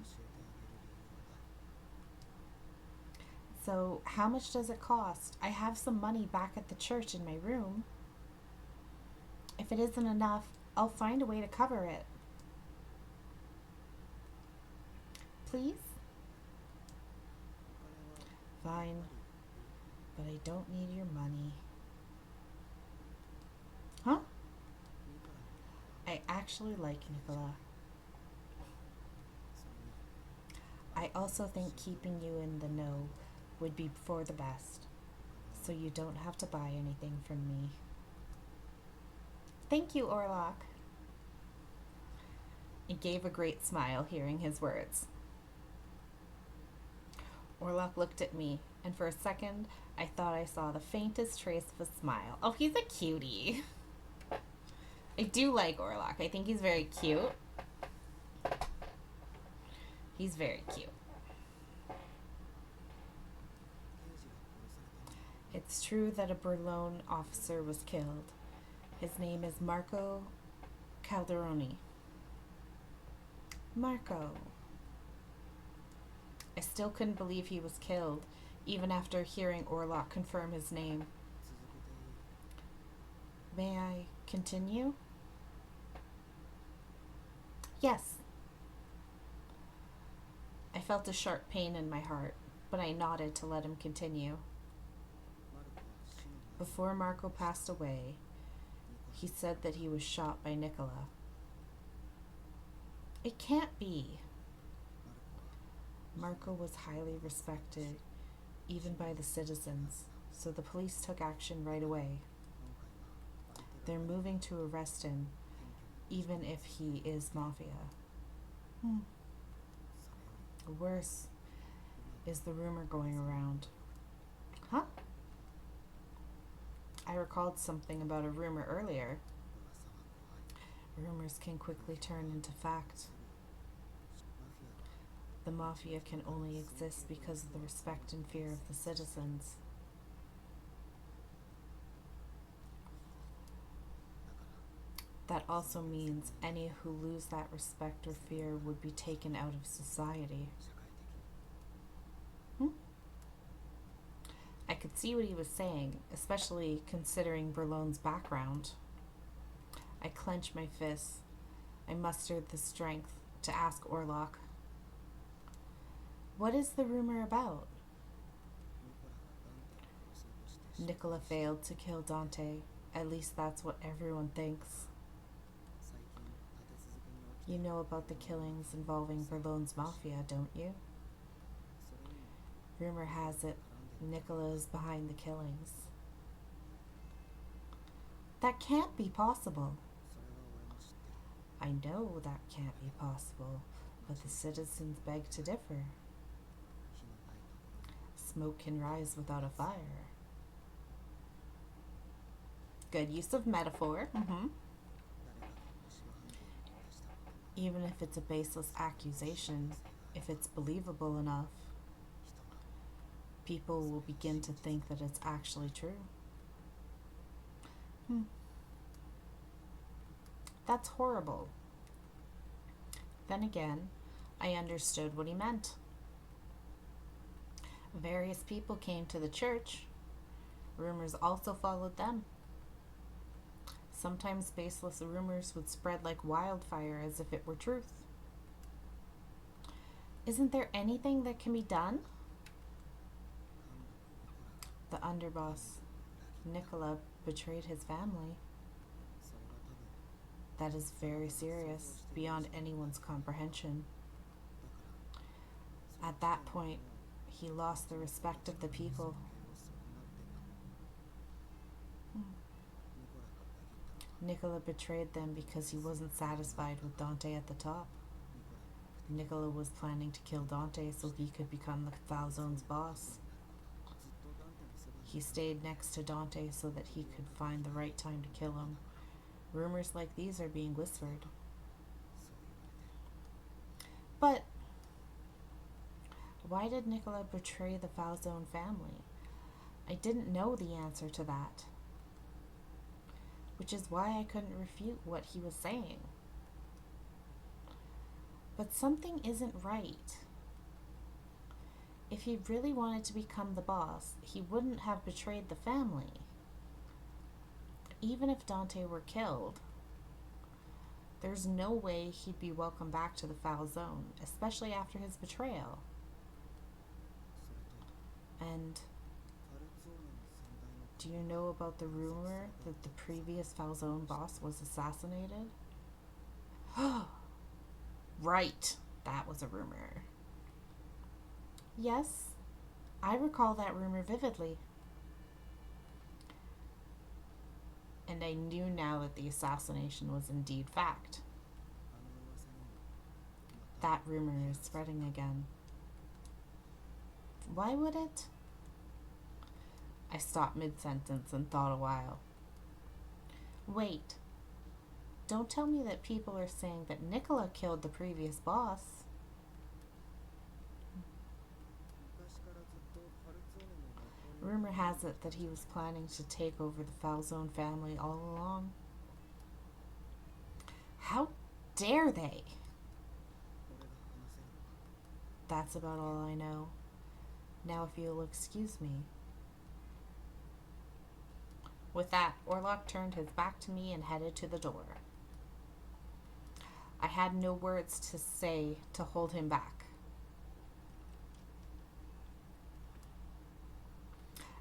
So, how much does it cost? I have some money back at the church in my room. If it isn't enough, I'll find a way to cover it. Please? Fine, but I don't need your money. Huh? I actually like Nicola. I also think keeping you in the know would be for the best, so you don't have to buy anything from me. Thank you, Orlok. I gave a great smile hearing his words. Orlok looked at me, and for a second, I thought I saw the faintest trace of a smile. Oh, he's a cutie. I do like Orlok. I think he's very cute. He's very cute. It's true that a Burlone officer was killed. His name is Marco Calderoni. Marco. I still couldn't believe he was killed, even after hearing Orlok confirm his name. May I continue? Yes. I felt a sharp pain in my heart, but I nodded to let him continue. Before Marco passed away, he said that he was shot by Nicola. It can't be. Marco was highly respected, even by the citizens, so the police took action right away. They're moving to arrest him, even if he is mafia. Worse is the rumor going around. Huh? I recalled something about a rumor earlier. Rumors can quickly turn into fact. The mafia can only exist because of the respect and fear of the citizens. That also means any who lose that respect or fear would be taken out of society. I could see what he was saying, especially considering Burlone's background. I clenched my fists. I mustered the strength to ask Orlok, what is the rumor about? Nicola failed to kill Dante. At least that's what everyone thinks. You know about the killings involving Burlone's mafia, don't you? Rumor has it Nicola is behind the killings. That can't be possible. I know that can't be possible, but the citizens beg to differ. Smoke can rise without a fire. Good use of metaphor. Even if it's a baseless accusation, if it's believable enough, people will begin to think that it's actually true. That's horrible. Then again, I understood what he meant. Various people came to the church. Rumors also followed them. Sometimes baseless rumors would spread like wildfire as if it were truth. Isn't there anything that can be done? The underboss, Nicola, betrayed his family. That is very serious, beyond anyone's comprehension. At that point, he lost the respect of the people. Nicola betrayed them because he wasn't satisfied with Dante at the top. Nicola was planning to kill Dante so he could become the Falzone's boss. He stayed next to Dante so that he could find the right time to kill him. Rumors like these are being whispered. But why did Nicola betray the Falzone family? I didn't know the answer to that, which is why I couldn't refute what he was saying. But something isn't right. If he really wanted to become the boss, he wouldn't have betrayed the family. Even if Dante were killed, there's no way he'd be welcomed back to the Falzone, especially after his betrayal. And do you know about the rumor that the previous Falzone boss was assassinated? Right, that was a rumor. Yes, I recall that rumor vividly. And I knew now that the assassination was indeed fact. That rumor is spreading again. Why would it? I stopped mid-sentence and thought a while. Wait, don't tell me that people are saying that Nicola killed the previous boss. Rumor has it that he was planning to take over the Falzone family all along. How dare they? That's about all I know. Now if you'll excuse me. With that, Orlok turned his back to me and headed to the door. I had no words to say to hold him back.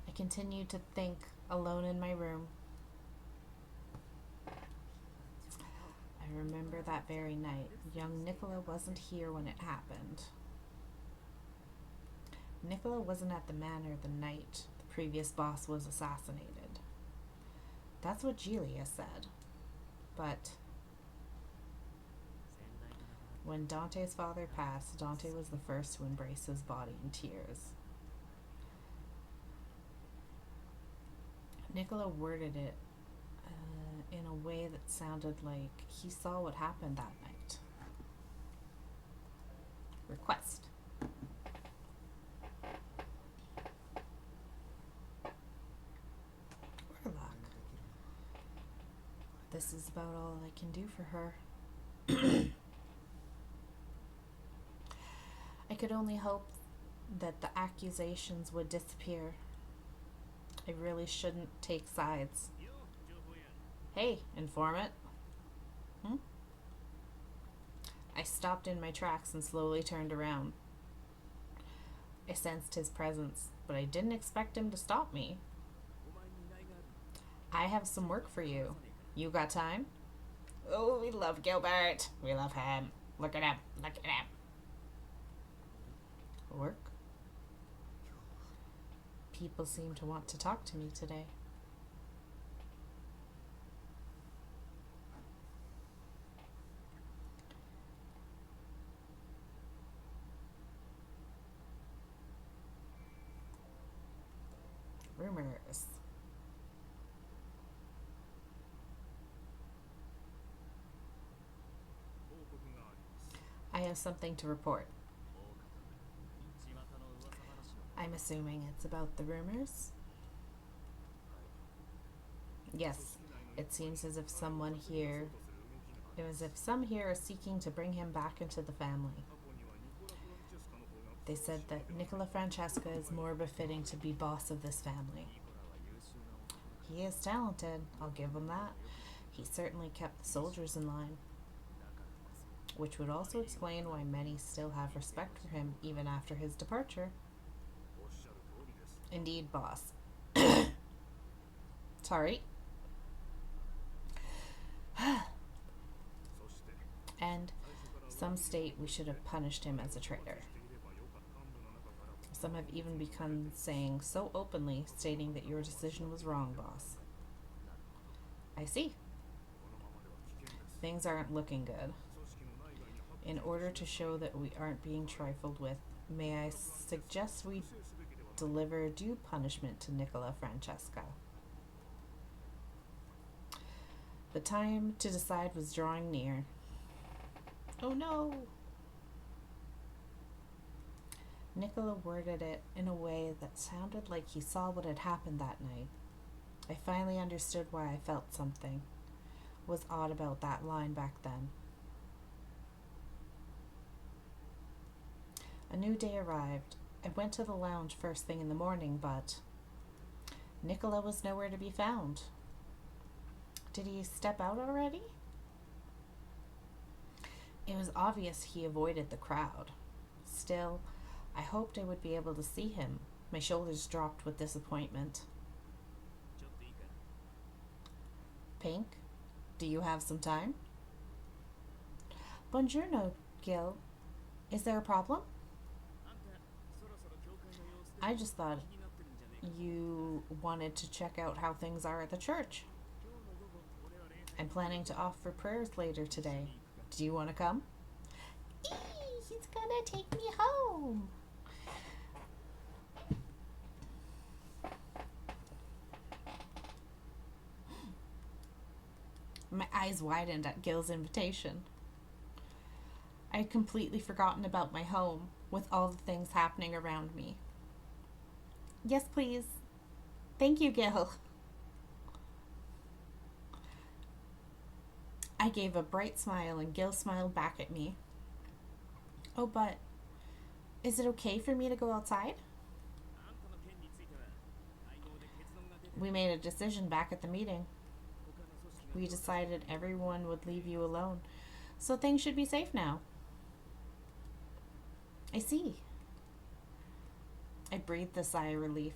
I continued to think, alone in my room. I remember that very night. Young Nicola wasn't here when it happened. Nicola wasn't at the manor the night the previous boss was assassinated. That's what Julia said. But when Dante's father passed, Dante was the first to embrace his body in tears. Nicola worded it in a way that sounded like he saw what happened that night. Request. Orlok. This is about all I can do for her. I could only hope that the accusations would disappear. I really shouldn't take sides. Hey, informant. I stopped in my tracks and slowly turned around. I sensed his presence, but I didn't expect him to stop me. I have some work for you. You got time? Oh, we love Gilbert. We love him. Look at him. Look at him. Work? People seem to want to talk to me today. Rumors. I have something to report. I'm assuming it's about the rumors? Yes, it seems as if some here are seeking to bring him back into the family. They said that Nicola Francesca is more befitting to be boss of this family. He is talented, I'll give him that. He certainly kept the soldiers in line, which would also explain why many still have respect for him even after his departure. Indeed, boss. Sorry. And some state we should have punished him as a traitor. Some have even begun saying so openly, stating that your decision was wrong, boss. I see. Things aren't looking good. In order to show that we aren't being trifled with, may I suggest we deliver due punishment to Nicola Francesca. The time to decide was drawing near. Oh no! Nicola worded it in a way that sounded like he saw what had happened that night. I finally understood why I felt something was odd about that line back then. A new day arrived. I went to the lounge first thing in the morning, but Nicola was nowhere to be found. Did he step out already? It was obvious he avoided the crowd. Still, I hoped I would be able to see him. My shoulders dropped with disappointment. Pink, do you have some time? Buongiorno, Gil. Is there a problem? I just thought you wanted to check out how things are at the church. I'm planning to offer prayers later today. Do you want to come? Eee, he's gonna take me home. My eyes widened at Gil's invitation. I had completely forgotten about my home with all the things happening around me. Yes, please. Thank you, Gil. I gave a bright smile and Gil smiled back at me. Oh, but is it okay for me to go outside? We made a decision back at the meeting. We decided everyone would leave you alone, so things should be safe now. I see. I breathed a sigh of relief.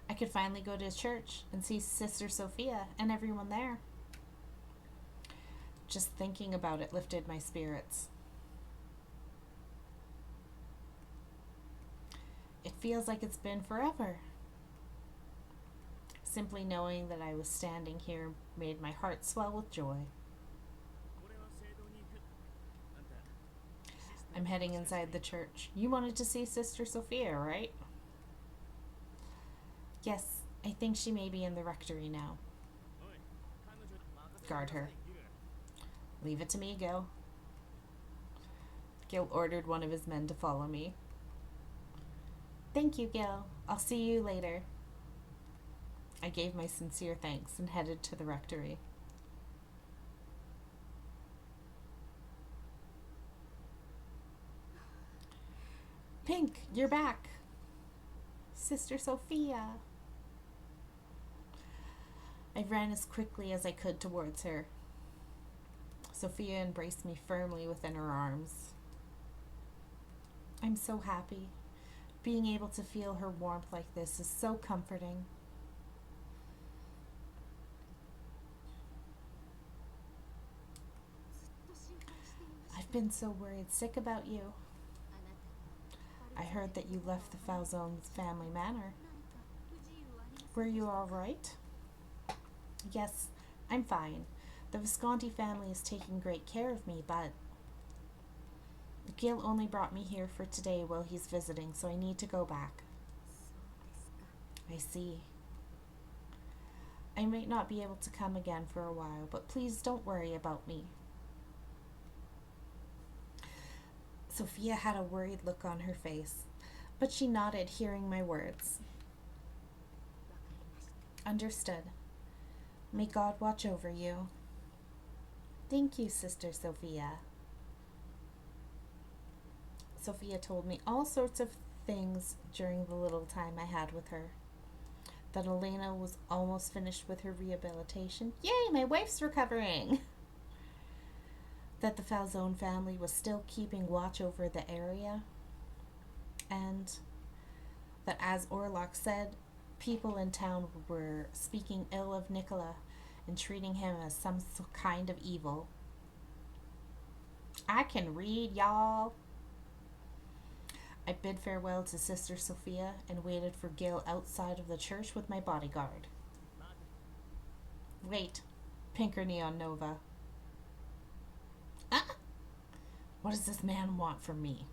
I could finally go to church and see Sister Sophia and everyone there. Just thinking about it lifted my spirits. It feels like it's been forever. Simply knowing that I was standing here made my heart swell with joy. I'm heading inside the church. You wanted to see Sister Sophia, right? Yes, I think she may be in the rectory now. Guard her. Leave it to me, Gil. Gil ordered one of his men to follow me. Thank you, Gil. I'll see you later. I gave my sincere thanks and headed to the rectory. Pink, you're back. Sister Sophia. I ran as quickly as I could towards her. Sophia embraced me firmly within her arms. I'm so happy. Being able to feel her warmth like this is so comforting. I've been so worried sick about you. I heard that you left the Falzone's family manor. Were you all right? Yes, I'm fine. The Visconti family is taking great care of me, but Gil only brought me here for today while he's visiting, so I need to go back. I see. I might not be able to come again for a while, but please don't worry about me. Sophia had a worried look on her face, but she nodded, hearing my words. Understood. May God watch over you. Thank you, Sister Sophia. Sophia told me all sorts of things during the little time I had with her. that Elena was almost finished with her rehabilitation. Yay, my wife's recovering! That the Falzone family was still keeping watch over the area, and that, as Orlok said, people in town were speaking ill of Nicola and treating him as some kind of evil. I can read, y'all. I bid farewell to Sister Sophia and waited for Gil outside of the church with my bodyguard. Wait, Pinker NeonNova. Ah! What does this man want from me?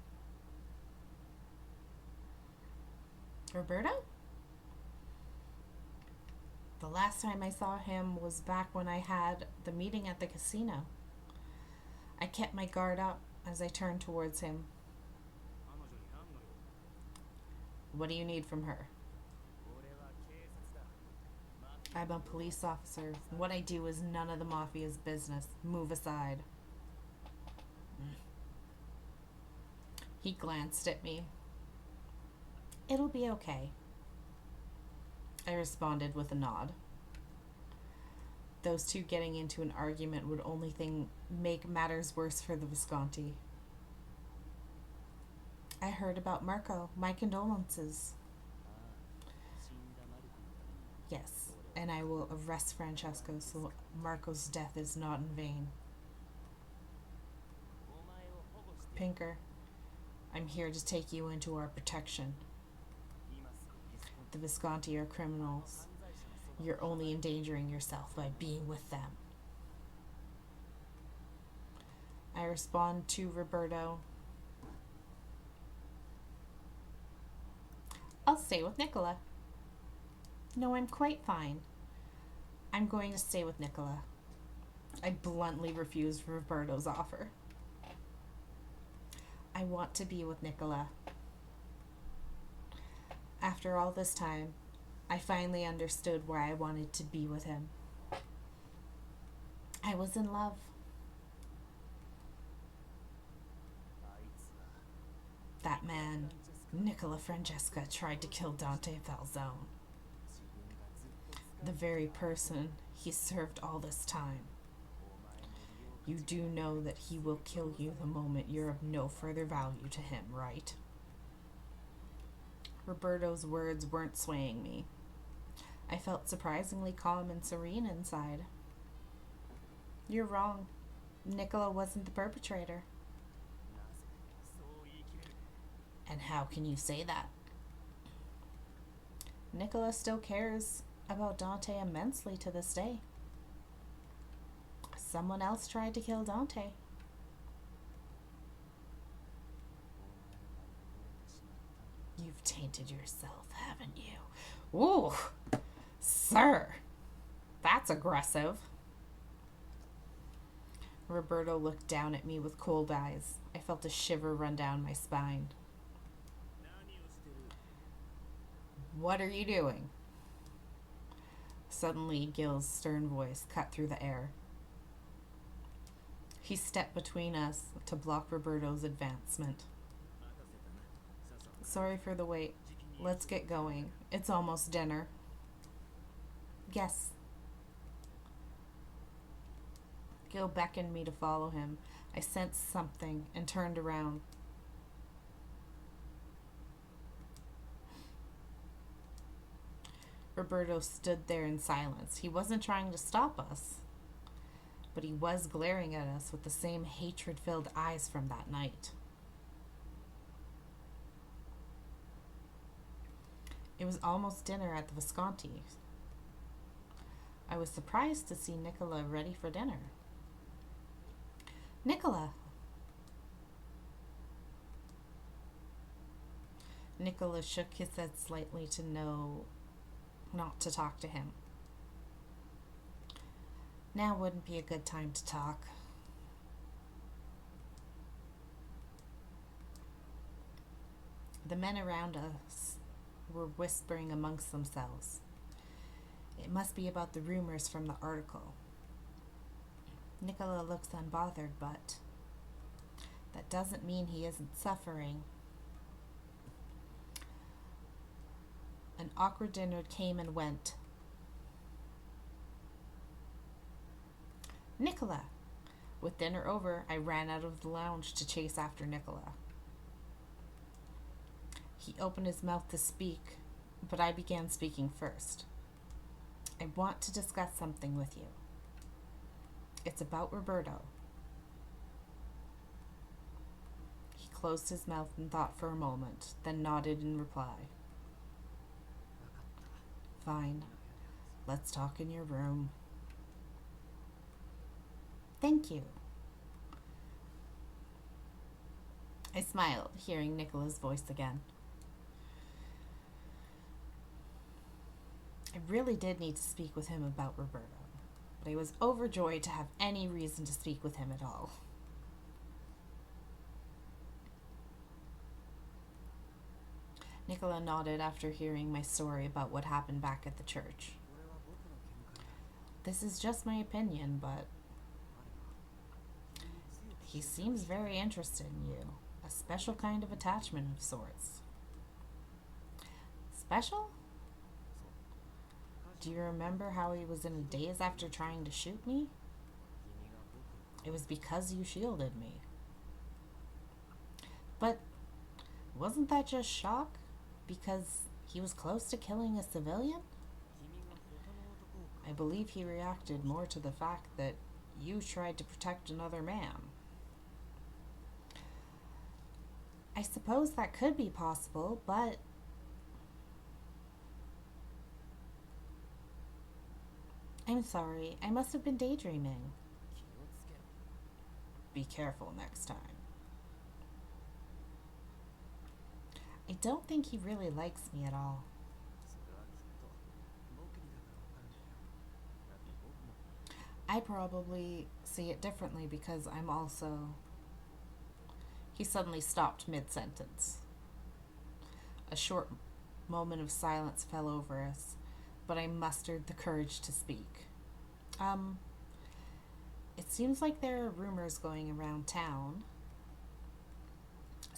Roberto? The last time I saw him was back when I had the meeting at the casino. I kept my guard up as I turned towards him. What do you need from her? I'm a police officer. What I do is none of the Mafia's business. Move aside. He glanced at me. It'll be okay. I responded with a nod. Those two getting into an argument would only make matters worse for the Visconti. I heard about Marco. My condolences. Yes, and I will arrest Francesco so Marco's death is not in vain. Pinker, I'm here to take you into our protection. The Visconti are criminals. You're only endangering yourself by being with them. I respond to Roberto. I'll stay with Nicola. No, I'm quite fine. I'm going to stay with Nicola. I bluntly refused Roberto's offer. I want to be with Nicola. After all this time, I finally understood why I wanted to be with him. I was in love. That man, Nicola Francesca, tried to kill Dante Falzone. The very person he served all this time. You do know that he will kill you the moment you're of no further value to him, right? Roberto's words weren't swaying me. I felt surprisingly calm and serene inside. You're wrong. Nicola wasn't the perpetrator. And how can you say that? Nicola still cares about Dante immensely to this day. Someone else tried to kill Dante. You've tainted yourself, haven't you? Ooh, sir, that's aggressive. Roberto looked down at me with cold eyes. I felt a shiver run down my spine. What are you doing? Suddenly, Gil's stern voice cut through the air. He stepped between us to block Roberto's advancement. Sorry for the wait. Let's get going. It's almost dinner. Yes. Gil beckoned me to follow him. I sensed something and turned around. Roberto stood there in silence. He wasn't trying to stop us, but he was glaring at us with the same hatred-filled eyes from that night. It was almost dinner at the Visconti. I was surprised to see Nicola ready for dinner. Nicola! Nicola shook his head slightly to know not to talk to him. Now wouldn't be a good time to talk. The men around us were whispering amongst themselves. It must be about the rumors from the article. Nicola looks unbothered, but that doesn't mean he isn't suffering. An awkward dinner came and went. Nicola! With dinner over, I ran out of the lounge to chase after Nicola. He opened his mouth to speak, but I began speaking first. I want to discuss something with you. It's about Roberto. He closed his mouth and thought for a moment, then nodded in reply. Fine. Let's talk in your room. Thank you. I smiled, hearing Nicola's voice again. I really did need to speak with him about Roberto, but I was overjoyed to have any reason to speak with him at all. Nicola nodded after hearing my story about what happened back at the church. This is just my opinion, but he seems very interested in you. A special kind of attachment of sorts. Special? Do you remember how he was in a daze after trying to shoot me? It was because you shielded me. But wasn't that just shock? Because he was close to killing a civilian? I believe he reacted more to the fact that you tried to protect another man. I suppose that could be possible, but I'm sorry, I must have been daydreaming. Be careful next time. I don't think he really likes me at all. I probably see it differently because I'm also... He suddenly stopped mid-sentence. A short moment of silence fell over us, but I mustered the courage to speak. It seems like there are rumors going around town.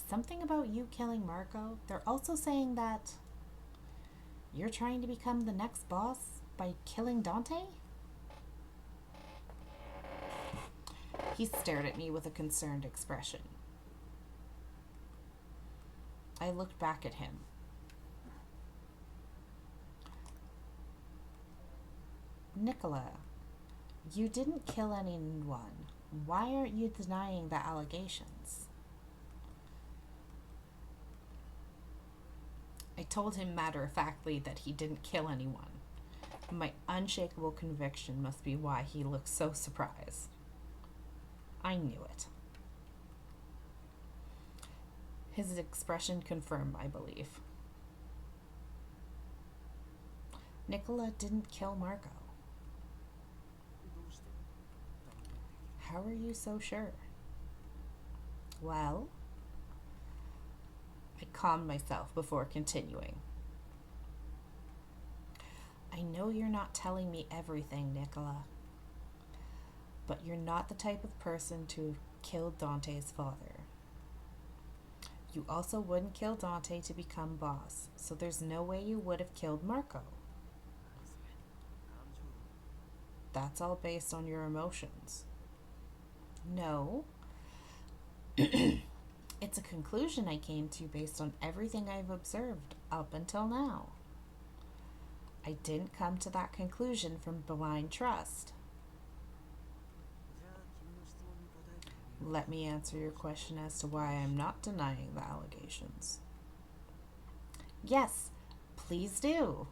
Something about you killing Marco. They're also saying that you're trying to become the next boss by killing Dante? He stared at me with a concerned expression. I looked back at him. Nicola, you didn't kill anyone. Why aren't you denying the allegations? I told him matter-of-factly that he didn't kill anyone. My unshakable conviction must be why he looked so surprised. I knew it. His expression confirmed my belief. Nicola didn't kill Marco. How are you so sure? Well, I calmed myself before continuing. I know you're not telling me everything, Nicola, but you're not the type of person to have killed Dante's father. You also wouldn't kill Dante to become boss, so there's no way you would have killed Marco. That's all based on your emotions. No. It's a conclusion I came to based on everything I've observed up until now. I didn't come to that conclusion from blind trust. Let me answer your question as to why I'm not denying the allegations. Yes, please do.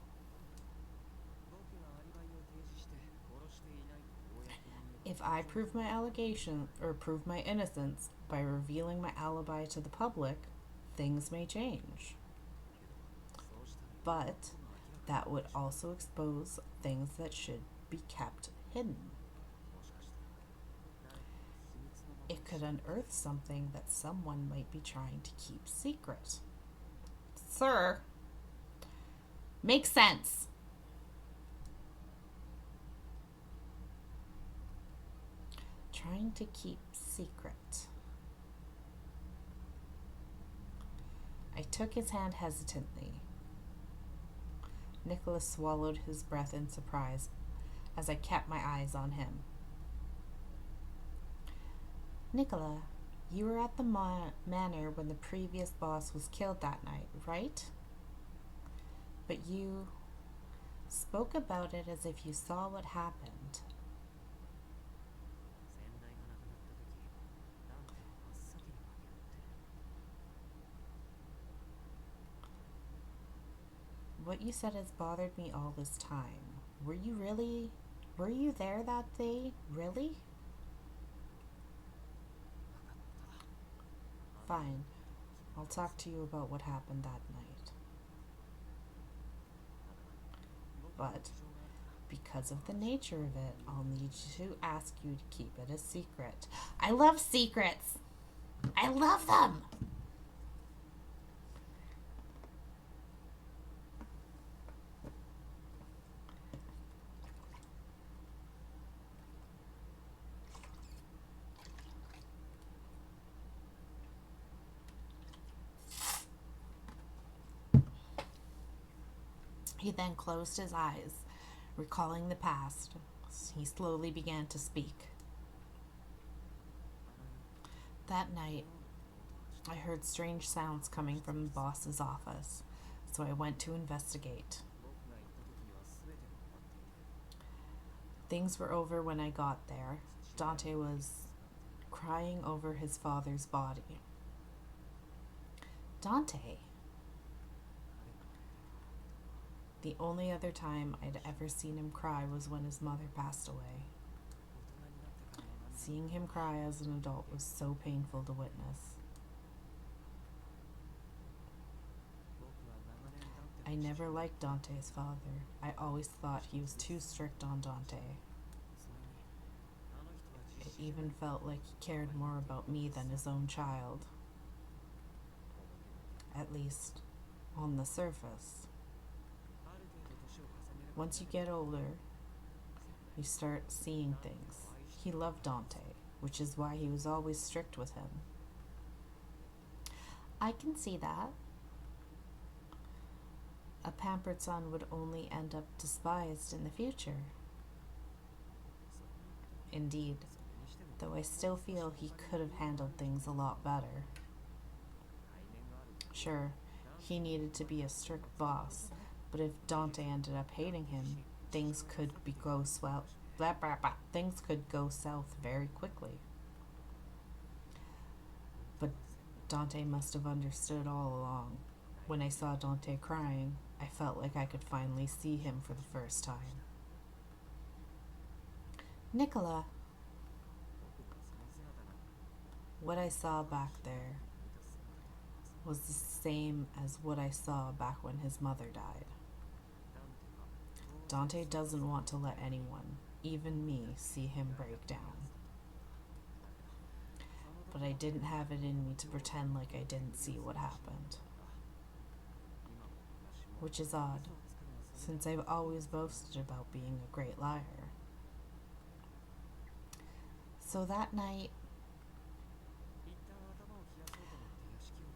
If I prove my allegation or prove my innocence by revealing my alibi to the public, things may change. But that would also expose things that should be kept hidden. It could unearth something that someone might be trying to keep secret. Sir, makes sense. Trying to keep secret. I took his hand hesitantly. Nicholas swallowed his breath in surprise as I kept my eyes on him. Nicola, you were at the manor when the previous boss was killed that night, right? But you spoke about it as if you saw what happened. What you said has bothered me all this time. Were you there that day? Really? Fine. I'll talk to you about what happened that night. But because of the nature of it, I'll need to ask you to keep it a secret. I love secrets! I love them! He then closed his eyes, recalling the past. He slowly began to speak. That night, I heard strange sounds coming from the boss's office, so I went to investigate. Things were over when I got there. Dante was crying over his father's body. Dante? The only other time I'd ever seen him cry was when his mother passed away. Seeing him cry as an adult was so painful to witness. I never liked Dante's father. I always thought he was too strict on Dante. It even felt like he cared more about me than his own child. At least, on the surface. Once you get older, you start seeing things. He loved Dante, which is why he was always strict with him. I can see that. A pampered son would only end up despised in the future. Indeed, though I still feel he could have handled things a lot better. Sure, he needed to be a strict boss, but if Dante ended up hating him, things could go south very quickly. But Dante must have understood all along. When I saw Dante crying, I felt like I could finally see him for the first time. Nicola, what I saw back there was the same as what I saw back when his mother died. Dante doesn't want to let anyone, even me, see him break down. But I didn't have it in me to pretend like I didn't see what happened. Which is odd, since I've always boasted about being a great liar. So that night,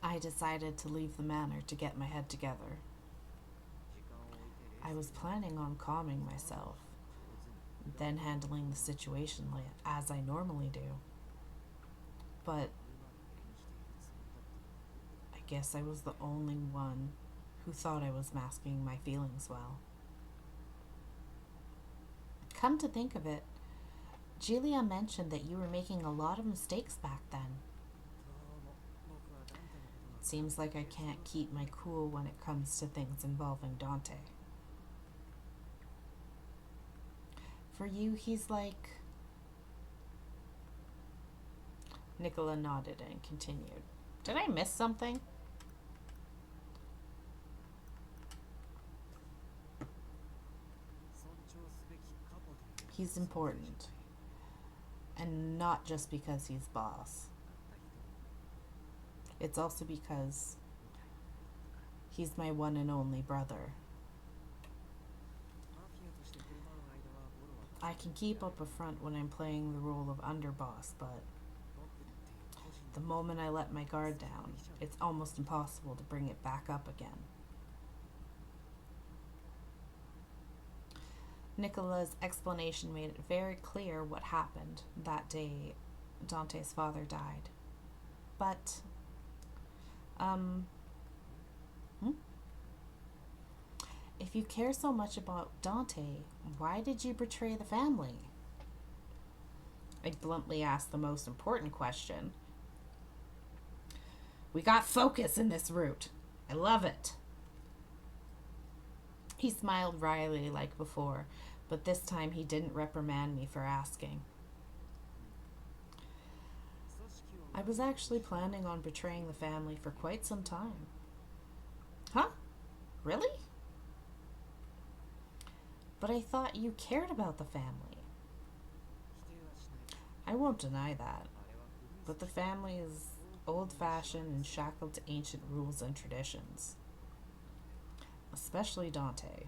I decided to leave the manor to get my head together. I was planning on calming myself, then handling the situation as I normally do. But I guess I was the only one who thought I was masking my feelings well. Come to think of it, Julia mentioned that you were making a lot of mistakes back then. It seems like I can't keep my cool when it comes to things involving Dante. For you, he's like... Nicola nodded and continued. Did I miss something? He's important. And not just because he's boss. It's also because he's my one and only brother. I can keep up a front when I'm playing the role of underboss, but the moment I let my guard down, it's almost impossible to bring it back up again. Nicola's explanation made it very clear what happened that day Dante's father died. But, hmm? If you care so much about Dante, why did you betray the family? I bluntly asked the most important question. We got focus in this route. I love it. He smiled wryly like before, but this time he didn't reprimand me for asking. I was actually planning on betraying the family for quite some time. Huh? Really? But I thought you cared about the family. I won't deny that, but the family is old-fashioned and shackled to ancient rules and traditions. Especially Dante.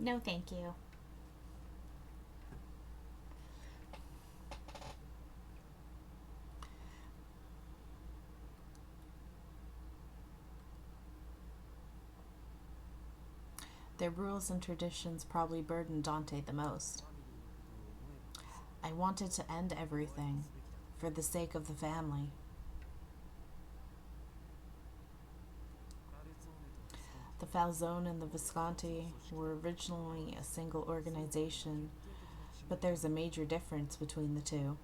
No, thank you. Their rules and traditions probably burdened Dante the most. I wanted to end everything for the sake of the family. The Falzone and the Visconti were originally a single organization, but there's a major difference between the two.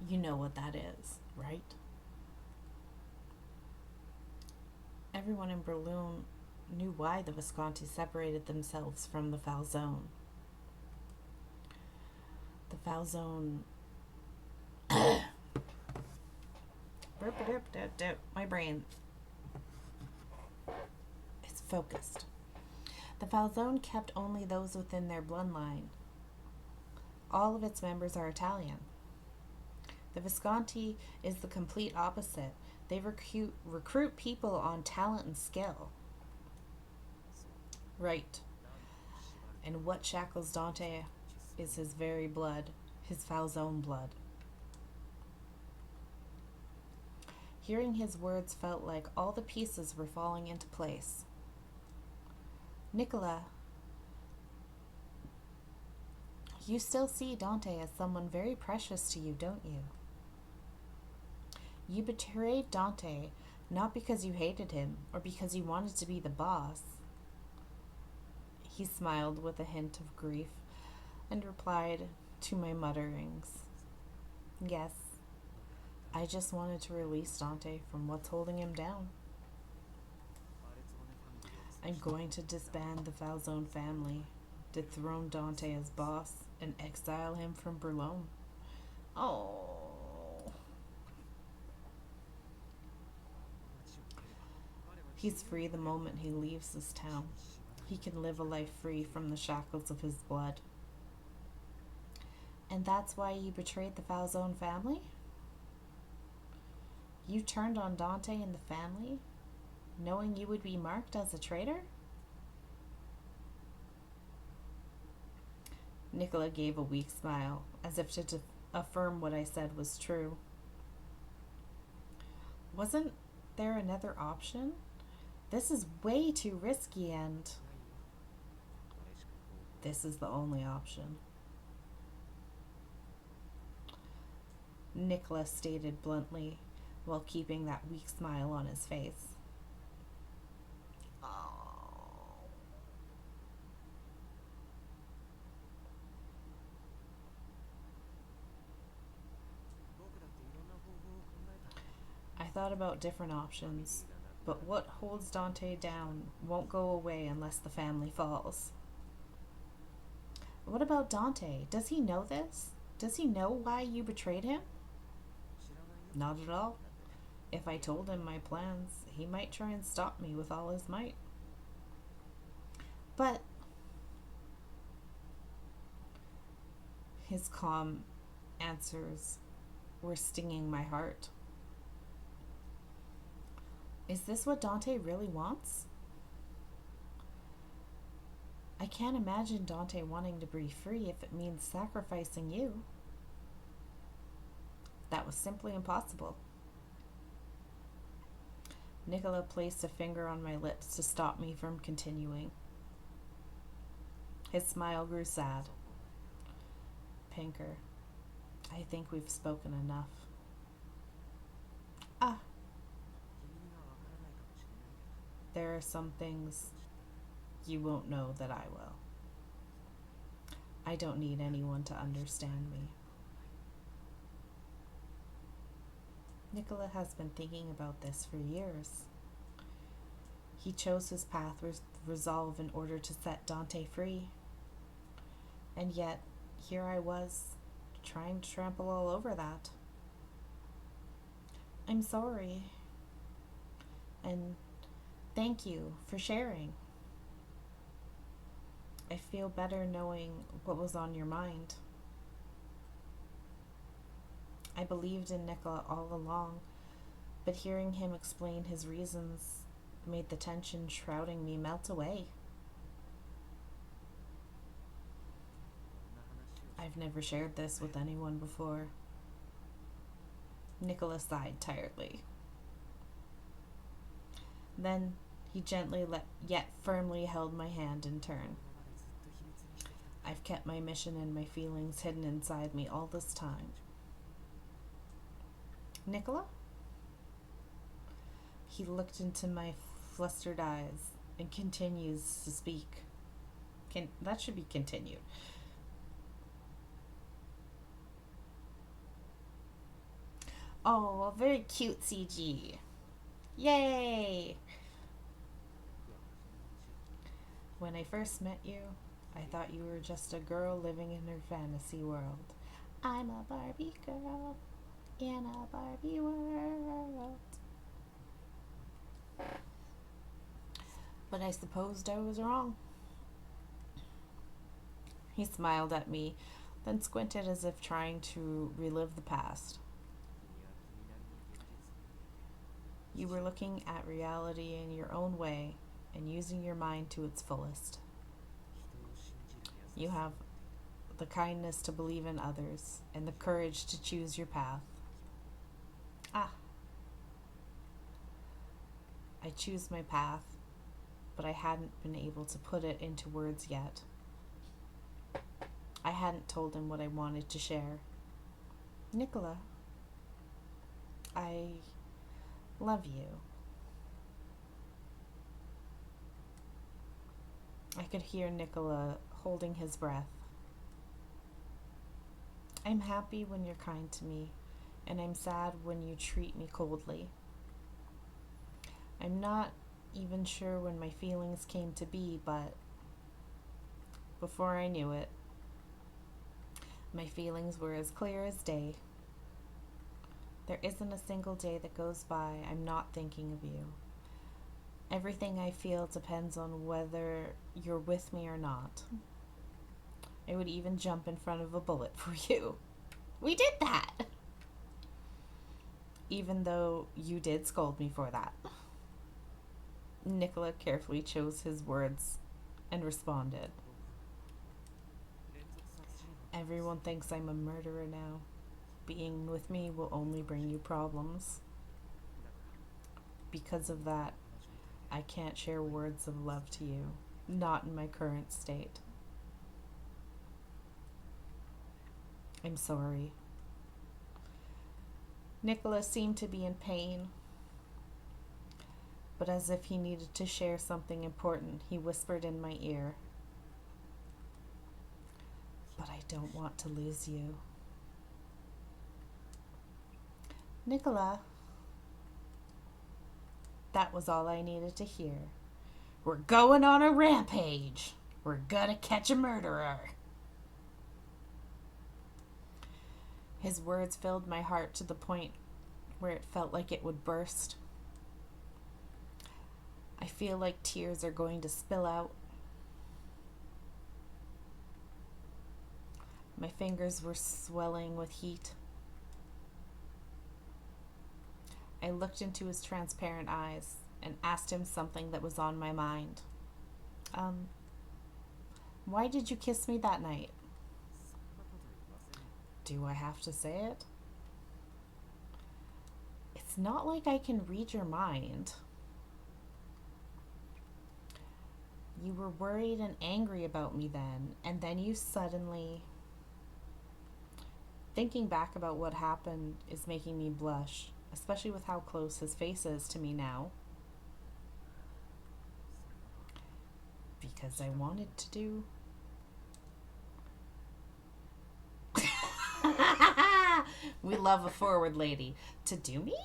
You know what that is, right? Everyone in Berlin knew why the Visconti separated themselves from the Falzone. The Falzone. My brain is focused. The Falzone kept only those within their bloodline. All of its members are Italian. The Visconti is the complete opposite. They recruit people on talent and skill. Right. And what shackles Dante is his very blood, his Falzone blood. Hearing his words felt like all the pieces were falling into place. Nicola, you still see Dante as someone very precious to you, don't you? You betrayed Dante not because you hated him or because you wanted to be the boss. He smiled with a hint of grief and replied to my mutterings. Yes, I just wanted to release Dante from what's holding him down. I'm going to disband the Falzone family, dethrone Dante as boss, and exile him from Berlin. Oh. He's free the moment he leaves this town. He can live a life free from the shackles of his blood. And that's why you betrayed the Falzone family? You turned on Dante and the family, knowing you would be marked as a traitor? Nicola gave a weak smile, as if to affirm what I said was true. Wasn't there another option? This is way too risky, and this is the only option. Nicola stated bluntly, while keeping that weak smile on his face. Oh. I thought about different options, but what holds Dante down won't go away unless the family falls. What about Dante? Does he know this? Does he know why you betrayed him? Not at all. If I told him my plans, he might try and stop me with all his might. But his calm answers were stinging my heart. Is this what Dante really wants? I can't imagine Dante wanting to be free if it means sacrificing you. That was simply impossible. Nicola placed a finger on my lips to stop me from continuing. His smile grew sad. Pinker, I think we've spoken enough. Ah, there are some things you won't know that I will. I don't need anyone to understand me. Nicola has been thinking about this for years. He chose his path with resolve in order to set Dante free. And yet, here I was, trying to trample all over that. I'm sorry. And thank you for sharing. I feel better knowing what was on your mind. I believed in Nicola all along, but hearing him explain his reasons made the tension shrouding me melt away. I've never shared this with anyone before. Nicola sighed tiredly. Then he gently yet firmly held my hand in turn. I've kept my mission and my feelings hidden inside me all this time. Nicola? He looked into my flustered eyes and continues to speak. That should be continued. Oh, very cute CG. Yay! When I first met you, I thought you were just a girl living in her fantasy world. I'm a Barbie girl in a Barbie world. But I supposed I was wrong. He smiled at me, then squinted as if trying to relive the past. You were looking at reality in your own way and using your mind to its fullest. You have the kindness to believe in others and the courage to choose your path. Ah, I choose my path, but I hadn't been able to put it into words yet. I hadn't told him what I wanted to share. Nicola, I love you. I could hear Nicola holding his breath. I'm happy when you're kind to me, and I'm sad when you treat me coldly. I'm not even sure when my feelings came to be, but before I knew it, my feelings were as clear as day. There isn't a single day that goes by I'm not thinking of you. Everything I feel depends on whether you're with me or not. I would even jump in front of a bullet for you. We did that! Even though you did scold me for that. Nicola carefully chose his words and responded. Everyone thinks I'm a murderer now. Being with me will only bring you problems. Because of that, I can't share words of love to you, not in my current state. I'm sorry. Nicholas seemed to be in pain, but as if he needed to share something important, he whispered in my ear, "But I don't want to lose you." Nicola. That was all I needed to hear. "We're going on a rampage. We're gonna catch a murderer." His words filled my heart to the point where it felt like it would burst. I feel like tears are going to spill out. My fingers were swelling with heat. I looked into his transparent eyes and asked him something that was on my mind. Why did you kiss me that night?" "Do I have to say it?" "It's not like I can read your mind." "You were worried and angry about me then, and then you suddenly..." Thinking back about what happened is making me blush, especially with how close his face is to me now. "Because I wanted to do." We love a forward lady. "To do me?"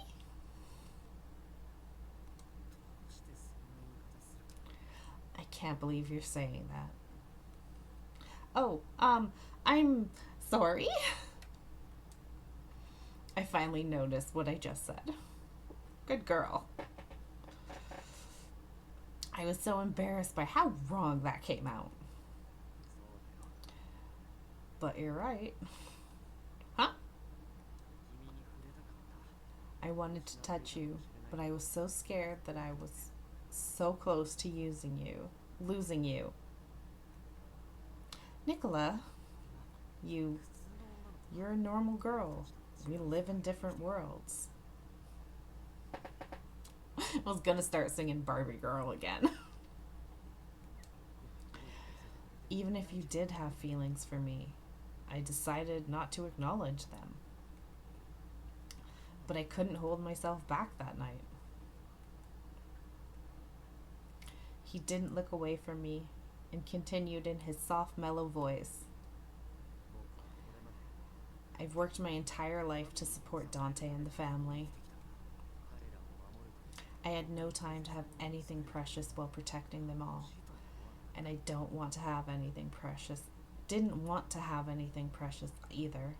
"I can't believe you're saying that." "Oh, I'm sorry." I finally noticed what I just said. Good girl. I was so embarrassed by how wrong that came out. "But you're right." "Huh?" "I wanted to touch you, but I was so scared that I was so close to losing you." "Nicola, you're a normal girl. We live in different worlds." I was gonna start singing Barbie Girl again. "Even if you did have feelings for me, I decided not to acknowledge them. But I couldn't hold myself back that night." He didn't look away from me and continued in his soft, mellow voice. "I've worked my entire life to support Dante and the family. I had no time to have anything precious while protecting them all. And I don't want to have anything precious. Didn't want to have anything precious either.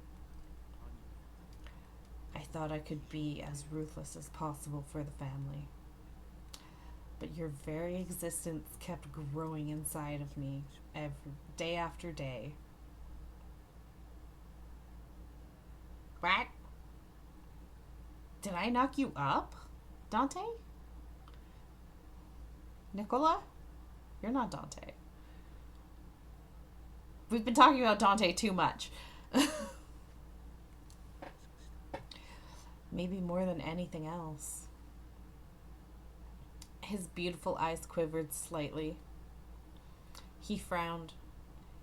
I thought I could be as ruthless as possible for the family. But your very existence kept growing inside of me day after day." "What? Did I knock you up, Dante?" "Nicola, you're not Dante. We've been talking about Dante too much." "Maybe more than anything else." His beautiful eyes quivered slightly. He frowned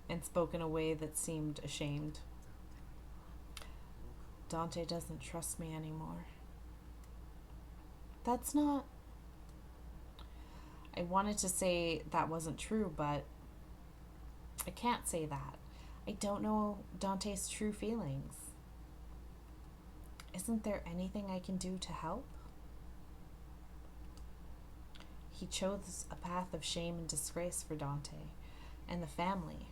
and spoke in a way that seemed ashamed. "Dante doesn't trust me anymore." That's not... I wanted to say that wasn't true, but I can't say that. I don't know Dante's true feelings. Isn't there anything I can do to help? He chose a path of shame and disgrace for Dante and the family.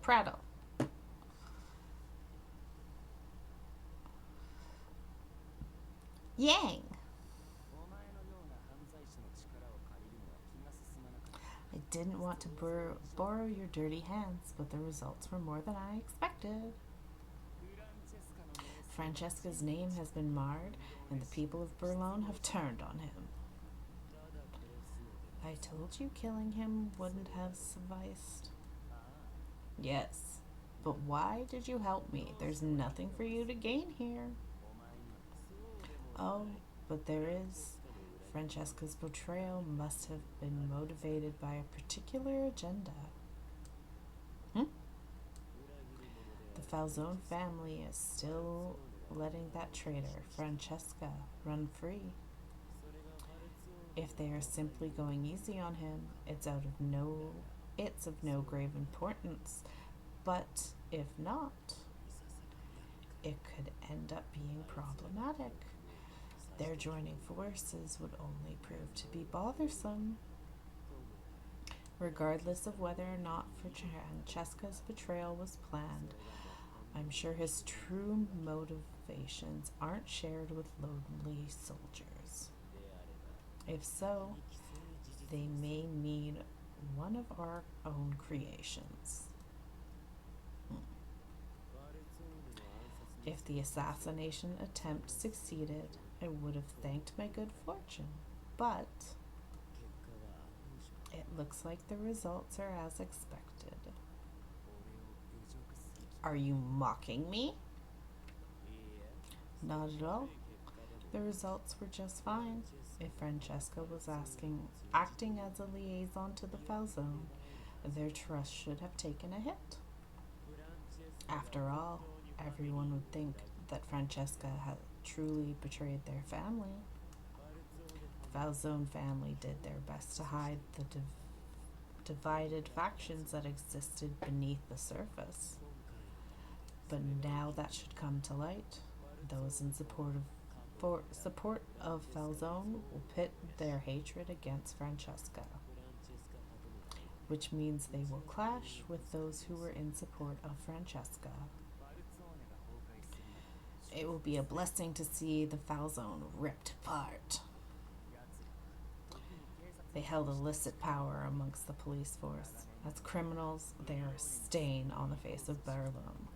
Prattle. Yang. "I didn't want to borrow your dirty hands, but the results were more than I expected. Francesca's name has been marred, and the people of Burlone have turned on him. I told you killing him wouldn't have sufficed." "Yes, but why did you help me? There's nothing for you to gain here." "Oh, but there is. Francesca's betrayal must have been motivated by a particular agenda." The Falzone family is still letting that traitor, Francesca, run free. If they are simply going easy on him, it's of no grave importance. But if not, it could end up being problematic. Their joining forces would only prove to be bothersome. Regardless of whether or not Francesca's betrayal was planned, I'm sure his true motivations aren't shared with lonely soldiers. If so, they may need one of our own creations. If the assassination attempt succeeded, I would have thanked my good fortune, but it looks like the results are as expected. Are you mocking me? Not at all. The results were just fine. If Francesca was acting as a liaison to the Falzone, their trust should have taken a hit. After all, everyone would think that Francesca had truly betrayed their family. The Falzone family did their best to hide the divided factions that existed beneath the surface. But now that should come to light. Those in support of Falzone will pit their hatred against Francesca, which means they will clash with those who were in support of Francesca. It will be a blessing to see the Falzone ripped apart. They held illicit power amongst the police force. As criminals, they are a stain on the face of Berlin.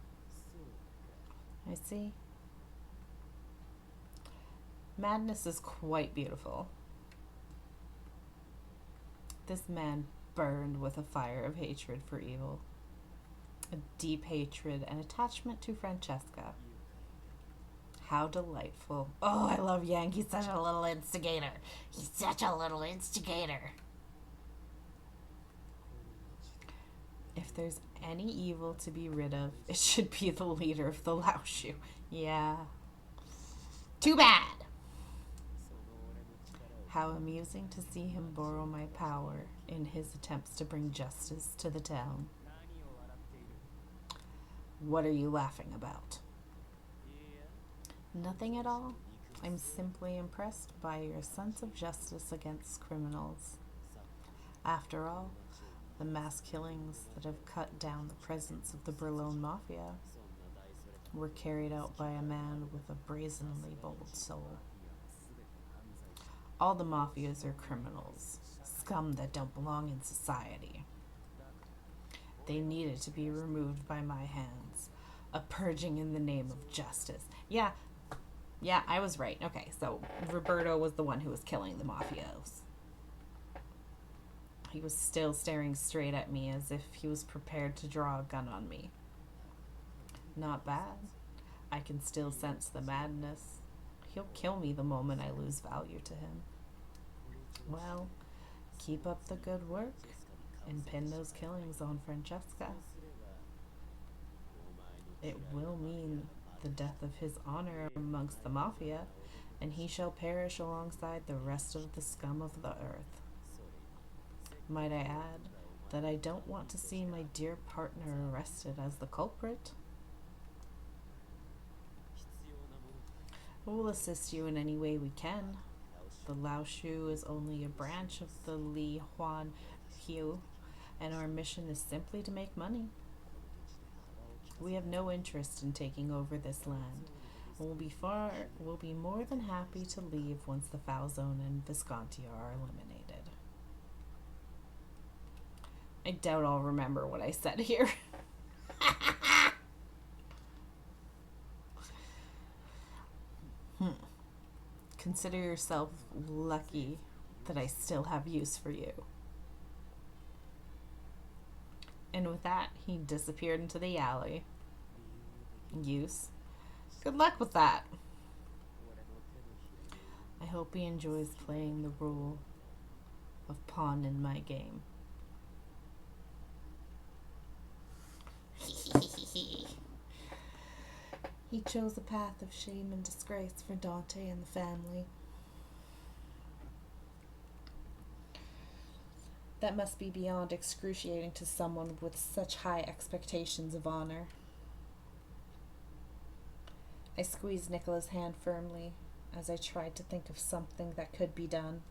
I see. Madness is quite beautiful. This man burned with a fire of hatred for evil, a deep hatred and attachment to Francesca. How delightful. Oh, I love Yang. He's such a little instigator. If there's any evil to be rid of, it should be the leader of the Laoshu. Yeah. Too bad. How amusing to see him borrow my power in his attempts to bring justice to the town. What are you laughing about? Nothing at all. I'm simply impressed by your sense of justice against criminals. After all, the mass killings that have cut down the presence of the Berlin Mafia were carried out by a man with a brazenly bold soul. All the mafias are criminals, scum that don't belong in society. They needed to be removed by my hands, a purging in the name of justice. Yeah, I was right. Okay, so Roberto was the one who was killing the mafios. He was still staring straight at me as if he was prepared to draw a gun on me. Not bad. I can still sense the madness. He'll kill me the moment I lose value to him. Well, keep up the good work and pin those killings on Francesca. It will mean the death of his honor amongst the mafia, and he shall perish alongside the rest of the scum of the earth. Might I add that I don't want to see my dear partner arrested as the culprit. We'll assist you in any way we can. The Laoshu is only a branch of the Li Huan Hu, and our mission is simply to make money. We have no interest in taking over this land, and we'll be more than happy to leave once the Falzone and Visconti are eliminated. I doubt I'll remember what I said here. Consider yourself lucky that I still have use for you. And with that, he disappeared into the alley. Use. Good luck with that. I hope he enjoys playing the role of pawn in my game. He chose a path of shame and disgrace for Dante and the family. That must be beyond excruciating to someone with such high expectations of honor. I squeezed Nicola's hand firmly as I tried to think of something that could be done.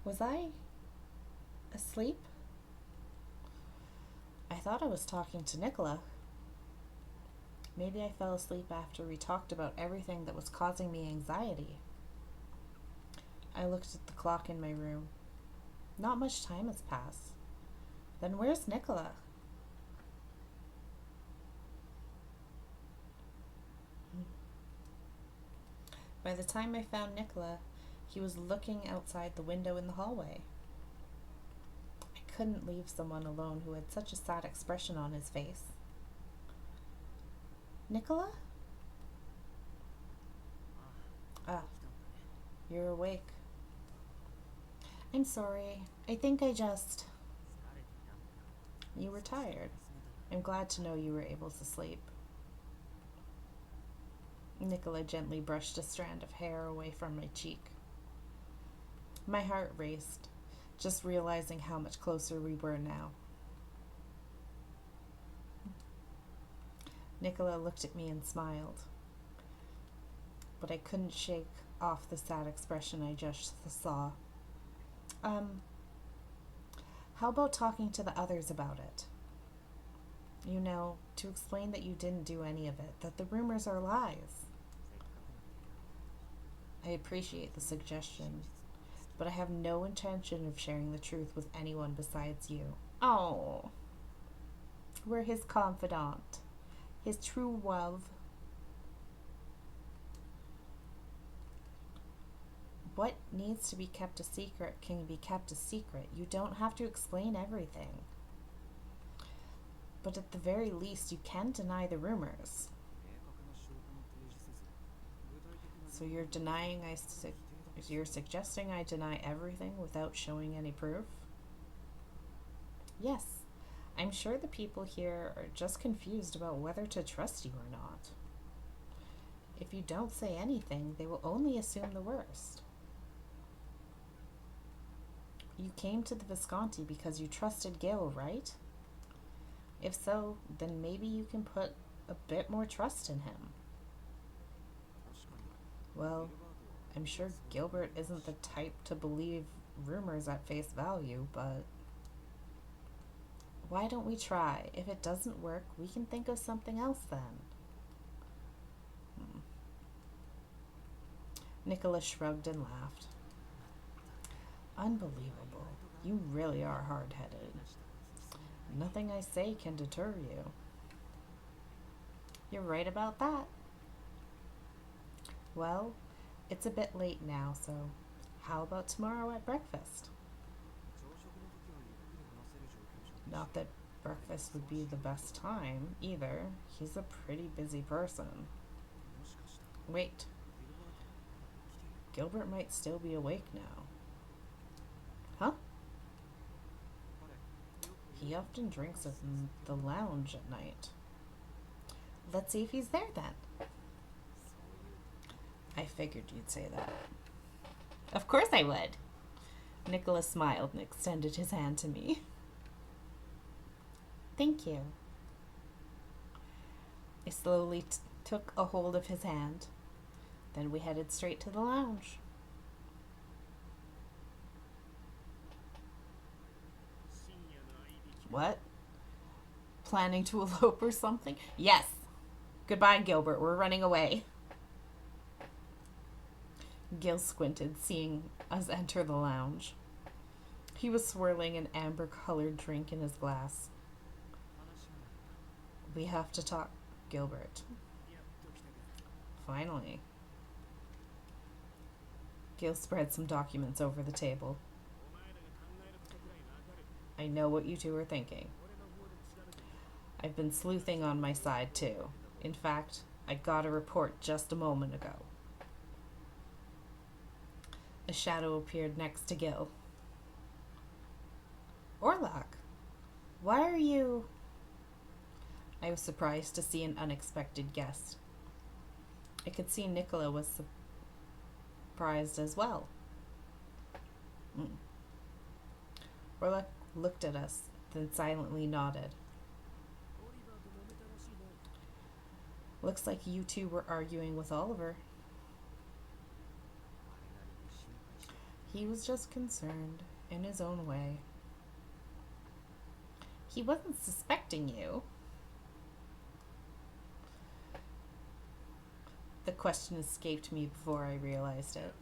Was I asleep? I thought I was talking to Nicola. Maybe I fell asleep after we talked about everything that was causing me anxiety. I looked at the clock in my room. Not much time has passed. Then where's Nicola? By the time I found Nicola, he was looking outside the window in the hallway. I couldn't leave someone alone who had such a sad expression on his face. Nicola? Ah, you're awake. I'm sorry. I think You were tired. I'm glad to know you were able to sleep. Nicola gently brushed a strand of hair away from my cheek. My heart raced, just realizing how much closer we were now. Nicola looked at me and smiled, but I couldn't shake off the sad expression I just saw. How about talking to the others about it? You know, to explain that you didn't do any of it, that the rumors are lies. I appreciate the suggestion, but I have no intention of sharing the truth with anyone besides you. Oh, we're his confidant, his true love. What needs to be kept a secret can be kept a secret. You don't have to explain everything. But at the very least, you can deny the rumors. So you're suggesting I deny everything without showing any proof? Yes, I'm sure the people here are just confused about whether to trust you or not. If you don't say anything, they will only assume the worst. You came to the Visconti because you trusted Gil, right? If so, then maybe you can put a bit more trust in him. Well, I'm sure Gilbert isn't the type to believe rumors at face value, but why don't we try? If it doesn't work, we can think of something else then. Nicholas shrugged and laughed. Unbelievable. You really are hard-headed. Nothing I say can deter you. You're right about that. Well, it's a bit late now, so how about tomorrow at breakfast? Not that breakfast would be the best time, either. He's a pretty busy person. Wait. Gilbert might still be awake now. Huh? He often drinks in the lounge at night. Let's see if he's there then. I figured you'd say that. Of course I would. Nicholas smiled and extended his hand to me. Thank you. I slowly took a hold of his hand. Then we headed straight to the lounge. What? Planning to elope or something? Yes. Goodbye, Gilbert. We're running away. Gil squinted, seeing us enter the lounge. He was swirling an amber-colored drink in his glass. We have to talk, Gilbert. Finally. Gil spread some documents over the table. I know what you two are thinking. I've been sleuthing on my side, too. In fact, I got a report just a moment ago. A shadow appeared next to Gil. Why are you... I was surprised to see an unexpected guest. I could see Nicola was surprised as well. Orla looked at us, then silently nodded. Looks like you two were arguing with Oliver. He was just concerned, in his own way. He wasn't suspecting you. The question escaped me before I realized it.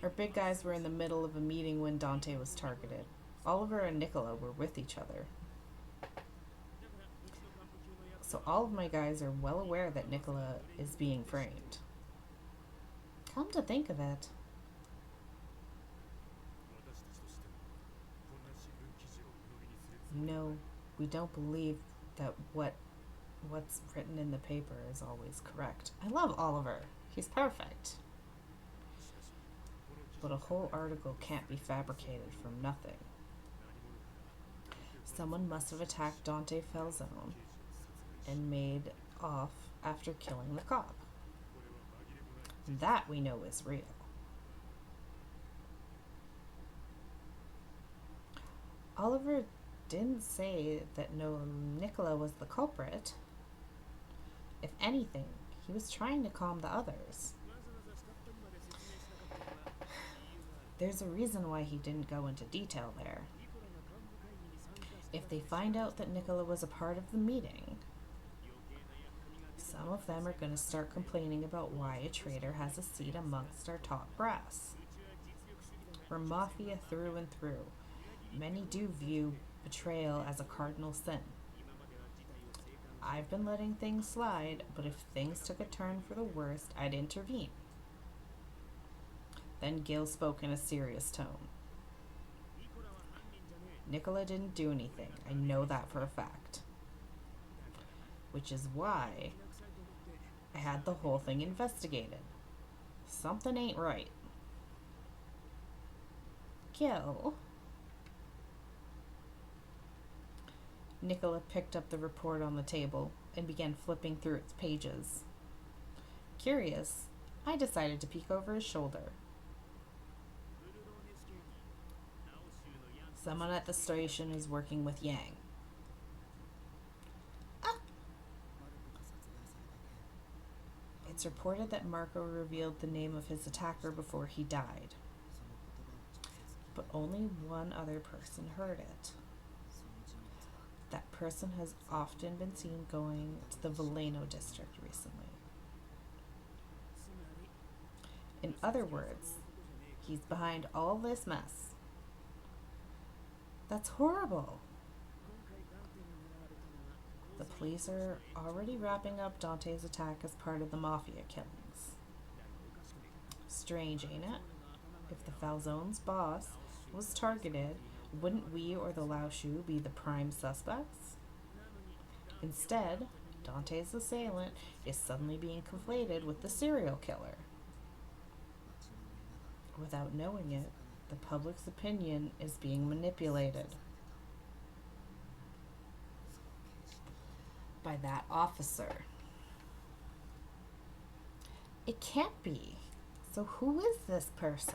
Our big guys were in the middle of a meeting when Dante was targeted. Oliver and Nicola were with each other. So all of my guys are well aware that Nicola is being framed. Come to think of it. No, we don't believe that what's written in the paper is always correct. I love Oliver. He's perfect. But a whole article can't be fabricated from nothing. Someone must have attacked Dante Falzone and made off after killing the cop. That we know is real. Oliver didn't say that Nicola was the culprit. If anything, he was trying to calm the others. There's a reason why he didn't go into detail there. If they find out that Nicola was a part of the meeting, some of them are going to start complaining about why a traitor has a seat amongst our top brass. We're mafia through and through. Many do view betrayal as a cardinal sin. I've been letting things slide, but if things took a turn for the worst, I'd intervene. Then Gil spoke in a serious tone. Nicola didn't do anything. I know that for a fact. Which is why I had the whole thing investigated. Something ain't right. Gil. Nicola picked up the report on the table and began flipping through its pages. Curious, I decided to peek over his shoulder. Someone at the station is working with Yang. It's reported that Marco revealed the name of his attacker before he died. But only one other person heard it. That person has often been seen going to the Veleno district recently. In other words, he's behind all this mess. That's horrible. The police are already wrapping up Dante's attack as part of the mafia killings. Strange, ain't it? If the Falzone's boss was targeted, wouldn't we or the Laoshu be the prime suspects? Instead, Dante's assailant is suddenly being conflated with the serial killer. Without knowing it, the public's opinion is being manipulated by that officer. It can't be. So who is this person?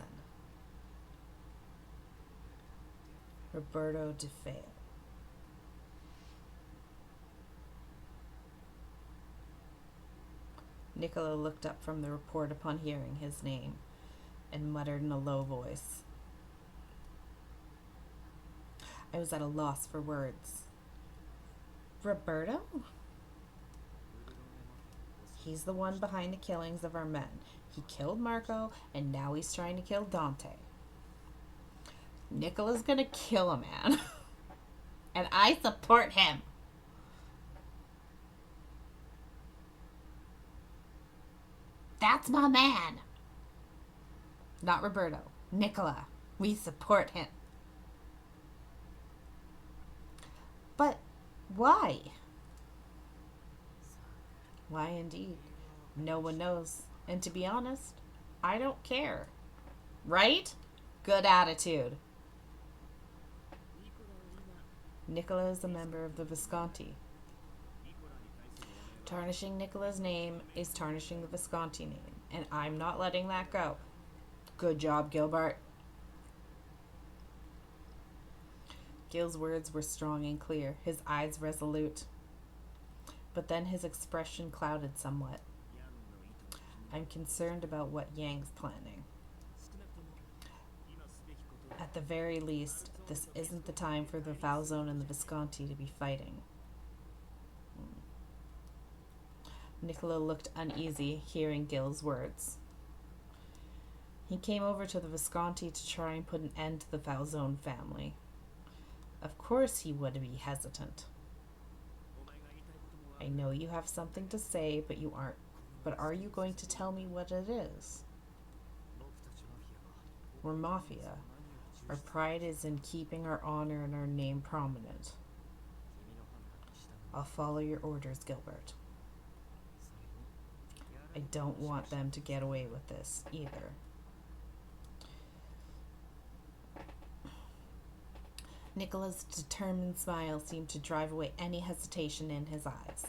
Roberto DeFeo. Nicola looked up from the report upon hearing his name and muttered in a low voice. I was at a loss for words. Roberto? He's the one behind the killings of our men. He killed Marco, and now he's trying to kill Dante. Nicola's gonna kill a man. And I support him. That's my man. Not Roberto. Nicola. We support him. But why? Why indeed? No one knows. And to be honest, I don't care. Right? Good attitude. Nicola is a member of the Visconti. Tarnishing Nicola's name is tarnishing the Visconti name, and I'm not letting that go. Good job, Gilbert. Gil's words were strong and clear, his eyes resolute. But then his expression clouded somewhat. I'm concerned about what Yang's planning. At the very least, this isn't the time for the Falzone and the Visconti to be fighting. Nicola looked uneasy hearing Gil's words. He came over to the Visconti to try and put an end to the Falzone family. Of course he would be hesitant. I know you have something to say, but you aren't. But are you going to tell me what it is? We're mafia. Our pride is in keeping our honor and our name prominent. I'll follow your orders, Gilbert. I don't want them to get away with this, either. Nicola's determined smile seemed to drive away any hesitation in his eyes.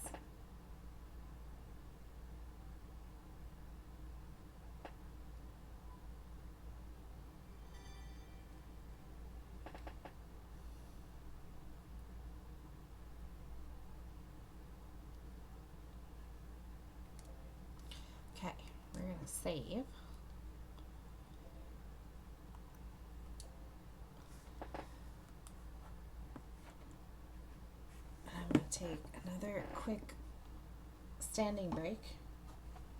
Okay, we're going to save. I'm going to take another quick standing break,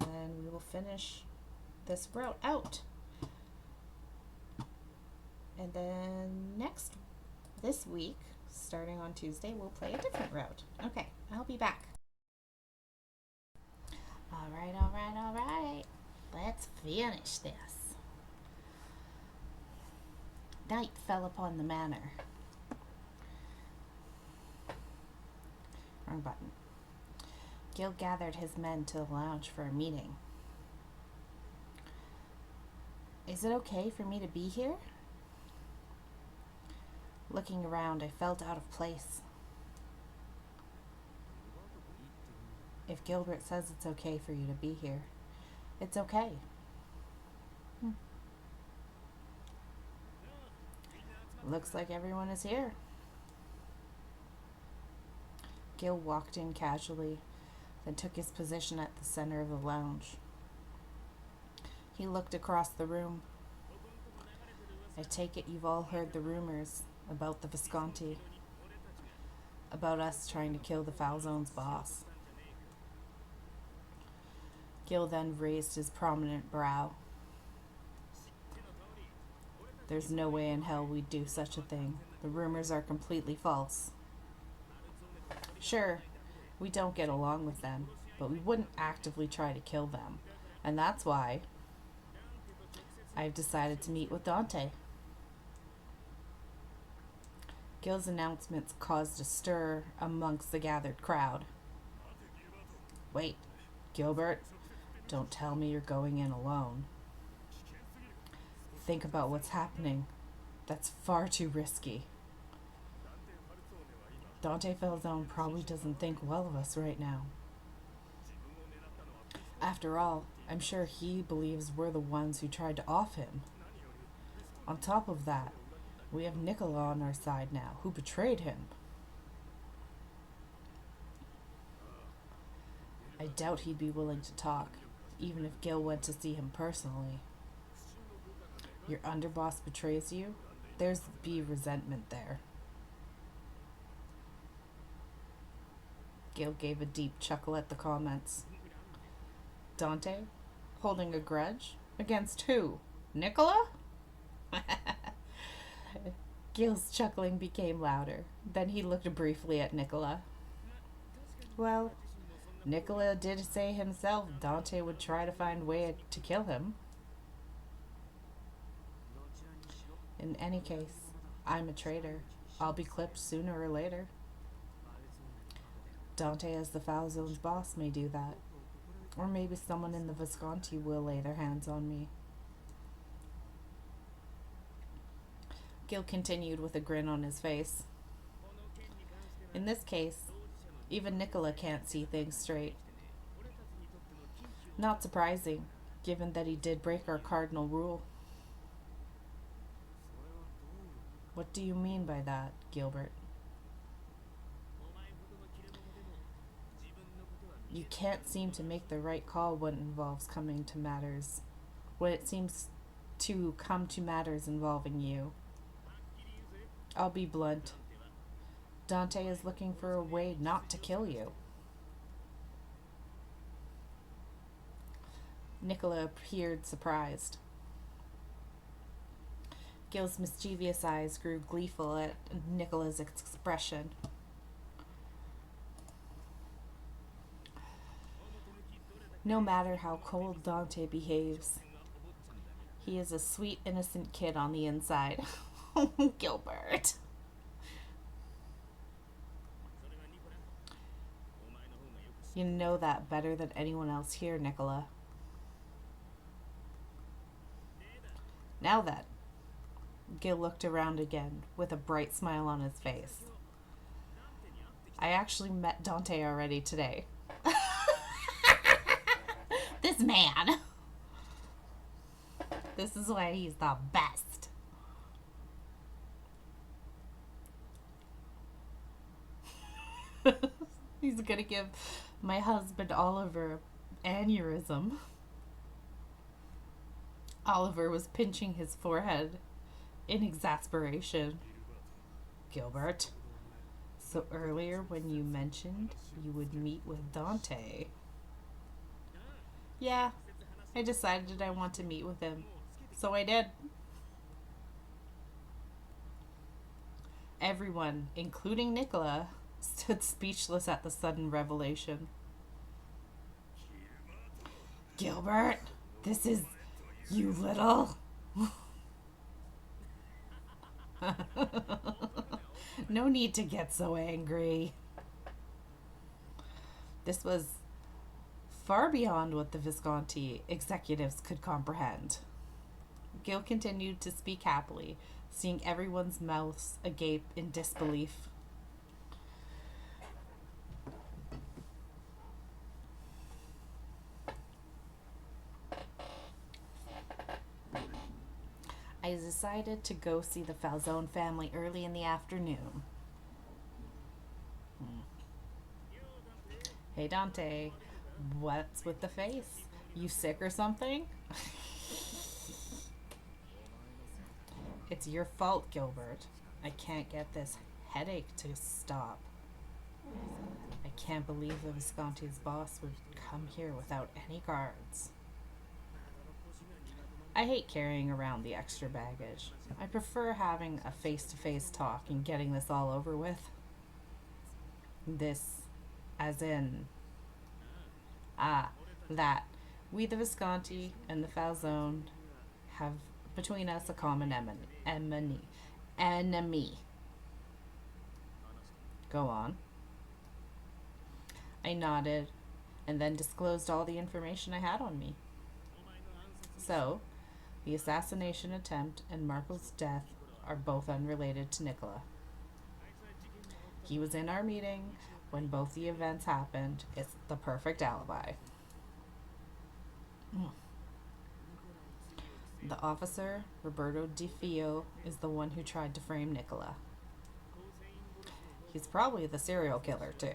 and we will finish this route out. And then this week, starting on Tuesday, we'll play a different route. Okay, I'll be back. All right. Let's finish this. Night fell upon the manor. Wrong button. Gil gathered his men to the lounge for a meeting. Is it okay for me to be here? Looking around, I felt out of place. If Gilbert says it's okay for you to be here, it's okay. Looks like everyone is here. Gil walked in casually, then took his position at the center of the lounge. He looked across the room. I take it you've all heard the rumors about the Visconti, about us trying to kill the Falzone's boss. Gil then raised his prominent brow. There's no way in hell we'd do such a thing. The rumors are completely false. Sure, we don't get along with them, but we wouldn't actively try to kill them. And that's why I've decided to meet with Dante. Gil's announcements caused a stir amongst the gathered crowd. Wait, Gilbert, don't tell me you're going in alone. Think about what's happening. That's far too risky. Dante Falzone probably doesn't think well of us right now. After all, I'm sure he believes we're the ones who tried to off him. On top of that, we have Nicola on our side now, who betrayed him. I doubt he'd be willing to talk, even if Gil went to see him personally. Your underboss betrays you? There's be resentment there. Gil gave a deep chuckle at the comments. Dante? Holding a grudge? Against who? Nicola? Gil's chuckling became louder. Then he looked briefly at Nicola. Well, Nicola did say himself Dante would try to find a way to kill him. In any case, I'm a traitor. I'll be clipped sooner or later. Dante, as the Falzone's boss, may do that. Or maybe someone in the Visconti will lay their hands on me. Gil continued with a grin on his face. In this case, even Nicola can't see things straight. Not surprising, given that he did break our cardinal rule. What do you mean by that, Gilbert? You can't seem to make the right call when it involves coming to matters. When it seems to come to matters involving you. I'll be blunt. Dante is looking for a way not to kill you. Nicola appeared surprised. Gil's mischievous eyes grew gleeful at Nicola's expression. No matter how cold Dante behaves, he is a sweet, innocent kid on the inside. Gilbert. You know that better than anyone else here, Nicola. Now then. Gil looked around again with a bright smile on his face. I actually met Dante already today. This man. This is why he's the best. He's gonna give my husband Oliver an aneurysm. Oliver was pinching his forehead in exasperation. Gilbert, so earlier when you mentioned you would meet with Dante. Yeah, I decided I want to meet with him. So I did. Everyone, including Nicola, stood speechless at the sudden revelation. Gilbert, this is you little. No need to get so angry. This was far beyond what the Visconti executives could comprehend. Gil continued to speak happily, seeing everyone's mouths agape in disbelief. I decided to go see the Falzone family early in the afternoon. Hey Dante, what's with the face? You sick or something? It's your fault, Gilbert. I can't get this headache to stop. I can't believe the Visconti's boss would come here without any guards. I hate carrying around the extra baggage. I prefer having a face-to-face talk and getting this all over with. This, as in, that we the Visconti and the Falzone have between us a common enemy. Go on. I nodded and then disclosed all the information I had on me. So, the assassination attempt and Marco's death are both unrelated to Nicola. He was in our meeting when both the events happened. It's the perfect alibi. The officer, Roberto Di Fio, is the one who tried to frame Nicola. He's probably the serial killer, too.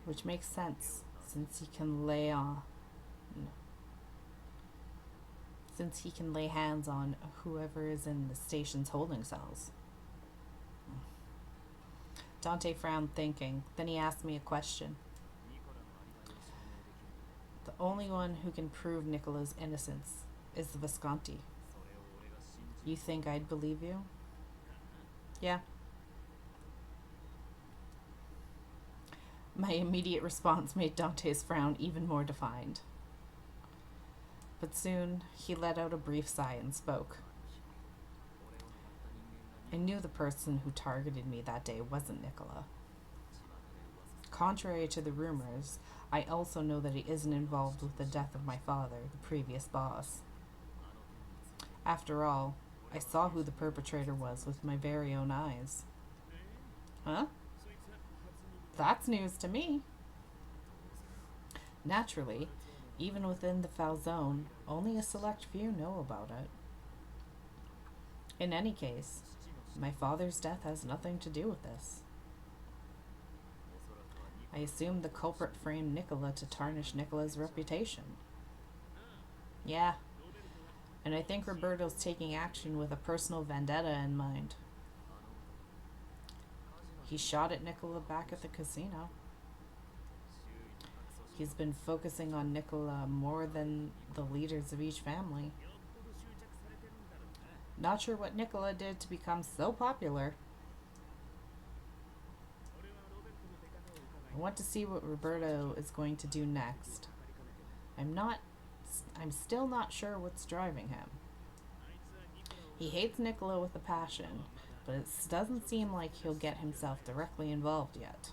Which makes sense, since he can lay hands on whoever is in the station's holding cells. Dante frowned, thinking. Then he asked me a question. The only one who can prove Nicola's innocence is the Visconti. You think I'd believe you? Yeah. My immediate response made Dante's frown even more defined. But soon he let out a brief sigh and spoke. I knew the person who targeted me that day wasn't Nicola. Contrary to the rumors, I also know that he isn't involved with the death of my father, the previous boss. After all, I saw who the perpetrator was with my very own eyes. Huh? That's news to me. Naturally, even within the Falzone, only a select few know about it. In any case, my father's death has nothing to do with this. I assume the culprit framed Nicola to tarnish Nicola's reputation. Yeah, and I think Roberto's taking action with a personal vendetta in mind. He shot at Nicola back at the casino. He's been focusing on Nicola more than the leaders of each family. Not sure what Nicola did to become so popular. I want to see what Roberto is going to do next. I'm still not sure what's driving him. He hates Nicola with a passion, but it doesn't seem like he'll get himself directly involved yet.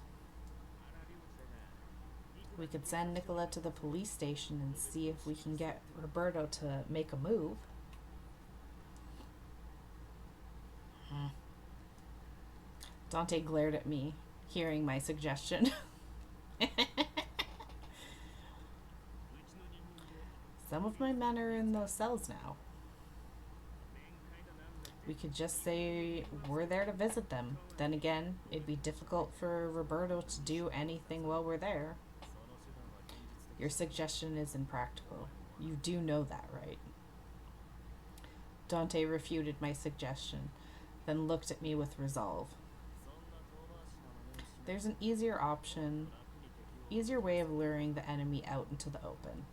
We could send Nicola to the police station and see if we can get Roberto to make a move. Dante glared at me, hearing my suggestion. Some of my men are in those cells now. We could just say we're there to visit them. Then again, it'd be difficult for Roberto to do anything while we're there. Your suggestion is impractical. You do know that, right? Dante refuted my suggestion, then looked at me with resolve. There's an easier way of luring the enemy out into the open.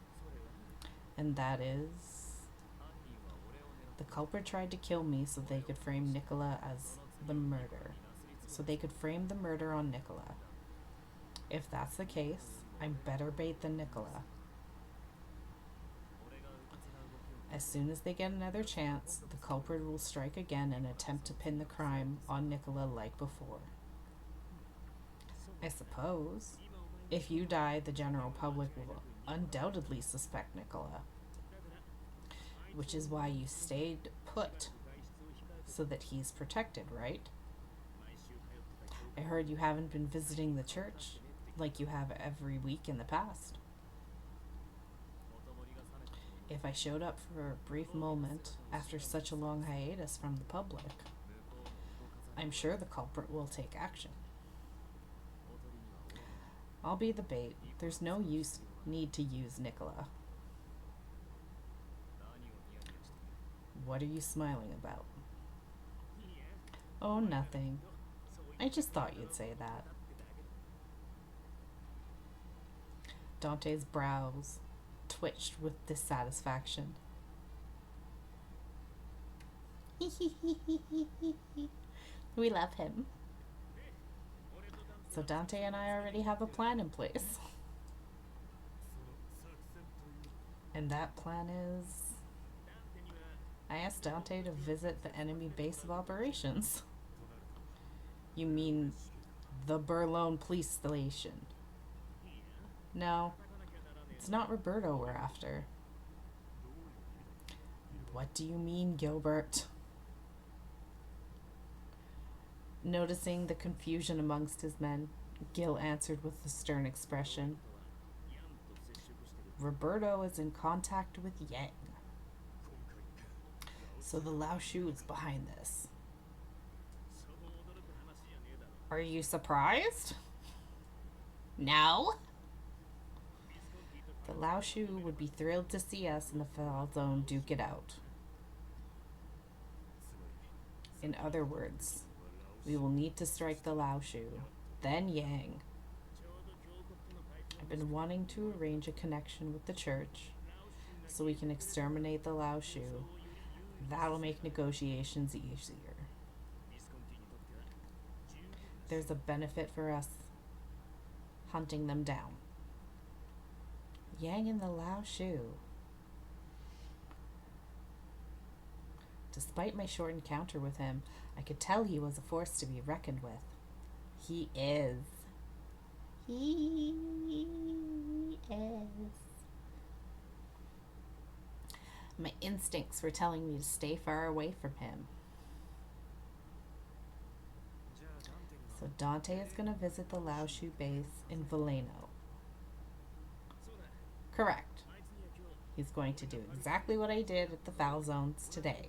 And that is, the culprit tried to kill me so they could frame Nicola as the murder. So they could frame the murder on Nicola. If that's the case, I'm better bait than Nicola. As soon as they get another chance, the culprit will strike again and attempt to pin the crime on Nicola like before. I suppose, if you die, the general public will undoubtedly suspect Nicola. Which is why you stayed put, so that he's protected, right? I heard you haven't been visiting the church like you have every week in the past. If I showed up for a brief moment after such a long hiatus from the public, I'm sure the culprit will take action. I'll be the bait. There's no need to use Nicola. What are you smiling about? Oh, nothing. I just thought you'd say that. Dante's brows twitched with dissatisfaction. We love him. So Dante and I already have a plan in place. And that plan is, I asked Dante to visit the enemy base of operations. You mean the Burlone police station? No, it's not Roberto we're after. What do you mean, Gilbert? Noticing the confusion amongst his men, Gil answered with a stern expression. Roberto is in contact with Yang. So the Lao Shu is behind this. Are you surprised? No? The Lao Shu would be thrilled to see us in the Fall Zone duke it out. In other words, we will need to strike the Lao Shu, then Yang. I've been wanting to arrange a connection with the church so we can exterminate the Lao Shu. That'll make negotiations easier. There's a benefit for us hunting them down. Yang and the Lao Shu. Despite my short encounter with him, I could tell he was a force to be reckoned with. He is. He is. My instincts were telling me to stay far away from him. So Dante is going to visit the Laoshu base in Veleno. Correct. He's going to do exactly what I did at the Foul Zones today.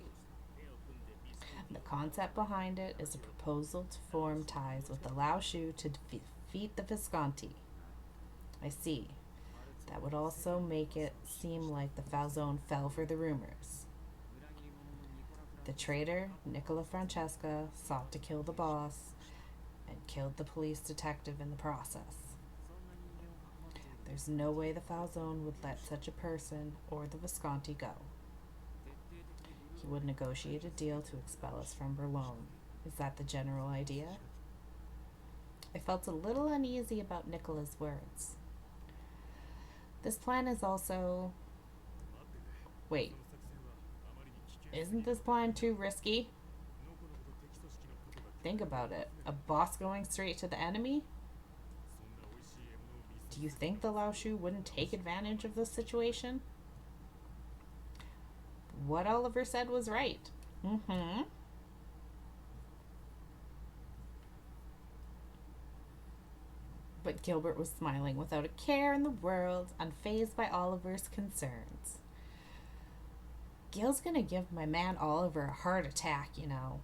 The concept behind it is a proposal to form ties with the Laoshu to defeat the Visconti. I see. That would also make it seem like the Falzone fell for the rumors. The traitor, Nicola Francesca, sought to kill the boss and killed the police detective in the process. There's no way the Falzone would let such a person or the Visconti go. He would negotiate a deal to expel us from Berlin. Is that the general idea? I felt a little uneasy about Nicola's words. This plan is also... Wait. Isn't this plan too risky? Think about it. A boss going straight to the enemy? Do you think the Laoshu wouldn't take advantage of this situation? What Oliver said was right. But Gilbert was smiling without a care in the world, unfazed by Oliver's concerns. Gil's gonna give my man Oliver a heart attack, you know.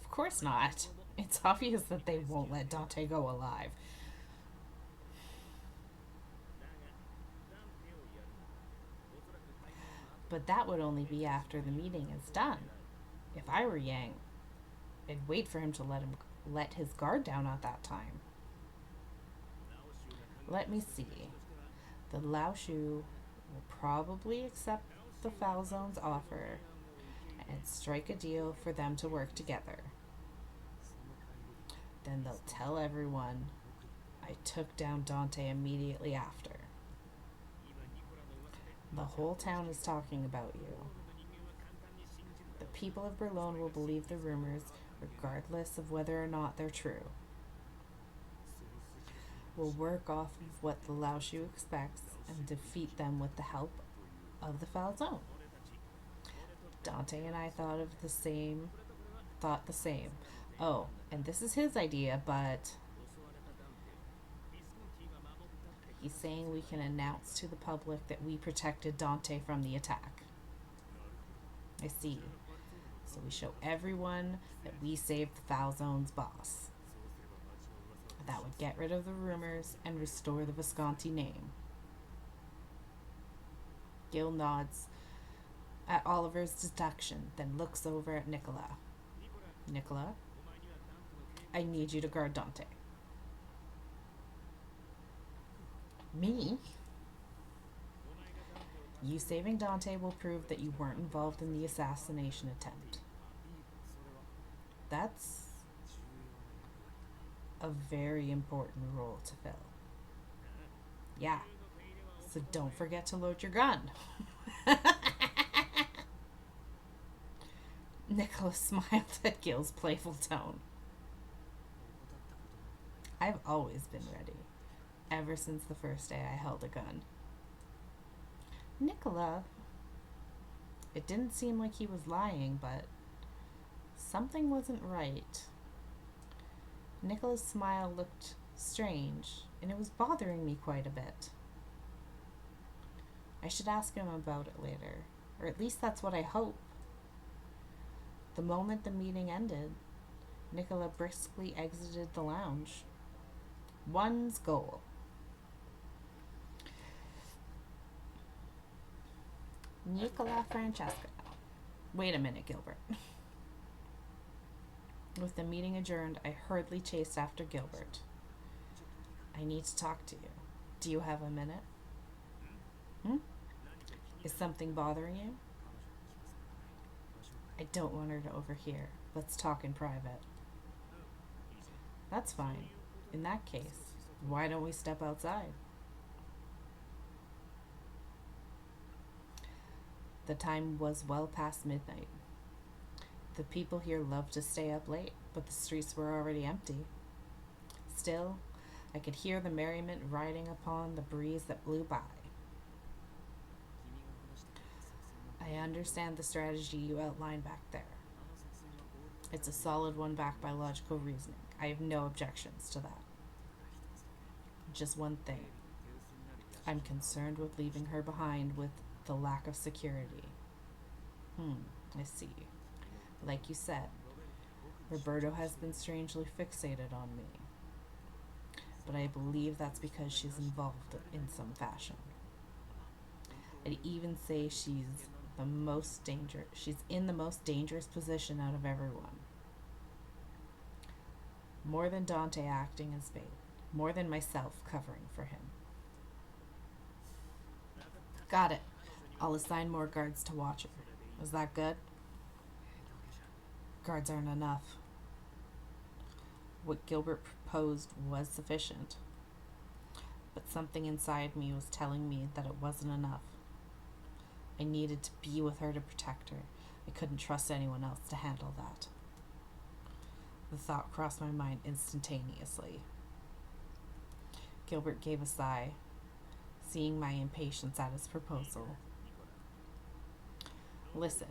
Of course not. It's obvious that they won't let Dante go alive. But that would only be after the meeting is done. If I were Yang, I'd wait for him to let his guard down at that time. Let me see. The Laoshu will probably accept the Falzone's offer and strike a deal for them to work together. Then they'll tell everyone I took down Dante immediately after. The whole town is talking about you. The people of Berlin will believe the rumors regardless of whether or not they're true. We'll work off of what the Laoshu expects and defeat them with the help of the Falzone. Dante and I thought the same. Oh, and this is his idea, but he's saying we can announce to the public that we protected Dante from the attack. I see. So we show everyone that we saved the Falzone's boss. That would get rid of the rumors and restore the Visconti name. Gil nods at Oliver's deduction, then looks over at Nicola. Nicola, I need you to guard Dante. Me? You saving Dante will prove that you weren't involved in the assassination attempt. That's a very important role to fill. Yeah. So don't forget to load your gun. Nicholas smiled at Gil's playful tone. I've always been ready, ever since the first day I held a gun. Nicola, it didn't seem like he was lying, but something wasn't right. Nicola's smile looked strange, and it was bothering me quite a bit. I should ask him about it later, or at least that's what I hope. The moment the meeting ended, Nicola briskly exited the lounge. One's goal. Nicola Francesca. Wait a minute, Gilbert. With the meeting adjourned, I hurriedly chased after Gilbert. I need to talk to you. Do you have a minute? Is something bothering you? I don't want her to overhear. Let's talk in private. That's fine. In that case, why don't we step outside? The time was well past midnight. The people here loved to stay up late, but the streets were already empty. Still, I could hear the merriment riding upon the breeze that blew by. I understand the strategy you outlined back there. It's a solid one backed by logical reasoning. I have no objections to that. Just one thing. I'm concerned with leaving her behind with the lack of security. I see. Like you said, Roberto has been strangely fixated on me. But I believe that's because she's involved in some fashion. I'd even say she's in the most dangerous position out of everyone. More than Dante acting as bait. More than myself covering for him. Got it. I'll assign more guards to watch her. Is that good? Guards aren't enough. What Gilbert proposed was sufficient. But something inside me was telling me that it wasn't enough. I needed to be with her to protect her. I couldn't trust anyone else to handle that. The thought crossed my mind instantaneously. Gilbert gave a sigh, seeing my impatience at his proposal. Listen,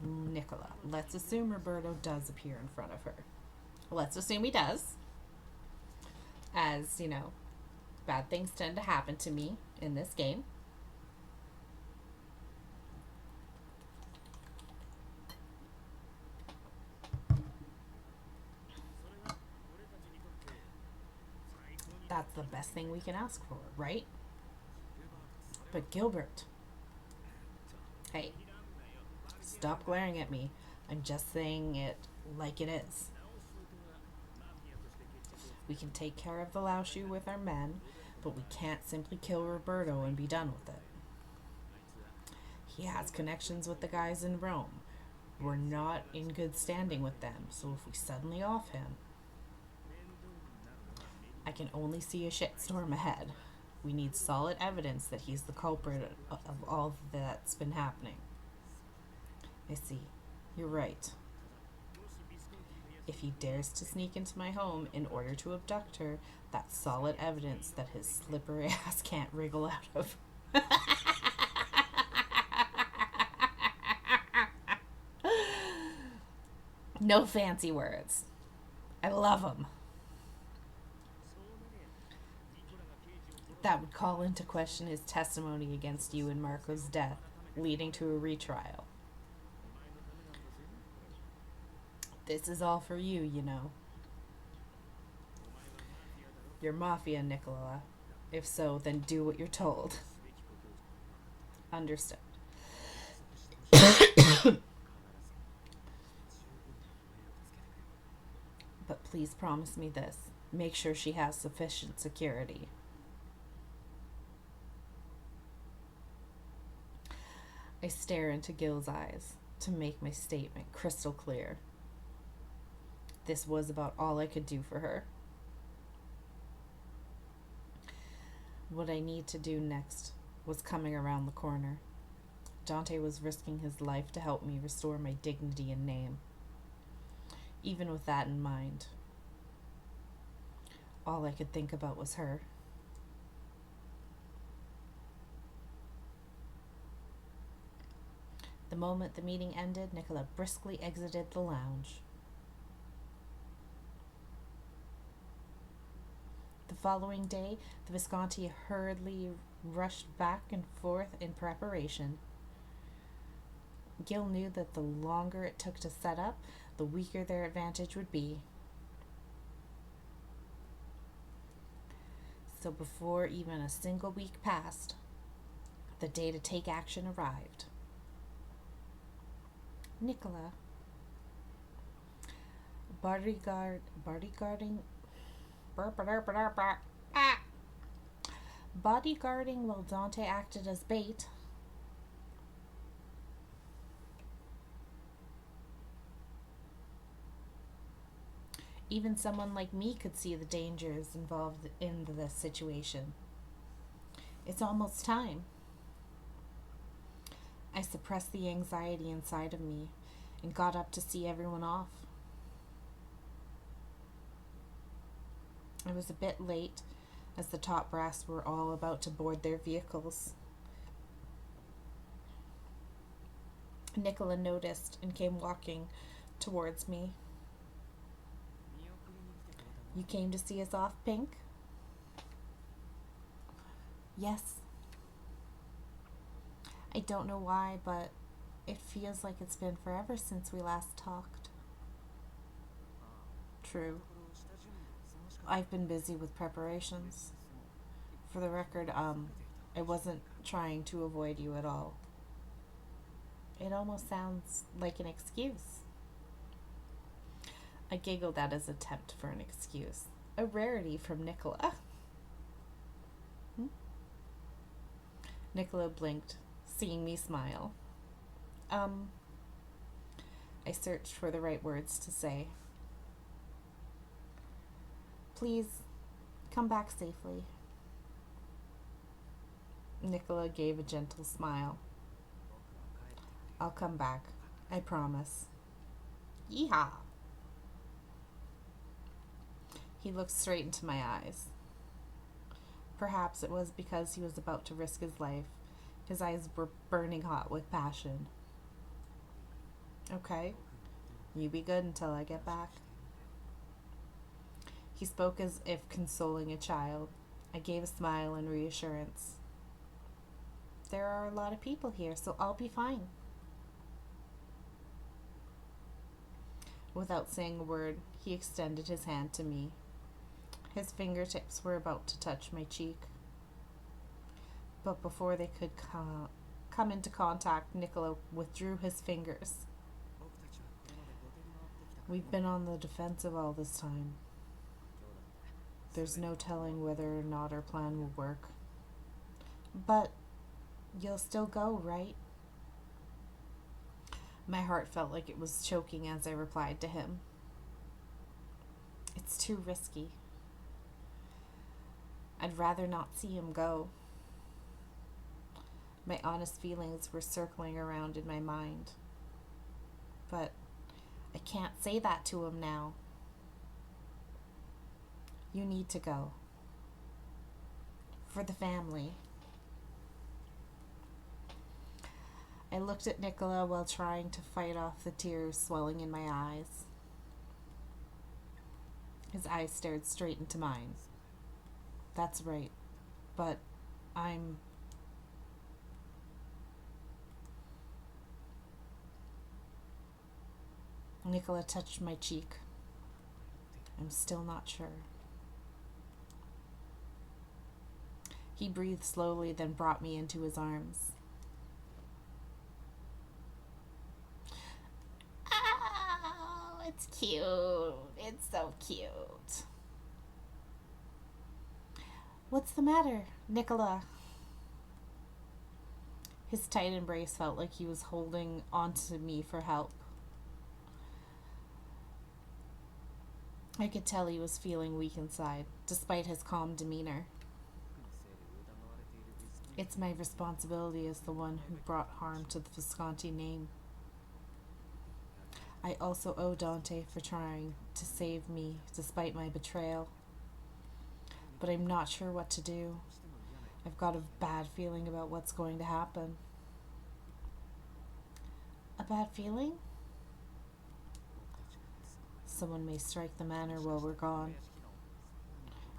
Nicola, let's assume Roberto does appear in front of her. Let's assume he does. As, bad things tend to happen to me in this game. That's the best thing we can ask for, right? But Gilbert, hey, stop glaring at me. I'm just saying it like it is. We can take care of the Laoshu with our men, but we can't simply kill Roberto and be done with it. He has connections with the guys in Rome. We're not in good standing with them, so if we suddenly off him, I can only see a shitstorm ahead. We need solid evidence that he's the culprit of all that's been happening. I see. You're right. If he dares to sneak into my home in order to abduct her, that's solid evidence that his slippery ass can't wriggle out of. No fancy words. I love them. That would call into question his testimony against you in Marco's death, leading to a retrial. This is all for you, You're mafia, Nicola. If so, then do what you're told. Understood. But please promise me this. Make sure she has sufficient security. I stare into Gil's eyes to make my statement crystal clear. This was about all I could do for her. What I need to do next was coming around the corner. Dante was risking his life to help me restore my dignity and name. Even with that in mind, all I could think about was her. The moment the meeting ended, Nicola briskly exited the lounge. The following day, the Visconti hurriedly rushed back and forth in preparation. Gil knew that the longer it took to set up, the weaker their advantage would be. So before even a single week passed, the day to take action arrived. Nicola, bodyguarding while Dante acted as bait. Even someone like me could see the dangers involved in this situation. It's almost time. I suppressed the anxiety inside of me and got up to see everyone off. I was a bit late, as the top brass were all about to board their vehicles. Nicola noticed and came walking towards me. You came to see us off, Pink? Yes. I don't know why, but it feels like it's been forever since we last talked. True. I've been busy with preparations. For the record, I wasn't trying to avoid you at all. It almost sounds like an excuse. I giggled at his attempt for an excuse. A rarity from Nicola. Nicola blinked, seeing me smile. I searched for the right words to say. Please, come back safely. Nicola gave a gentle smile. I'll come back. I promise. Yeehaw! He looked straight into my eyes. Perhaps it was because he was about to risk his life. His eyes were burning hot with passion. Okay, you be good until I get back. He spoke as if consoling a child. I gave a smile and reassurance. There are a lot of people here, so I'll be fine. Without saying a word, he extended his hand to me. His fingertips were about to touch my cheek. But before they could come into contact, Nicola withdrew his fingers. We've been on the defensive all this time. There's no telling whether or not our plan will work. But you'll still go, right? My heart felt like it was choking as I replied to him. It's too risky. I'd rather not see him go. My honest feelings were circling around in my mind. But I can't say that to him now. You need to go. For the family. I looked at Nicola while trying to fight off the tears swelling in my eyes. His eyes stared straight into mine. That's right, but I'm... Nicola touched my cheek. I'm still not sure. He breathed slowly, then brought me into his arms. Oh, it's cute. It's so cute. What's the matter, Nicola? His tight embrace felt like he was holding onto me for help. I could tell he was feeling weak inside, despite his calm demeanor. It's my responsibility as the one who brought harm to the Visconti name. I also owe Dante for trying to save me despite my betrayal. But I'm not sure what to do. I've got a bad feeling about what's going to happen. A bad feeling? Someone may strike the manor while we're gone.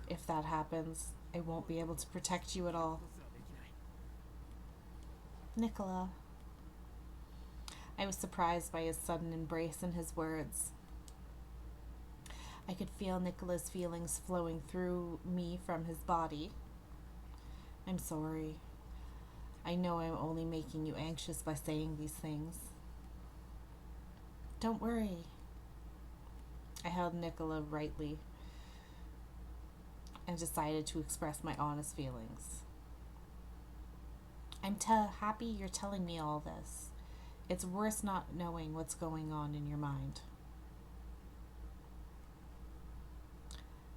If that happens, I won't be able to protect you at all. Nicola. I was surprised by his sudden embrace and his words. I could feel Nicola's feelings flowing through me from his body. I'm sorry. I know I'm only making you anxious by saying these things. Don't worry. I held Nicola rightly and decided to express my honest feelings. I'm happy you're telling me all this. It's worse not knowing what's going on in your mind.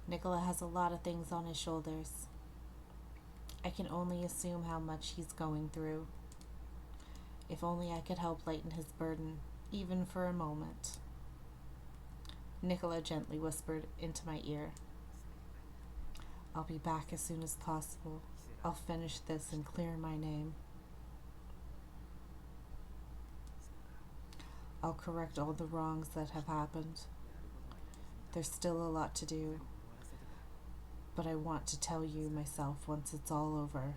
Nicola has a lot of things on his shoulders. I can only assume how much he's going through. If only I could help lighten his burden, even for a moment. Nicola gently whispered into my ear. I'll be back as soon as possible. I'll finish this and clear my name. I'll correct all the wrongs that have happened. There's still a lot to do, but I want to tell you myself once it's all over.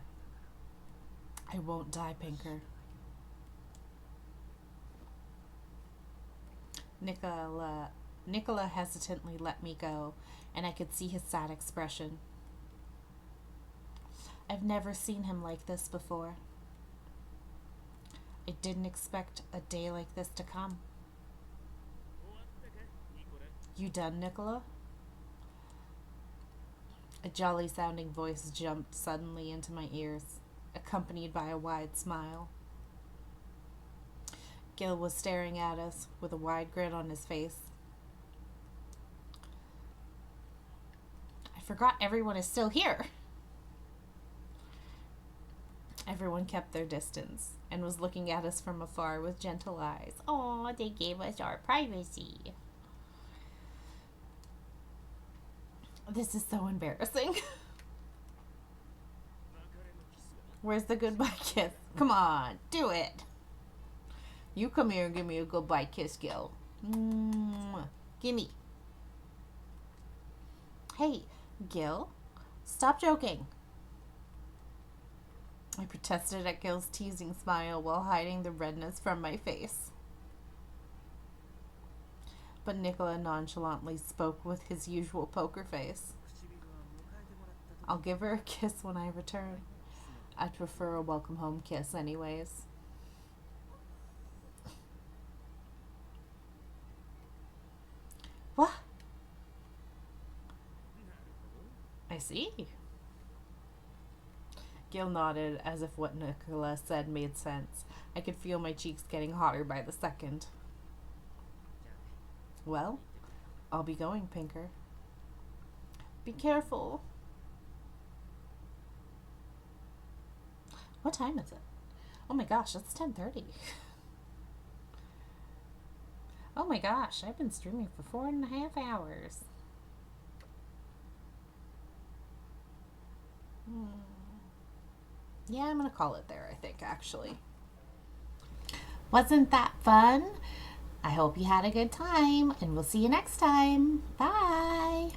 I won't die, Pinker. Nicola hesitantly let me go, and I could see his sad expression. I've never seen him like this before. I didn't expect a day like this to come. You done, Nicola? A jolly sounding voice jumped suddenly into my ears, accompanied by a wide smile. Gil was staring at us with a wide grin on his face. I forgot everyone is still here. Everyone kept their distance and was looking at us from afar with gentle eyes. Oh, they gave us our privacy. This is so embarrassing. Where's the goodbye kiss? Come on, do it. You come here and give me a goodbye kiss, Gil. Gimme. Hey, Gil, stop joking. I protested at Gil's teasing smile while hiding the redness from my face. But Nicola nonchalantly spoke with his usual poker face. I'll give her a kiss when I return. I'd prefer a welcome home kiss anyways. What? I see. Gil nodded as if what Nicola said made sense. I could feel my cheeks getting hotter by the second. Well, I'll be going, Pinker. Be careful. What time is it? Oh my gosh, it's 10:30. Oh my gosh, I've been streaming for 4.5 hours. Yeah, I'm gonna call it there, I think, actually. Wasn't that fun? I hope you had a good time, and we'll see you next time. Bye.